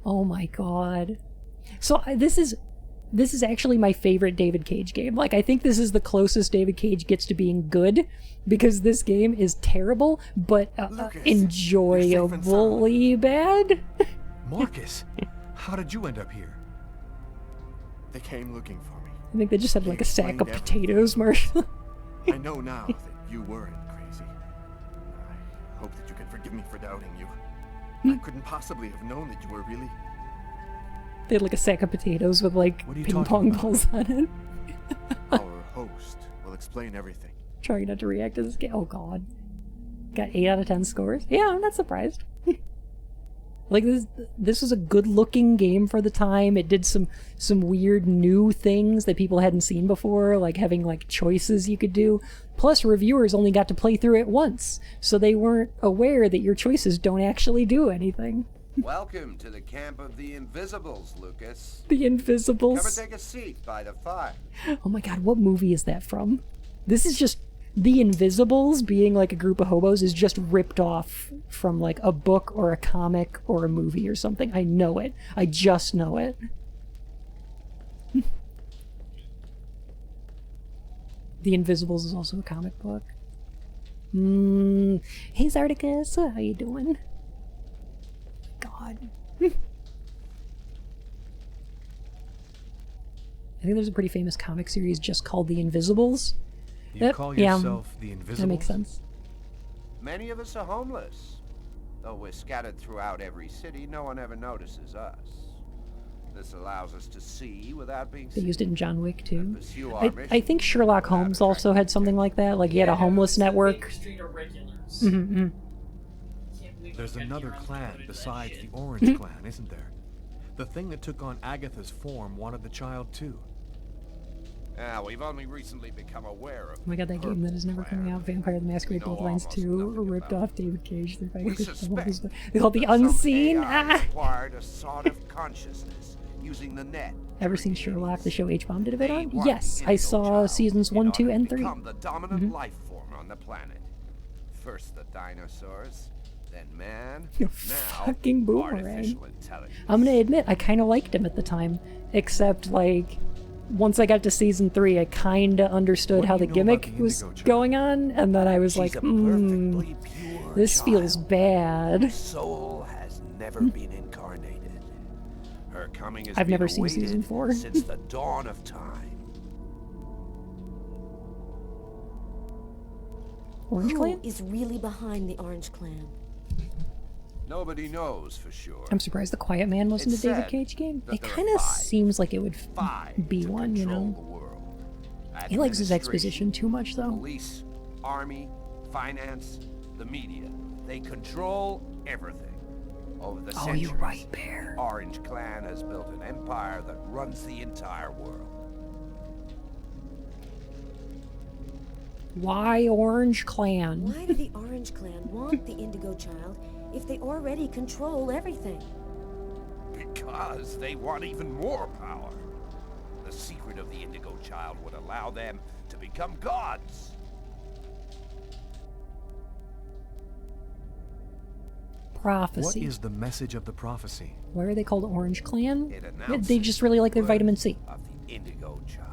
Oh my god. So this is actually my favorite David Cage game. Like, I think this is the closest David Cage gets to being good, because this game is terrible, but enjoyably bad. Marcus, how did you end up here? They came looking for me. I think they just had like a sack of potatoes, Marshall. I know now that you weren't crazy. I hope that you can forgive me for doubting you. I couldn't possibly have known that you were really... They had like a sack of potatoes with like ping pong balls on it. Our host will explain everything. Trying not to react to this game. Oh god. Got 8 out of 10 scores. Yeah, I'm not surprised. Like, this was a good-looking game for the time. It did some weird new things that people hadn't seen before, like having like choices you could do. Plus, reviewers only got to play through it once, so they weren't aware that your choices don't actually do anything. Welcome to the camp of the Invisibles, Lucas. The Invisibles. Come and take a seat by the fire. Oh my god, what movie is that from? This is just... The Invisibles being like a group of hobos is just ripped off from like a book or a comic or a movie or something. I know it. I just know it. The Invisibles is also a comic book. Hey Zarticus, how you doing? God. I think there's a pretty famous comic series just called The Invisibles. You call yourself the Invisibles? That makes sense. Many of us are homeless. Though we're scattered throughout every city, no one ever notices us. This allows us to see without being seen. They used it in John Wick too. I think Sherlock Holmes also had something like that. Like he had a homeless network. There's another clan besides the Orange Clan, isn't there? The thing that took on Agatha's form wanted the child too. We've only recently become aware of... Oh my god, that game that is never coming out, Vampire the Masquerade Bloodlines 2, ripped off David Cage. They call the Unseen. Acquired a sort of consciousness using the net. Ever seen Sherlock, the show H-Bomb did a bit on? Yes, I saw seasons 1, 2, and 3. Become the dominant life form on the planet. First the dinosaurs, then man, You now fucking boomerang. artificial intelligence. I'm gonna admit, I kind of liked him at the time. Except, like, once I got to season 3, I kind of understood how the gimmick was going on, and then I was like, this feels bad. Her soul has never been incarnated. Her coming has I've been never seen awaited season 4. since the dawn of time. Orange Clan? Who is really behind the Orange Clan? Nobody knows for sure. I'm surprised the Quiet Man wasn't a It's David said Cage game. that It there are kind of 5 seems like it would be one, you know. He likes his exposition too much, though. Police, army, finance, the media. They control everything. Over the Oh, centuries, you're right, Bear. Orange Clan has built an empire that runs the entire world. Why Orange Clan? Why do the Orange Clan want the Indigo Child if they already control everything? Because they want even more power. The secret of the Indigo Child would allow them to become gods. Prophecy. What is the message of the prophecy? Why are they called Orange Clan? It They announces just really like their vitamin C. of the Indigo Child.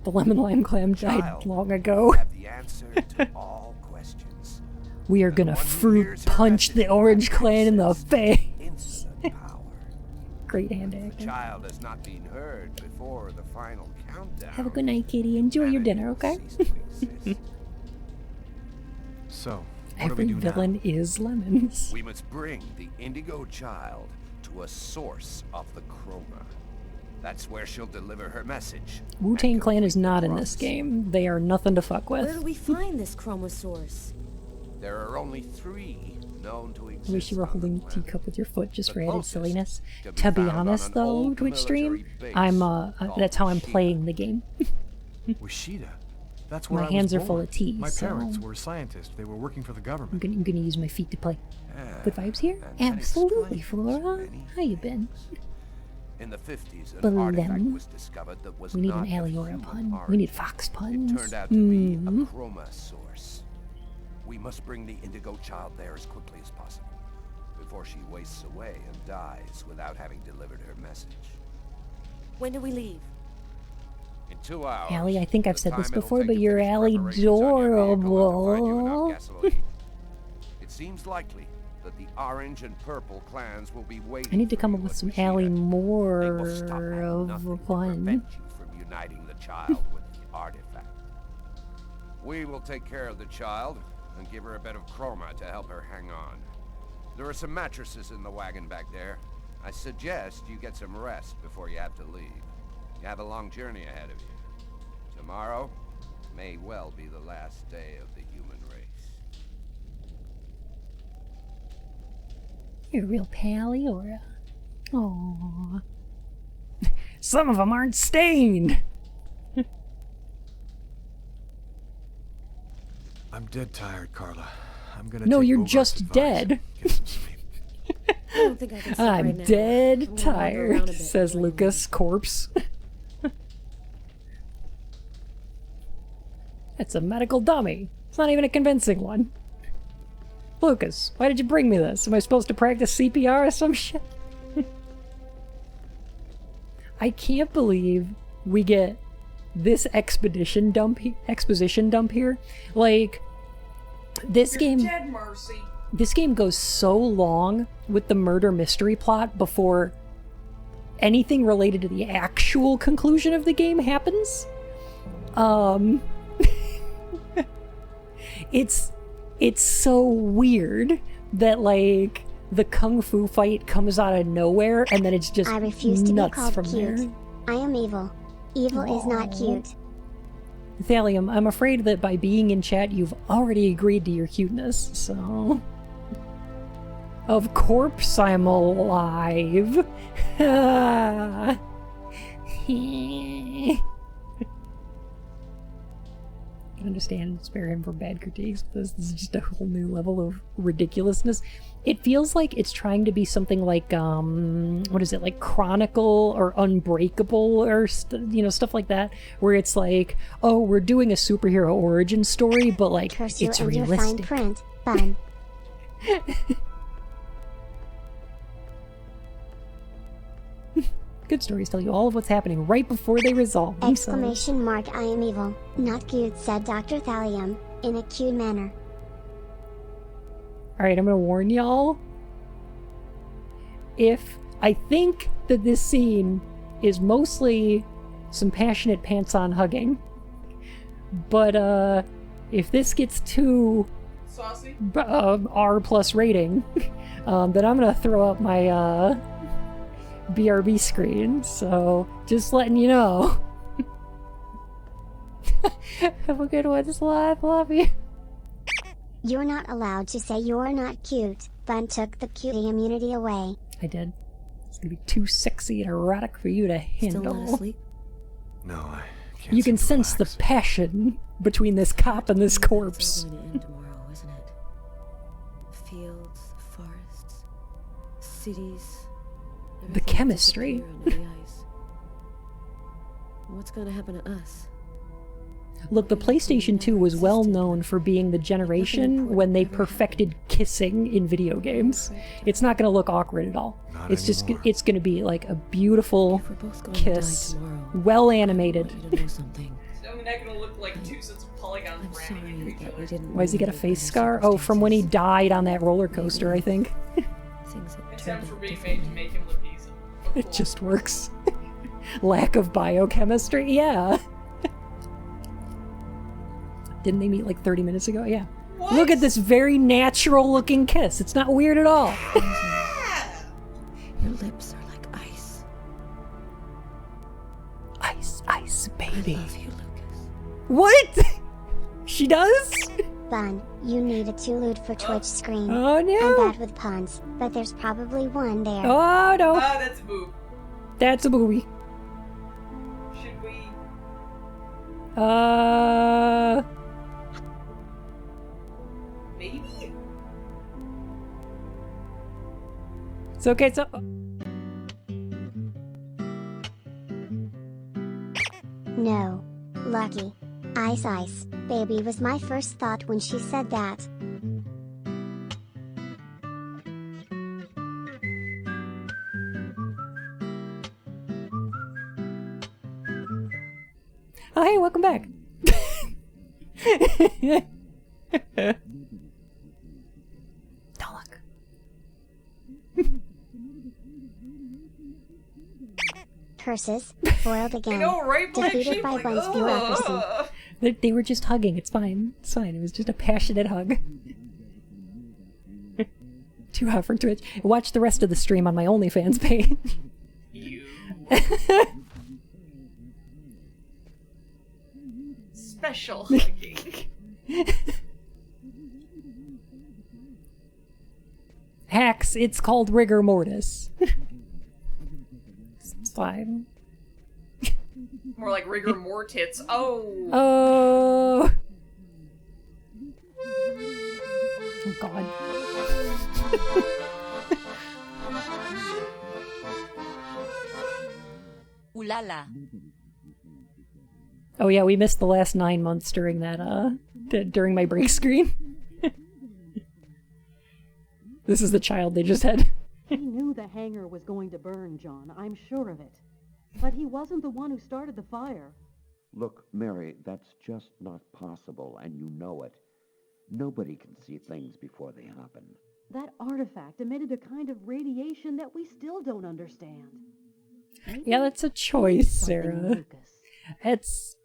The Lemon Lime Clam died Child long ago. have the answer to all questions. We are gonna fruit punch the Orange Clan in the face. Infinite power. Great hand The acting. child has not been heard before the final countdown. Have a good night, kitty. Enjoy your dinner, okay? So, what do Every we do villain is lemons. We must bring the Indigo Child to a source of the chroma. That's where she'll deliver her message. Wu-Tang Clan is not in this game. They are nothing to fuck Where do with. we find this chromosource? There are only 3 known to exist. I wish you were holding the teacup with your foot just for added closest silliness. can be To be found on honest, an though, old Twitch stream, military I'm base that's how I'm called playing the game. Wishida. That's where My I was hands are born. full of tea, My so- parents were scientists. They were working for the government. I'm gonna use my feet to play. Good vibes here? Absolutely, Flora. How you been? In the 50s, an Blem. artifact was discovered that was We need not an of Aliora human pun. We origin. need fox puns. It turned out to be a Mm. chroma source. We must bring the Indigo Child there as quickly as possible, before she wastes away and dies without having delivered her message. When do we leave? In 2 hours. Allie, I think I've the said this time it'll before, take but to you're finish Allie preparations on your vehicle and to find you enough adorable. gasoline. It seems likely that the Orange and Purple clans will be waiting. I need to for come you up with at some Wishida. Allie They more will stop at of nothing a to fun. prevent you from uniting the child with the artifact. We will take care of the child and give her a bit of chroma to help her hang on. There are some mattresses in the wagon back there. I suggest you get some rest before you have to leave. You have a long journey ahead of you. Tomorrow may well be the last day of the human race. You're a real Paliora. Aww. Some of them aren't stained. I'm dead tired, Carla. I'm gonna No, take you're Bogart's just advice. dead. I don't think I can sleep I'm right now. dead I'm gonna wander around a tired, bit says before I Lucas, corpse. It's a medical dummy. It's not even a convincing one. Lucas, why did you bring me this? Am I supposed to practice CPR or some shit? I can't believe we get this exposition dump here. Like, this You're game... dead, Marcy. This game goes so long with the murder mystery plot before anything related to the actual conclusion of the game happens. It's so weird that, like, the kung fu fight comes out of nowhere and then it's just I refuse to be nuts called from cute. there. I am evil. Evil is not cute. Thallium, I'm afraid that by being in chat, you've already agreed to your cuteness, so... Of course I'm alive! can understand spare him for bad critiques. This is just a whole new level of ridiculousness. It feels like it's trying to be something like what is it, like Chronicle or Unbreakable or stuff like that, where it's like, oh, we're doing a superhero origin story, but like Curse it's you and realistic. Your fine print, bun. Good stories tell you all of what's happening right before they resolve themselves. Exclamation mark, I am evil. Not good, said Dr. Thallium, in a cute manner. Alright, I'm gonna warn y'all. I think that this scene is mostly some passionate pants-on hugging. But, if this gets too saucy, R+ rating, then I'm gonna throw up my, BRB screen, so just letting you know. Have a good one, it's live, love you. You're not allowed to say you're not cute. Bun took the cutie immunity away. I did. It's gonna be too sexy and erotic for you to handle. Still not asleep? No, I can't. You can sense the passion between this cop and this corpse. It's all going to end tomorrow, isn't it? Fields, forests, cities. The chemistry. The ice. What's going to happen to us? Look, the PlayStation 2 was well known for being the generation when they perfected kissing in video games. It's not going to look awkward at all. It's just, it's going to be like a beautiful kiss, well animated. It's only not gonna look like two sets of polygons ramming into each other. Why does he get a face scar? Oh, from when he died on that roller coaster, I think. It sounds for being made to make him look decent. It just works. Lack of biochemistry, yeah. Didn't they meet like 30 minutes ago? Yeah. What? Look at this very natural looking kiss. It's not weird at all. Your lips are like ice. Ice, ice, baby. I love you, Lucas. What? She does? Bun, you need a two-loot for Twitch screen. Oh no. I'm bad with puns, but there's probably one there. Oh no. Ah, that's a boob. That's a movie. Should we? Maybe? It's okay, so... No. Lucky. Ice Ice, baby was my first thought when she said that. Oh hey, welcome back. Don't look. Curses, foiled again. I know, right? Black Defeated sheep, by like, Bun's bureaucracy. They were just hugging. It's fine. It's fine. It was just a passionate hug. Too hot for Twitch. Watch the rest of the stream on my OnlyFans page. You. Special hugging. Hacks, it's called rigor mortis. It's fine. More like rigor mortis. Oh. Oh. Oh god. Ooh la la. Oh yeah, we missed the last 9 months during that, during my break screen. This is the child they just had. He knew the hangar was going to burn, John. I'm sure of it. But he wasn't the one who started the fire. Look, Mary, that's just not possible, and you know it. Nobody can see things before they happen. That artifact emitted a kind of radiation that we still don't understand. Yeah, that's a choice, Sarah. It's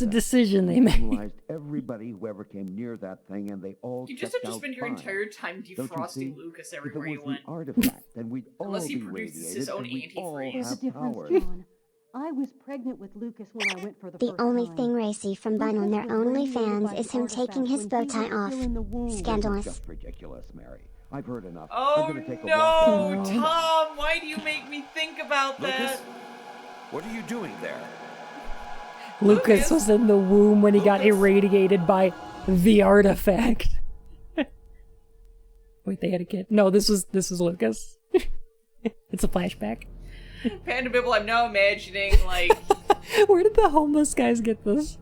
a decision they made. Analyzed everybody who ever came near that thing, and they all You just checked have to out spend your fine. entire time Don't you defrosting see? Lucas If everywhere it you was went. an artifact, then we'd all Unless he be produces radiated, his own and we'd all antifreeze. There's a have difference, powers. John. I was pregnant with Lucas when I went for the The first only time. thing racy from Bun on their OnlyFans is him taking his bow tie off. Scandalous. Just ridiculous, Mary. I've heard enough. Oh I'm gonna take a walk. no, Tom! Why do you make me think about Lucas? that? What are you doing there? Lucas was in the womb when he got irradiated by the artifact. Wait, they had a kid? No, this was Lucas. It's a flashback. Panda Bibble, I'm now imagining, like... Where did the homeless guys get this?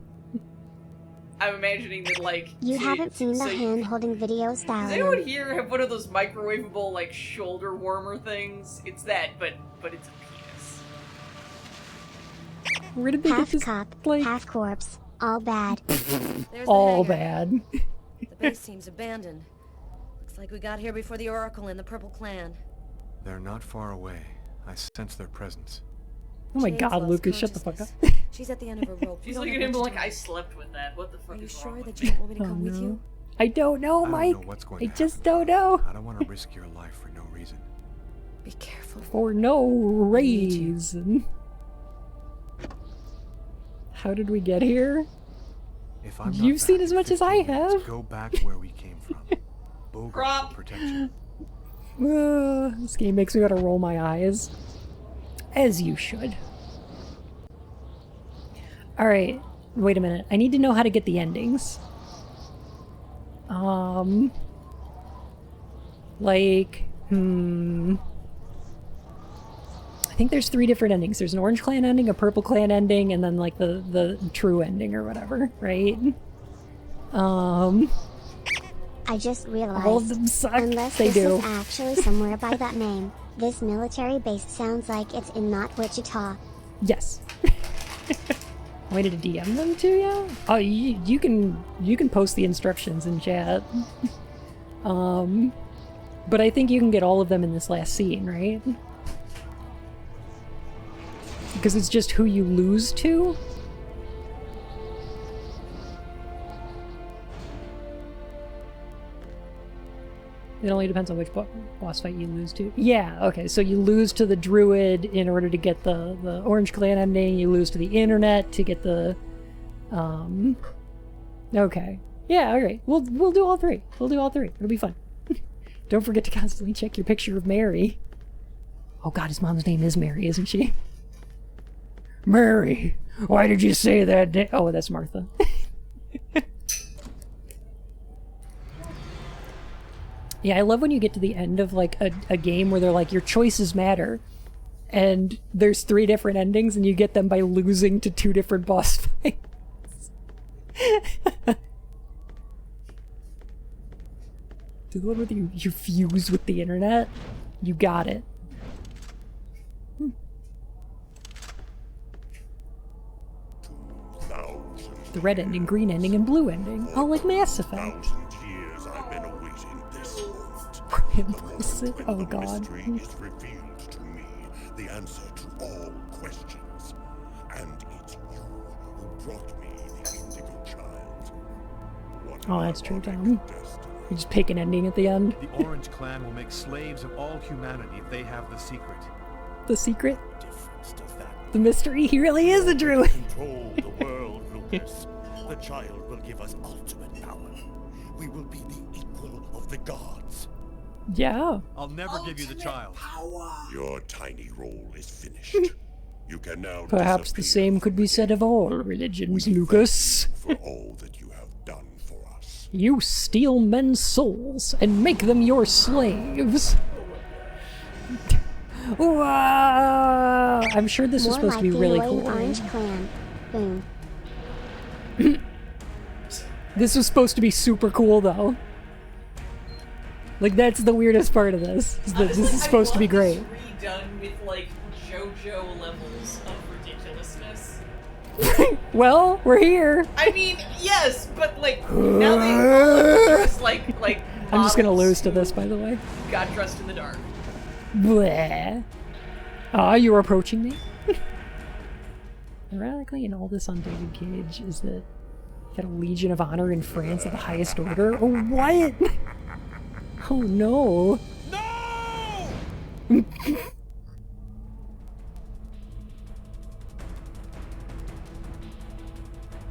I'm imagining that, like... You haven't seen the hand-holding video Does style. anyone here have one of those microwavable, like, shoulder warmer things? It's that, but it's a penis. Where did they Half get this? cop, Like... half corpse. All bad. All bad. The base seems abandoned. Looks like we got here before the Oracle and the Purple Clan. They're not far away. I sense their presence. Oh my Jane's god, lost Lucas, shut the fuck up. She's at the end of her rope. She's looking at him like, I slept with that. What the fuck Are you is sure wrong that with you don't want me to Oh, come with no. you? I don't know, Mike. I just don't know. I don't want to risk your life for no reason. Be careful. For no reason. How did we get here? If I'm You've seen as much as I have. Go back where we came from. Bogart will protect you. This game makes me want to roll my eyes. As you should. Alright, wait a minute. I need to know how to get the endings. I think there's 3 different endings. There's an Orange Clan ending, a Purple Clan ending, and then like the true ending or whatever, right? I just realized, all of them suck. unless They this do. is actually somewhere by that name, this military base sounds like it's in not Wichita. Yes. Want me to DM them to you? Oh, you can post the instructions in chat. But I think you can get all of them in this last scene, right? Because it's just who you lose to. It only depends on which boss fight you lose to. Yeah, okay, so you lose to the druid in order to get the Orange Clan ending, you lose to the internet to get the... Okay. Yeah, alright. We'll do all 3. We'll do all 3. It'll be fun. Don't forget to constantly check your picture of Mary. Oh god, his mom's name is Mary, isn't she? Mary! Why did you say that? Oh, that's Martha. Yeah, I love when you get to the end of like a game where they're like, your choices matter. And there's 3 different endings and you get them by losing to 2 different boss fights. Do the one where you fuse with the internet? You got it. The red ending, green ending, and blue ending. All like Mass Effect. Years I've been awaiting this moment. Implicit? Oh god. Mystery is revealed to me, the answer to all questions. And it's you who brought me the Indigo Child. What Oh, that's true, Tom. You just pick an ending at the end. The Orange Clan will make slaves of all humanity if they have the secret. The secret? The mystery? He really is a druid! Control the world, Lucas. The child will give us ultimate power. We will be the equal of the gods. Yeah. I'll never give you the child. Your tiny role is finished. You can now Perhaps the same could be said of all religions, Lucas. for all that you have done for us. You steal men's souls and make them your slaves. Wow. I'm sure this was More supposed to be like really the cool. Orange Clan. Boom. This was supposed to be super cool, though. Like, that's the weirdest part of this. Is that this is supposed to be great. Redone with like JoJo levels of ridiculousness. Well, we're here. I mean, yes, but like now they all dressed like I'm just gonna models lose to this, by the way. who got dressed in the dark. Bleh. Ah, you're approaching me? Ironically, in all this on David Cage is that he had a Legion of Honor in France of the highest order. Oh, what? Oh, no. No!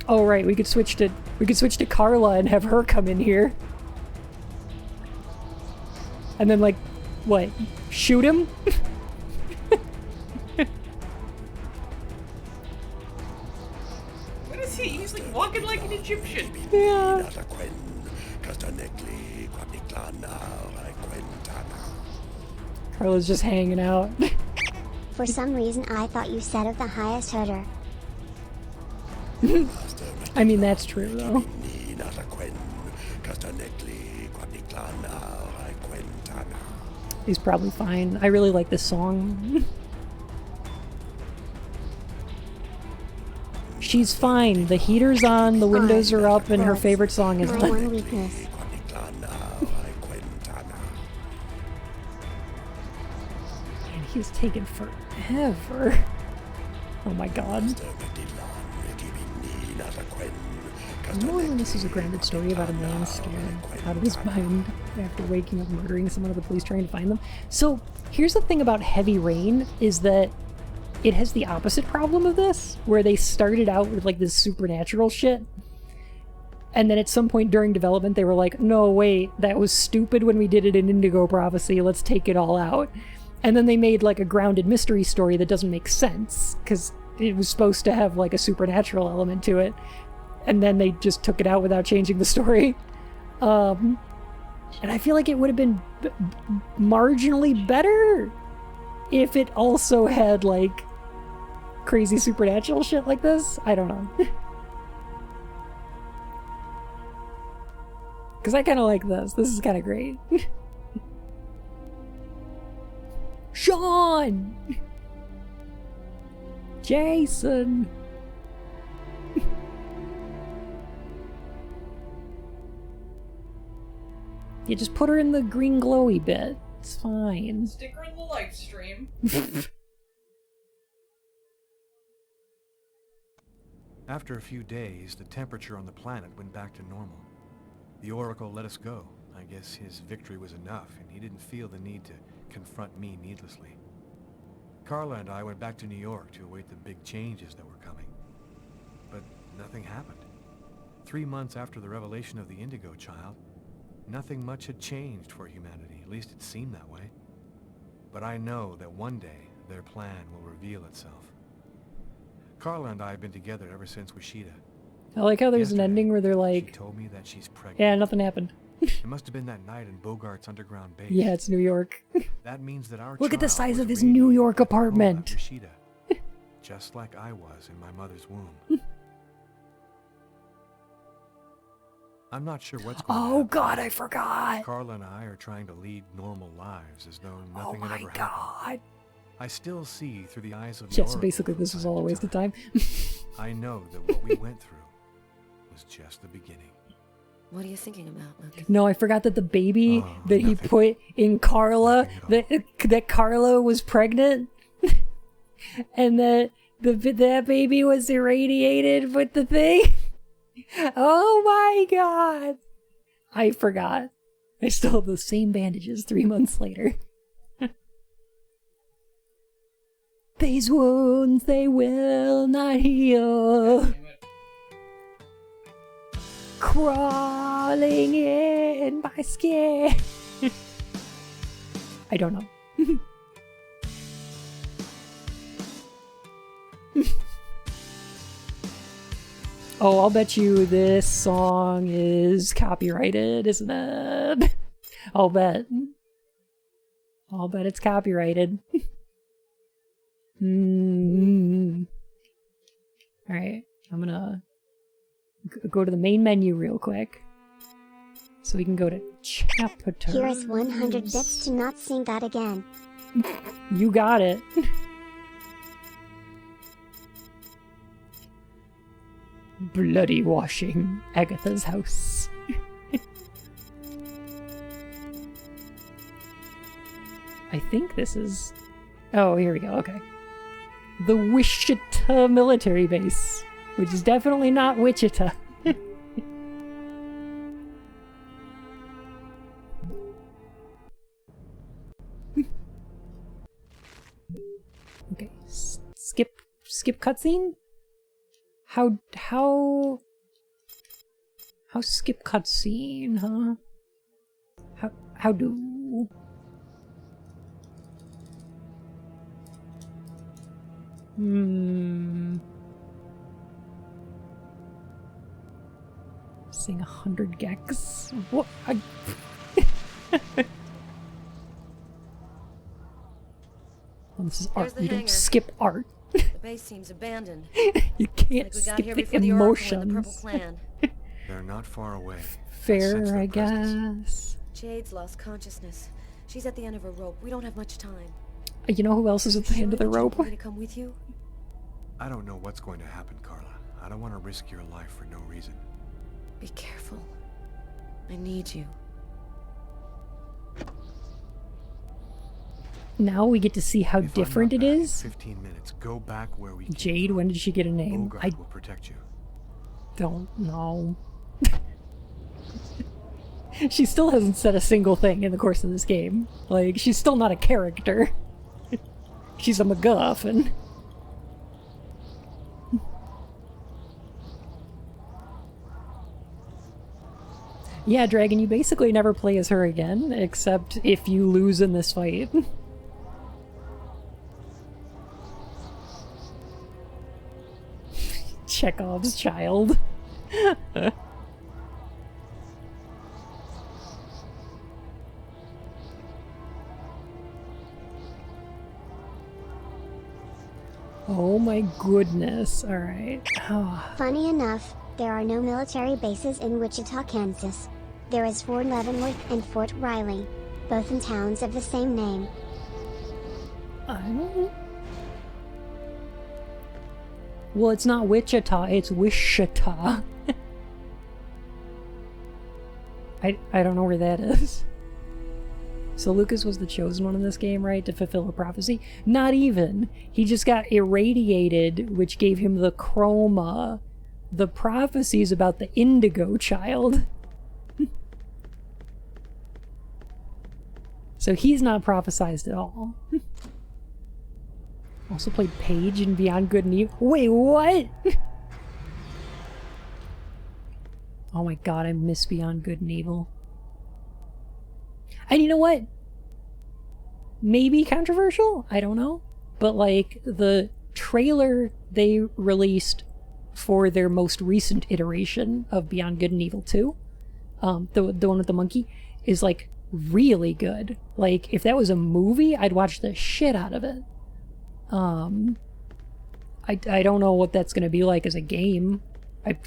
Oh, right, we could switch to Carla and have her come in here. And then, like, what? Shoot him? gonna say, he's like walking like an Egyptian. Yeah. Carla's just hanging out. For some reason I thought you said of the highest herder. I mean, that's true, though. He's probably fine. I really like this song. She's fine. The heater's on, the windows are up, and her favorite song is my on. one weakness. Man, he's taking forever. Oh my god. This is a grounded story about a man scared out of his mind after waking up murdering someone of the police trying to find them. So here's the thing about Heavy Rain is that it has the opposite problem of this, where they started out with like this supernatural shit, and then at some point during development they were like, no wait, that was stupid when we did it in IndigOwO, let's take it all out. And then they made like a grounded mystery story that doesn't make sense because it was supposed to have like a supernatural element to it, and then they just took it out without changing the story. And I feel like it would have been marginally better if it also had like crazy supernatural shit like this. I don't know. Because I kind of like this. This is kind of great. Sean! Jason! You just put her in the green glowy bit. It's fine. Stick her in the live stream. After a few days, the temperature on the planet went back to normal. The Oracle let us go. I guess his victory was enough, and he didn't feel the need to confront me needlessly. Carla and I went back to New York to await the big changes that were coming. But nothing happened. 3 months after the revelation of the Indigo Child, nothing much had changed for humanity, at least it seemed that way. But I know that one day their plan will reveal itself. Carla and I have been together ever since Wishida. I like how there's an ending where they're like, she told me that she's pregnant. yeah, nothing happened. It must have been that night in Bogart's underground base. Yeah, it's New York. That means that our Look at the child size was of his radiated New York by apartment. Wishida, just like I was in my mother's womb. I'm not sure what's going on. Oh god, I forgot. Carla and I are trying to lead normal lives as though nothing Oh had my ever god. happened. I still see through the eyes of the Yeah, so Oracle basically from this was time all a to waste of time. time. I know that what we went through was just the beginning. What are you thinking about, Luke? No, I forgot that the baby that he put in Carla, that Carla was pregnant, and that that baby was irradiated with the thing. Oh my god. I forgot. I still have the same bandages 3 months later. These wounds, they will not heal. Crawling in my skin. I don't know. Oh, I'll bet you this song is copyrighted, isn't it? I'll bet. I'll bet it's copyrighted. Alright, I'm gonna go to the main menu real quick. So we can go to chapters. Here is 100 bits to not sing that again. You got it. Bloody washing Agatha's house. I think this is... Oh, here we go, okay. The Wichita military base, which is definitely not Wichita. Okay, skip cutscene? How skip cutscene, huh? How do... Missing 100 gex. What? Well, this is art. There's the You don't hangar. skip art. The base seems abandoned. You can't Like we got skip here the before the Oracle and the Purple emotions. Clan. They're not far away. Fair, I guess. Jade's lost consciousness. She's at the end of her rope. We don't have much time. You know who else is at the end of the rope? Want me to come with you? I don't know what's going to happen, Carla. I don't want to risk your life for no reason. Be careful. I need you. Now we get to see how different it is. 15 minutes. Go back where we Jade, when did she get a name? Bogart will protect you. Don't know. She still hasn't said a single thing in the course of this game. Like, she's still not a character. She's a MacGuffin. Yeah, Dragon, you basically never play as her again, except if you lose in this fight. Chekhov's child. Oh my goodness. Alright. Funny enough, there are no military bases in Wichita, Kansas. There is Fort Leavenworth and Fort Riley, both in towns of the same name. Well, it's not Wichita, it's Wichita. I don't know where that is. So Lucas was the chosen one in this game, right? To fulfill a prophecy? Not even. He just got irradiated, which gave him the chroma. The prophecies about the indigo child. So he's not prophesized at all. Also played Paige in Beyond Good and Evil. Wait, what? Oh my god, I miss Beyond Good and Evil. And you know what? Maybe controversial? I don't know. But like, the trailer they released for their most recent iteration of Beyond Good and Evil 2, the one with the monkey, is like really good. Like, if that was a movie, I'd watch the shit out of it. I don't know what that's gonna be like as a game.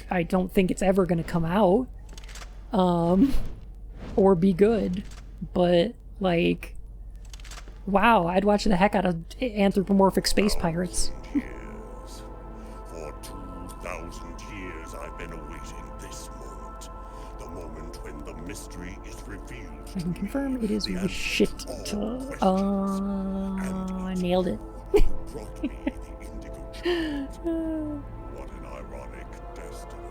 I don't think it's ever gonna come out. Or be good. But, like, wow, I'd watch the heck out of anthropomorphic space pirates. For 2,000 years I've been awaiting this moment. The moment when the mystery is revealed. I can confirm it is Wichita. I nailed it. What an ironic destiny.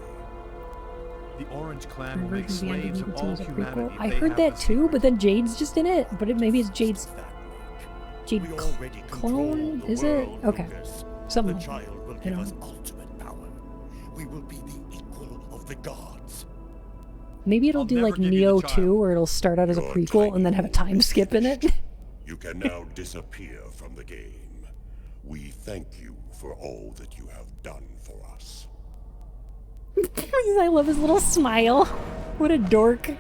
The Orange Clan will Remember make from Beyond slaves Good of and all Evil 2 as a humanity. prequel? if I they heard have that the too, but then Jade's just in it. But maybe it's Jade's Jade clone? Is it? Okay. Something. The child will give us ultimate power. We will be the equal of the gods. Maybe it'll do like Neo 2, where it'll start out as a prequel and then have a time skip in it. You can now disappear from the game. We thank you for all that you have done for us. I love his little smile. What a dork.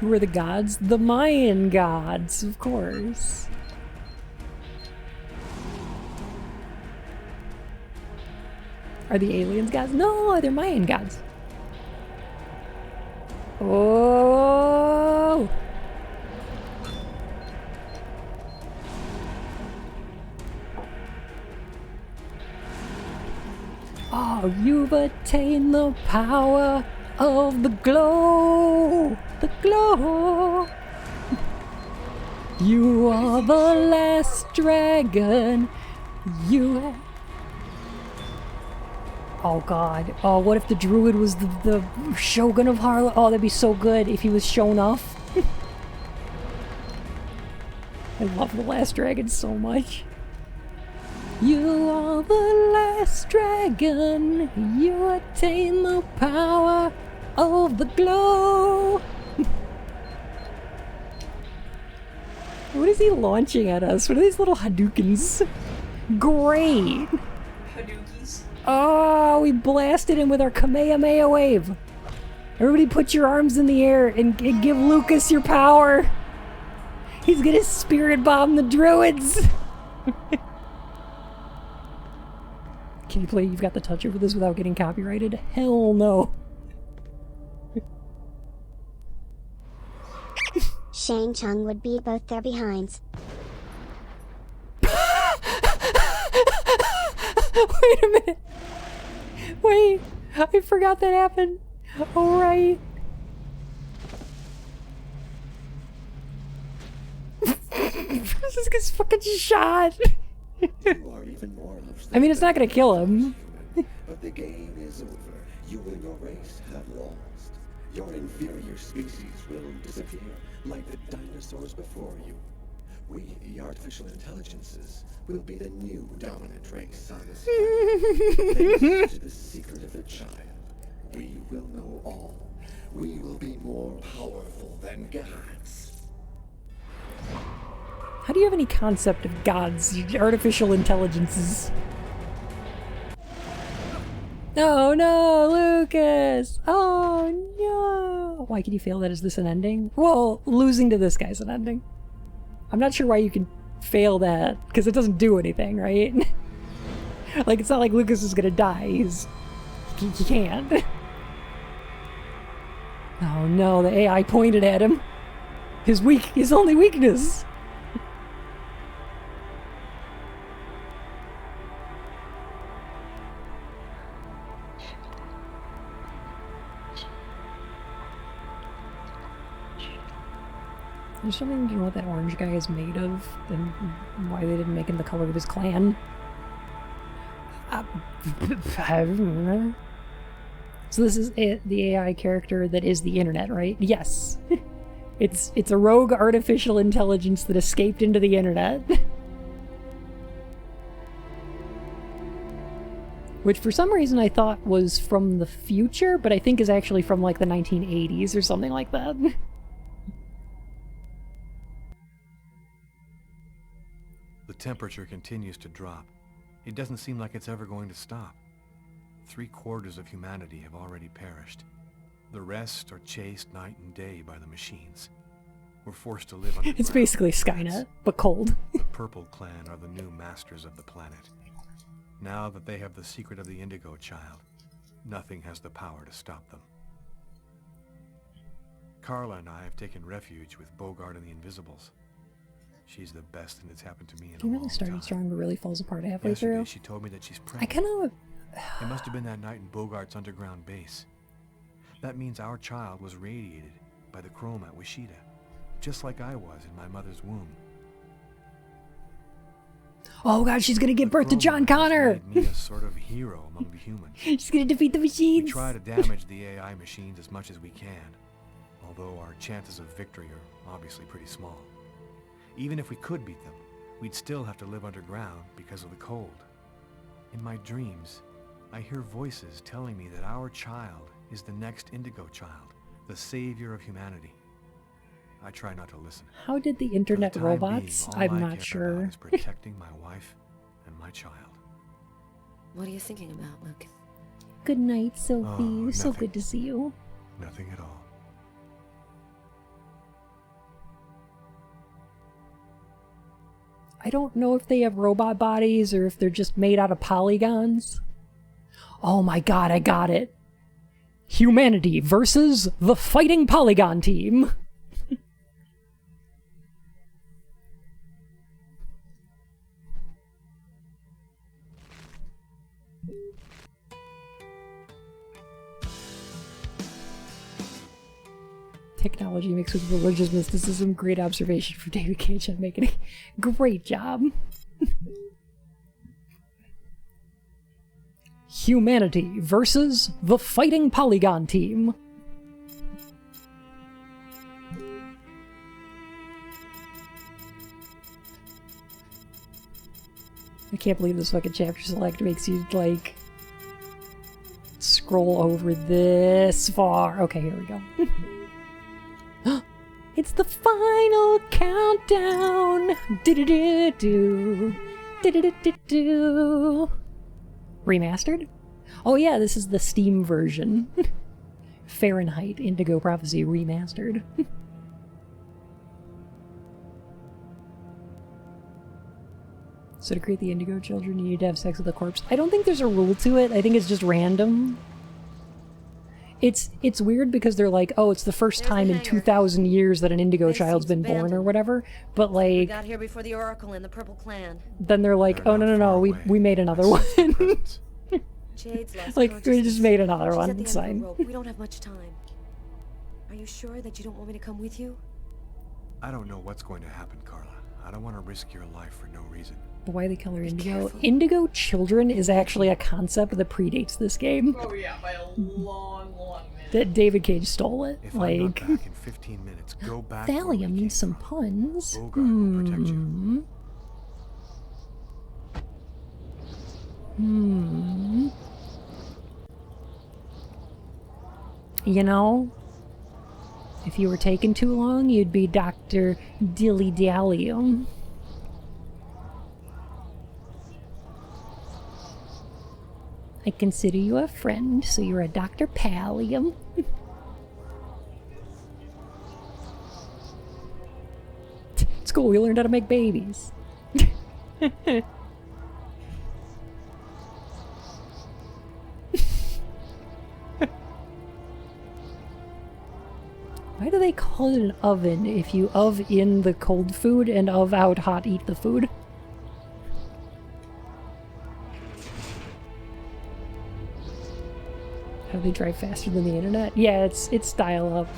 Who are the gods? The Mayan gods, of course. Are the aliens gods? No, they're Mayan gods. Oh! Oh, you've attained the power of the glow! The glow! You are the last dragon. You... Oh god. Oh, what if the druid was the Shogun of Harlem? Oh, that'd be so good if he was shown off. I love the last dragon so much. You are the last dragon. You attain the power of the glow. What is is he launching at us? What are these little Hadoukens? Great! Hadoukis. Oh, we blasted him with our Kamehameha wave. Everybody put your arms in the air and give Lucas your power. He's gonna spirit bomb the druids. Can you play You've Got the Touch over this without getting copyrighted? Hell no. Shang Tsung would beat both their behinds. Wait a minute. Wait, I forgot that happened. Alright. This guy's fucking shot. I mean, it's not gonna kill him. But the game is over. You and your race have lost. Your inferior species will disappear like the dinosaurs before you. We, the artificial intelligences, will be the new dominant race on this planet. Thanks to the secret of the child, we will know all. We will be more powerful than gods. How do you have any concept of gods, artificial intelligences? Oh no, Lucas! Oh no! Why can you fail that? Is this an ending? Well, losing to this guy's an ending. I'm not sure why you can fail that, because it doesn't do anything, right? Like, it's not like Lucas is gonna die. He can't. Oh no, the AI pointed at him. His only weakness. There's something to know what that orange guy is made of, and why they didn't make him the color of his clan. So this is the AI character that is the internet, right? Yes. It's a rogue artificial intelligence that escaped into the internet. Which for some reason I thought was from the future, but I think is actually from like the 1980s or something like that. The temperature continues to drop. It doesn't seem like it's ever going to stop. 3/4 of humanity have already perished. The rest are chased night and day by the machines. We're forced to live underground. It's basically Skynet, but cold. The Purple Clan are the new masters of the planet. Now that they have the secret of the Indigo Child, nothing has the power to stop them. Carla and I have taken refuge with Bogart and the Invisibles. She's the best thing that's happened to me in a long time. He really started strong but really falls apart halfway Yesterday, through. she told me that she's pregnant. I kind of... It must have been that night in Bogart's underground base. That means our child was radiated by the chrome at Wishida, just like I was in my mother's womb. Oh god, she's gonna give birth to John Connor! Made me a sort of hero among the humans. She's gonna defeat the machines! We try to damage the AI machines as much as we can, although our chances of victory are obviously pretty small. Even if we could beat them, we'd still have to live underground because of the cold. In my dreams, I hear voices telling me that our child is the next Indigo Child, the savior of humanity. I try not to listen. How did the internet For the time robots? being, all I'm I not care sure. about is protecting my wife and my child. What are you thinking about, Lucas? Good night, Sophie. Oh, So nothing. good to see you. Nothing at all. I don't know if they have robot bodies or if they're just made out of polygons. Oh my god, I got it. Humanity versus the Fighting Polygon Team. Technology mixed with religious mysticism. Great observation from David Cage. I'm making a great job. Humanity versus the Fighting Polygon Team. I can't believe this fucking chapter select makes you, like, scroll over this far. Okay, here we go. It's the final countdown. Do-do-do-do. Do-do-do-do-do. Remastered? Oh yeah, this is the Steam version. Fur-enheit, Indigo Prophecy Remastered. So to create the Indigo children, you need to have sex with a corpse. I don't think there's a rule to it. I think it's just random. It's weird because they're like, oh, it's the first time in 2,000 years that an Indigo child's been born or whatever. But We like, got here before the Oracle and the Purple Clan. then they're like, oh no, we made another one. Jade's lost Like, we just made another She's at one. the end It's of the fine. rope. We don't have much time. Are you sure that you don't want me to come with you? I don't know what's going to happen, Carla. I don't want to risk your life for no reason. Why they color Indigo? Indigo children is actually a concept that predates this game. Oh yeah, by a long, long minute. That David Cage stole it. If I'm not Like, back in 15 minutes, go back. Thallium needs some puns. Bogart will protect you. You know, if you were taking too long, you'd be Dr. Dilly-Dallium. I consider you a friend, so you're a Dr. Pallium. It's cool, we learned how to make babies. Why do they call it an oven if you of in the cold food and of out hot eat the food? How do they drive faster than the internet? Yeah, it's dial up.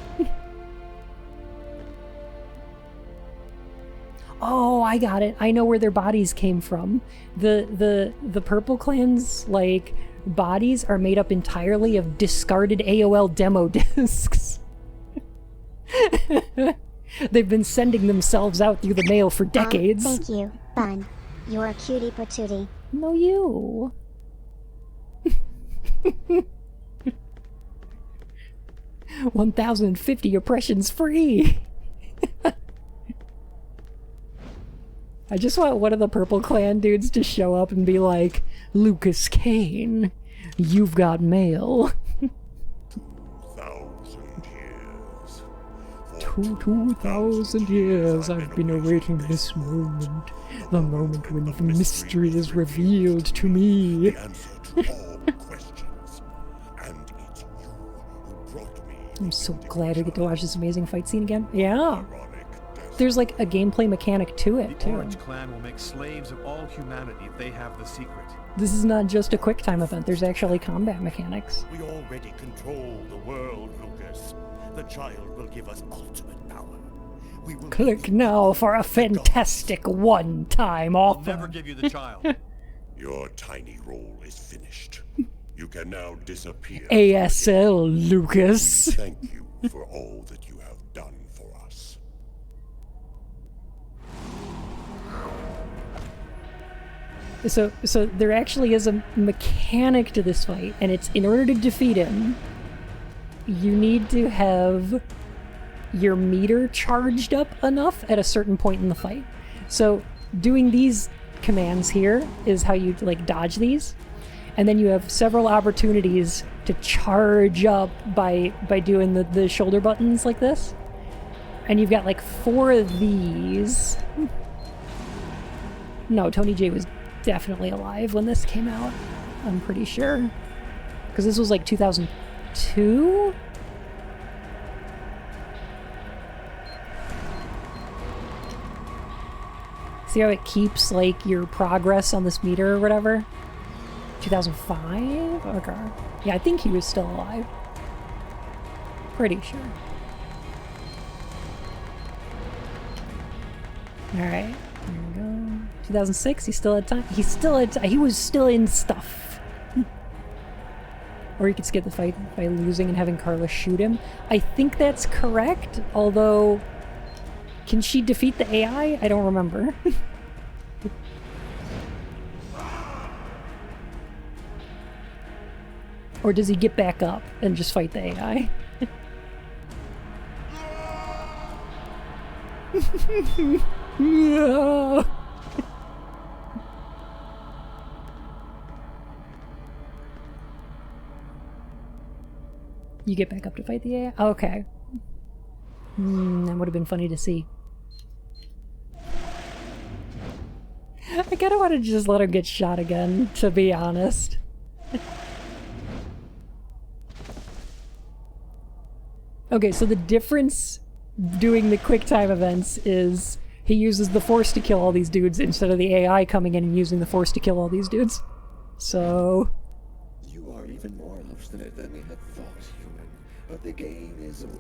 Oh, I got it. I know where their bodies came from. The Purple Clan's like bodies are made up entirely of discarded AOL demo discs. They've been sending themselves out through the mail for decades. Thank you, Bun. You're a cutie patootie. No, you. 1,050 oppressions free. I just want one of the Purple Clan dudes to show up and be like, Lucas Kane, you've got mail. 2,000 years I've been awaiting this moment. The moment when the mystery is revealed to me. I'm so glad we get to watch this amazing fight scene again. Yeah. There's like a gameplay mechanic to it, The too. Orange Clan will make slaves of all humanity if they have the secret. This is not just a quick time event, there's actually combat mechanics. We already control the world, Lucas. The child will give us ultimate power. We will Click now for a fantastic one-time offer. never give you the child. Your tiny role is finished. You can now disappear. ASL, Lucas. Thank you for all that you have done for us. So there actually is a mechanic to this fight, and it's in order to defeat him, you need to have your meter charged up enough at a certain point in the fight. So doing these commands here is how you like dodge these, and then you have several opportunities to charge up by doing the shoulder buttons like this. And you've got like 4 of these. No, Tony J was definitely alive when this came out, I'm pretty sure. Because this was like 2002? See how it keeps like your progress on this meter or whatever? 2005? Okay. Yeah, I think he was still alive. Pretty sure. Alright, here we go. 2006, he still had time. He was still in stuff. Or you could skip the fight by losing and having Carla shoot him. I think that's correct, although... Can she defeat the AI? I don't remember. Or does he get back up and just fight the AI? No. You get back up to fight the AI? Okay. That would have been funny to see. I kinda want to just let him get shot again, to be honest. Okay, so the difference doing the quick time events is he uses the Force to kill all these dudes instead of the AI coming in and using the Force to kill all these dudes. So... You are even more obstinate than we had thought, human. But the game is over.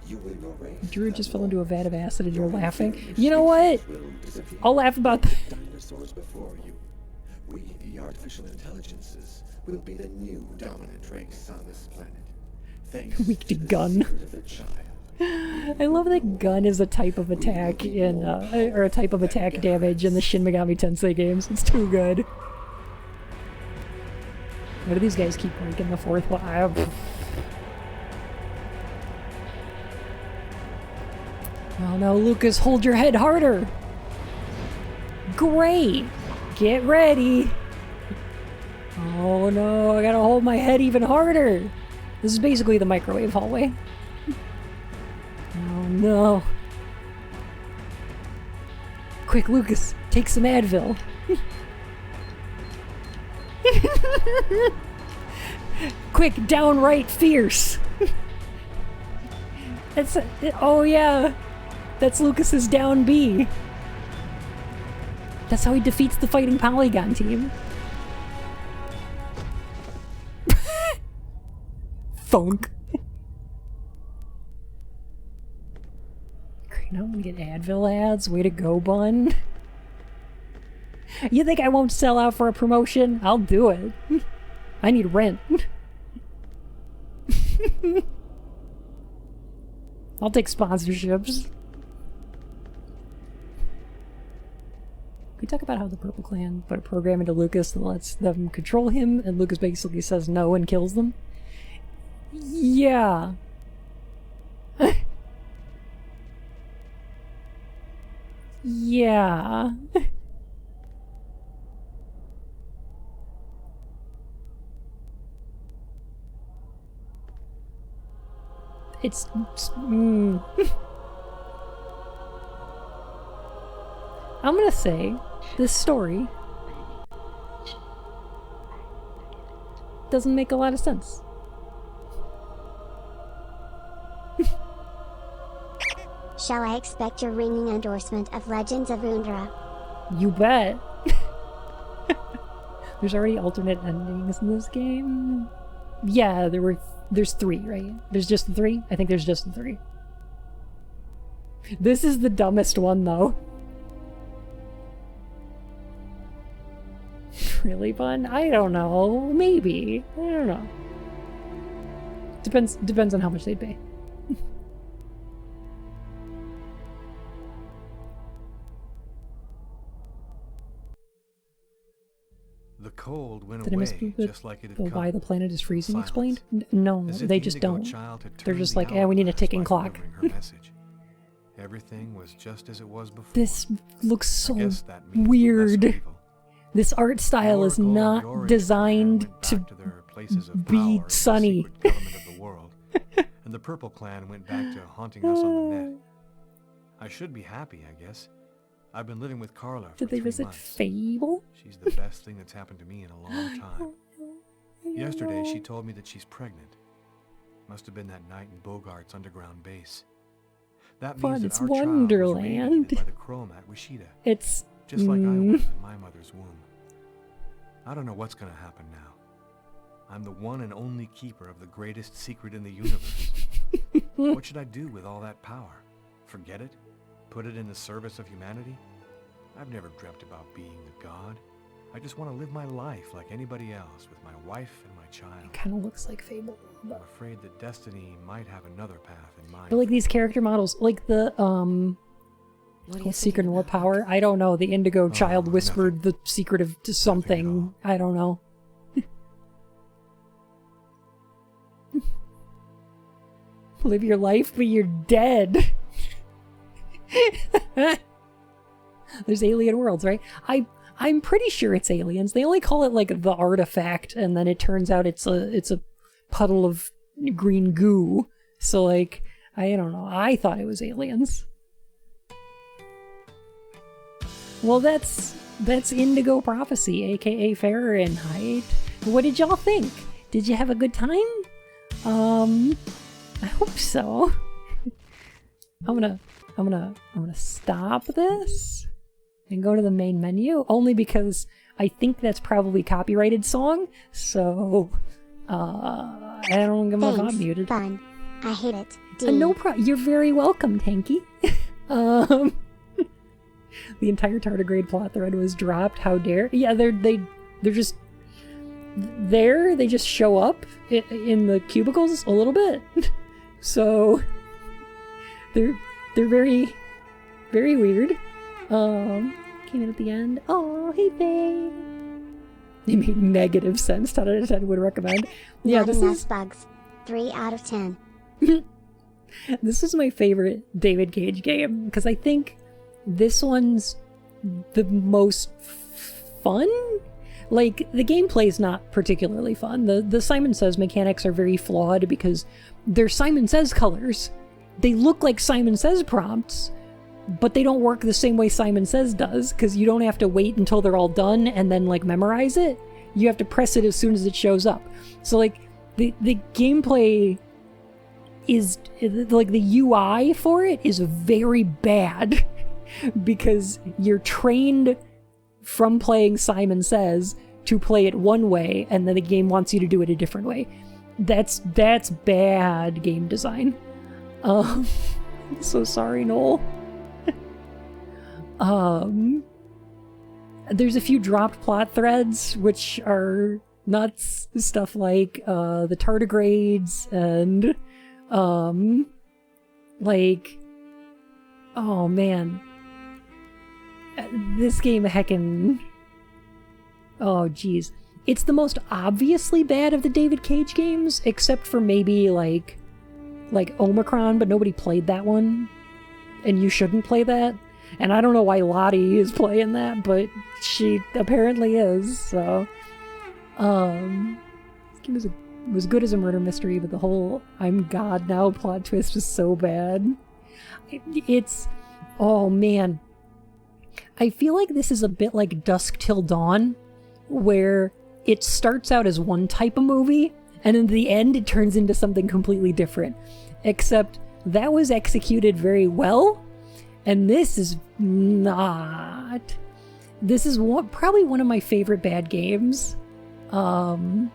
You win your race. Drew just fell into a vat of acid and you're laughing. You know what? I'll laugh about that. Dinosaurs before you. We, the artificial intelligences, will be the new dominant race on this planet. Thanks Weak to gun. I love that gun is a type of attack in, or a type of attack damage in the Shin Megami Tensei games. It's too good. Why do these guys keep breaking the fourth wall? Oh no, Lucas, hold your head harder! Great! Get ready! Oh no, I gotta hold my head even harder! This is basically the microwave hallway. Oh no. Quick, Lucas, take some Advil. Quick, downright fierce. That's oh yeah, that's Lucas's down B. That's how he defeats the fighting Polygon team. Thunk. Great, now I'm gonna get Advil ads. Way to go, Bun. You think I won't sell out for a promotion? I'll do it. I need rent. I'll take sponsorships. Can we talk about how the Purple Clan put a program into Lucas that lets them control him, and Lucas basically says no and kills them? Yeah. Yeah. It's... I'm gonna say, this story doesn't make a lot of sense. Shall I expect your ringing endorsement of Legends of Undra? You bet. There's already alternate endings in this game. Yeah, there's 3, right? There's just the 3? I think there's just the 3. This is the dumbest one, though. Really fun? I don't know. Maybe. I don't know. Depends on how much they'd pay. The cold went Did I away, miss just like it had come. why the planet is freezing Silence. explained? No, As if they the just Indigo don't. child had They're turned just the like, we need a hourglass ticking by clock. delivering her message. Everything was just as it was before. This looks so guess that means weird. less evil. This art style is Oracle and the not Orange designed Clan went to back to their places of be power in the sunny. secret government of the world, and the Purple Clan went back to haunting us on the net. I should be happy, I guess. I've been living with Carla for Did they 3 visit months. Fable? She's the best thing that's happened to me in a long time. Yesterday, she told me that she's pregnant. Must have been that night in Bogart's underground base. That Fun, means that it's our child was Wonderland. radiated by the chrome at Wishida. It's... Just like I was in my mother's womb. I don't know what's gonna happen now. I'm the one and only keeper of the greatest secret in the universe. What should I do with all that power? Forget it? Put it in the service of humanity? I've never dreamt about being the god. I just want to live my life like anybody else with my wife and my child. It kind of looks like Fable. I'm afraid that destiny might have another path in mind. But like these character models, like the, what's secret and what power? I don't know. The Indigo child whispered the secret of something. I don't know. Live your life, but you're dead. There's alien worlds, right? I'm pretty sure it's aliens. They only call it like the artifact, and then it turns out it's a puddle of green goo. So like, I don't know. I thought it was aliens. Well, that's Indigo Prophecy, aka Fur-enheit. What did y'all think? Did you have a good time? I hope so. I'm gonna stop this and go to the main menu, only because I think that's probably copyrighted song, so I don't get my VOD muted. Fun. I hate it. No problem. You're very welcome, Tanky. The entire tardigrade plot thread was dropped. How dare? Yeah, they're just there. They just show up in the cubicles a little bit, so they're very, very weird. Came in at the end. Oh, hey, babe. It made negative sense. 10 out of 10 would recommend. Yeah, Not enough bugs. 3 out of 10. This is my favorite David Cage game because I think this one's the most fun. Like, the gameplay's not particularly fun. The Simon Says mechanics are very flawed because they're Simon Says colors. They look like Simon Says prompts, but they don't work the same way Simon Says does, because you don't have to wait until they're all done and then, like, memorize it. You have to press it as soon as it shows up. So, like, the gameplay is, like, the UI for it is very bad, because you're trained from playing Simon Says to play it one way, and then the game wants you to do it a different way. That's bad game design. So sorry, Noel. There's a few dropped plot threads, which are nuts. Stuff like, the tardigrades and, like, oh man. This game heckin'... Oh, geez. It's the most obviously bad of the David Cage games, except for maybe, like Omicron, but nobody played that one. And you shouldn't play that. And I don't know why Lottie is playing that, but she apparently is, so... This game was good as a murder mystery, but the whole I'm God now plot twist was so bad. It's... Oh, man. I feel like this is a bit like Dusk Till Dawn, where it starts out as one type of movie, and in the end it turns into something completely different. Except that was executed very well, and this is not. This is probably one of my favorite bad games. Like,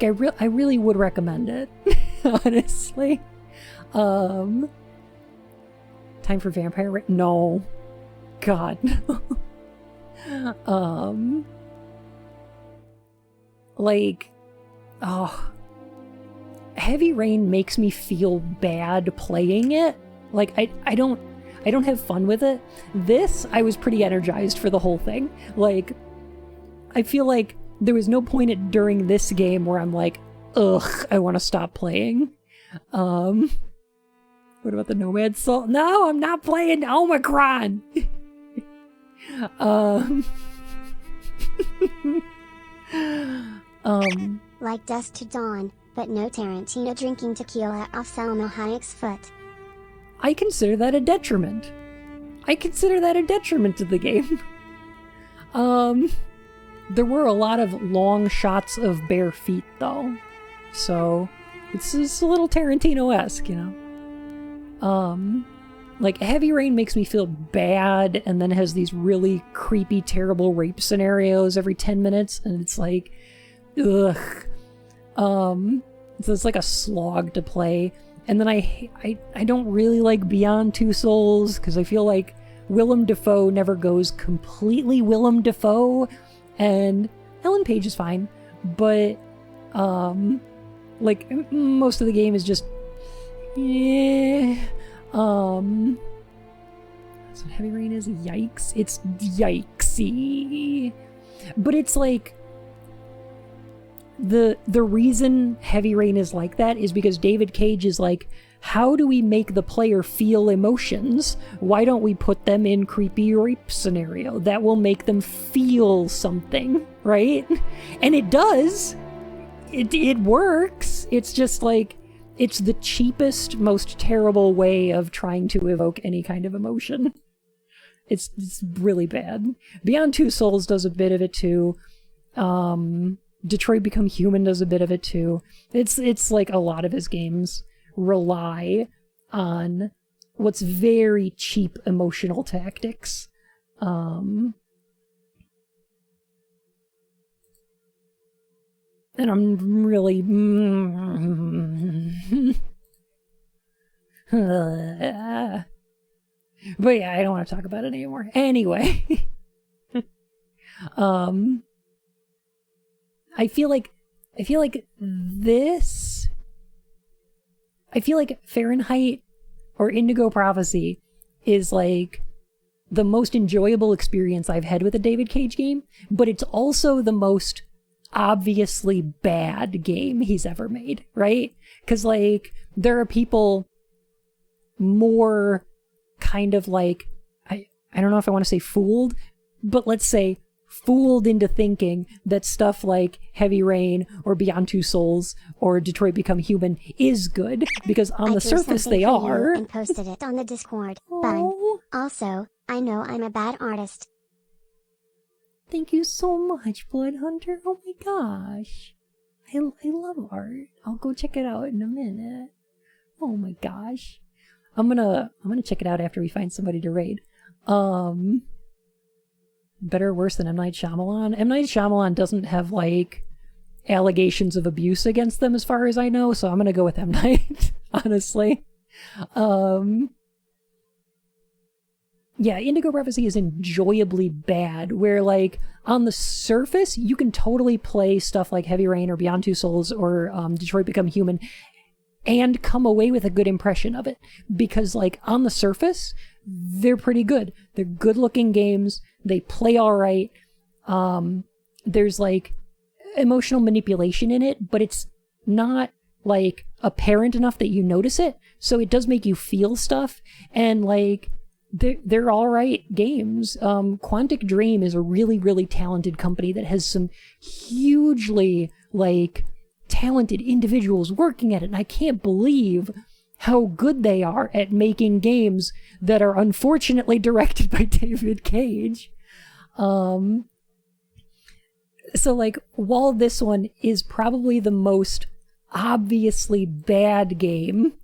I really would recommend it, honestly. Time for Vampire No. God, no. Like, oh. Heavy Rain makes me feel bad playing it. Like, I don't have fun with it. This, I was pretty energized for the whole thing. Like, I feel like there was no point during this game where I'm like, ugh, I want to stop playing. What about the Nomad Soul? No, I'm not playing Omicron! Like Dusk to Dawn, but no Tarantino drinking tequila off Salma Hayek's foot. I consider that a detriment. I consider that a detriment to the game. There were a lot of long shots of bare feet, though. So, it's a little Tarantino-esque, you know? Like, Heavy Rain makes me feel bad, and then has these really creepy, terrible rape scenarios every 10 minutes, and it's like, ugh. So it's like a slog to play. And then I don't really like Beyond Two Souls, because I feel like Willem Dafoe never goes completely Willem Dafoe, and Ellen Page is fine, but, like, most of the game is just, yeah, so Heavy Rain is yikes. It's yikesy. But it's like, the reason Heavy Rain is like that is because David Cage is like, how do we make the player feel emotions? Why don't we put them in creepy rape scenario? That will make them feel something, right? And it does. It works. It's just like, it's the cheapest, most terrible way of trying to evoke any kind of emotion. It's really bad. Beyond Two Souls does a bit of it too. Detroit Become Human does a bit of it too. It's like a lot of his games rely on what's very cheap emotional tactics. And I'm really... But yeah, I don't want to talk about it anymore. Anyway. I feel like Fur-enheit or IndigOwO is like the most enjoyable experience I've had with a David Cage game, but it's also the most obviously bad game he's ever made, right? Because like there are people more kind of like, I don't know if I want to say fooled, but let's say fooled into thinking that stuff like Heavy Rain or Beyond Two Souls or Detroit Become Human is good, because on the surface they are. And posted it on the Discord. Fun. Also, I know I'm a bad artist. Thank you so much, Blood Hunter. Oh my gosh. I love art. I'll go check it out in a minute. Oh my gosh. I'm gonna check it out after we find somebody to raid. Better or worse than M. Night Shyamalan? M. Night Shyamalan doesn't have like allegations of abuse against them as far as I know, so I'm gonna go with M. Night, honestly. Yeah, IndigOwO is enjoyably bad, where like on the surface you can totally play stuff like Heavy Rain or Beyond Two Souls or Detroit Become Human and come away with a good impression of it, because like on the surface they're pretty good. They're good looking games, they play all right. There's like emotional manipulation in it, but it's not like apparent enough that you notice it, so it does make you feel stuff, and like they're all right games. Quantic Dream is a really, really talented company that has some hugely like talented individuals working at it, and I can't believe how good they are at making games that are unfortunately directed by David Cage. So like, while this one is probably the most obviously bad game,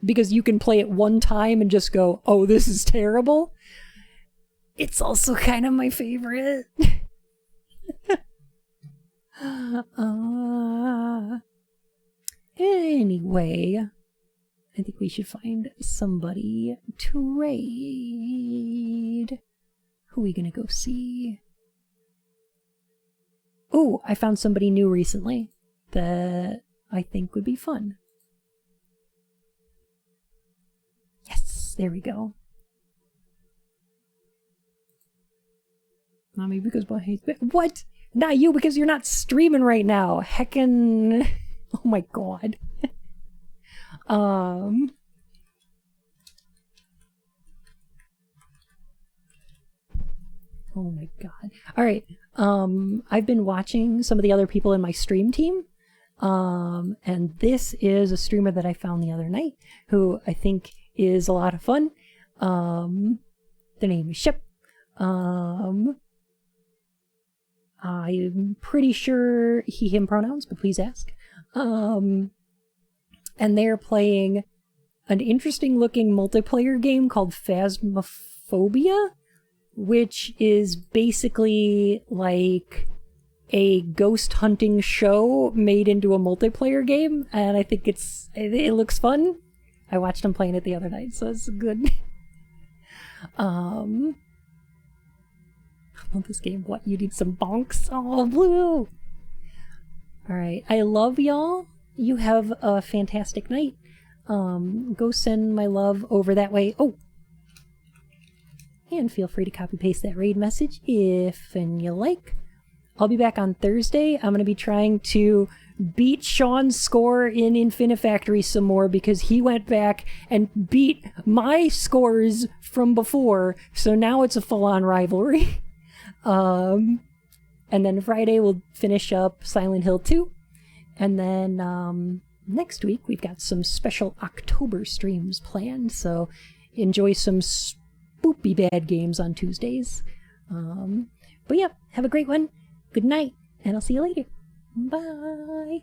because you can play it one time and just go, oh, this is terrible, it's also kind of my favorite. Anyway, I think we should find somebody to raid. Who are we gonna go see? Oh, I found somebody new recently that I think would be fun. Yes, there we go. Not me because my hate's what? Not you because you're not streaming right now. Heckin'. Oh my god. Oh my god. Alright. I've been watching some of the other people in my stream team. And this is a streamer that I found the other night who I think is a lot of fun. The name is Shep. I'm pretty sure he, him pronouns, but please ask. And they're playing an interesting looking multiplayer game called Phasmophobia, which is basically like a ghost hunting show made into a multiplayer game, and I think it looks fun. I watched them playing it the other night, so it's good. I love this game. What? You need some bonks? Oh, blue! Alright, I love y'all. You have a fantastic night. Go send my love over that way. Oh! And feel free to copy-paste that raid message if and you like. I'll be back on Thursday. I'm going to be trying to beat Sean's score in Infinifactory some more because he went back and beat my scores from before, so now it's a full-on rivalry. And then Friday we'll finish up Silent Hill 2, and then next week we've got some special October streams planned, so enjoy some spoopy bad games on Tuesdays. But yeah, have a great one. Good night, and I'll see you later. Bye.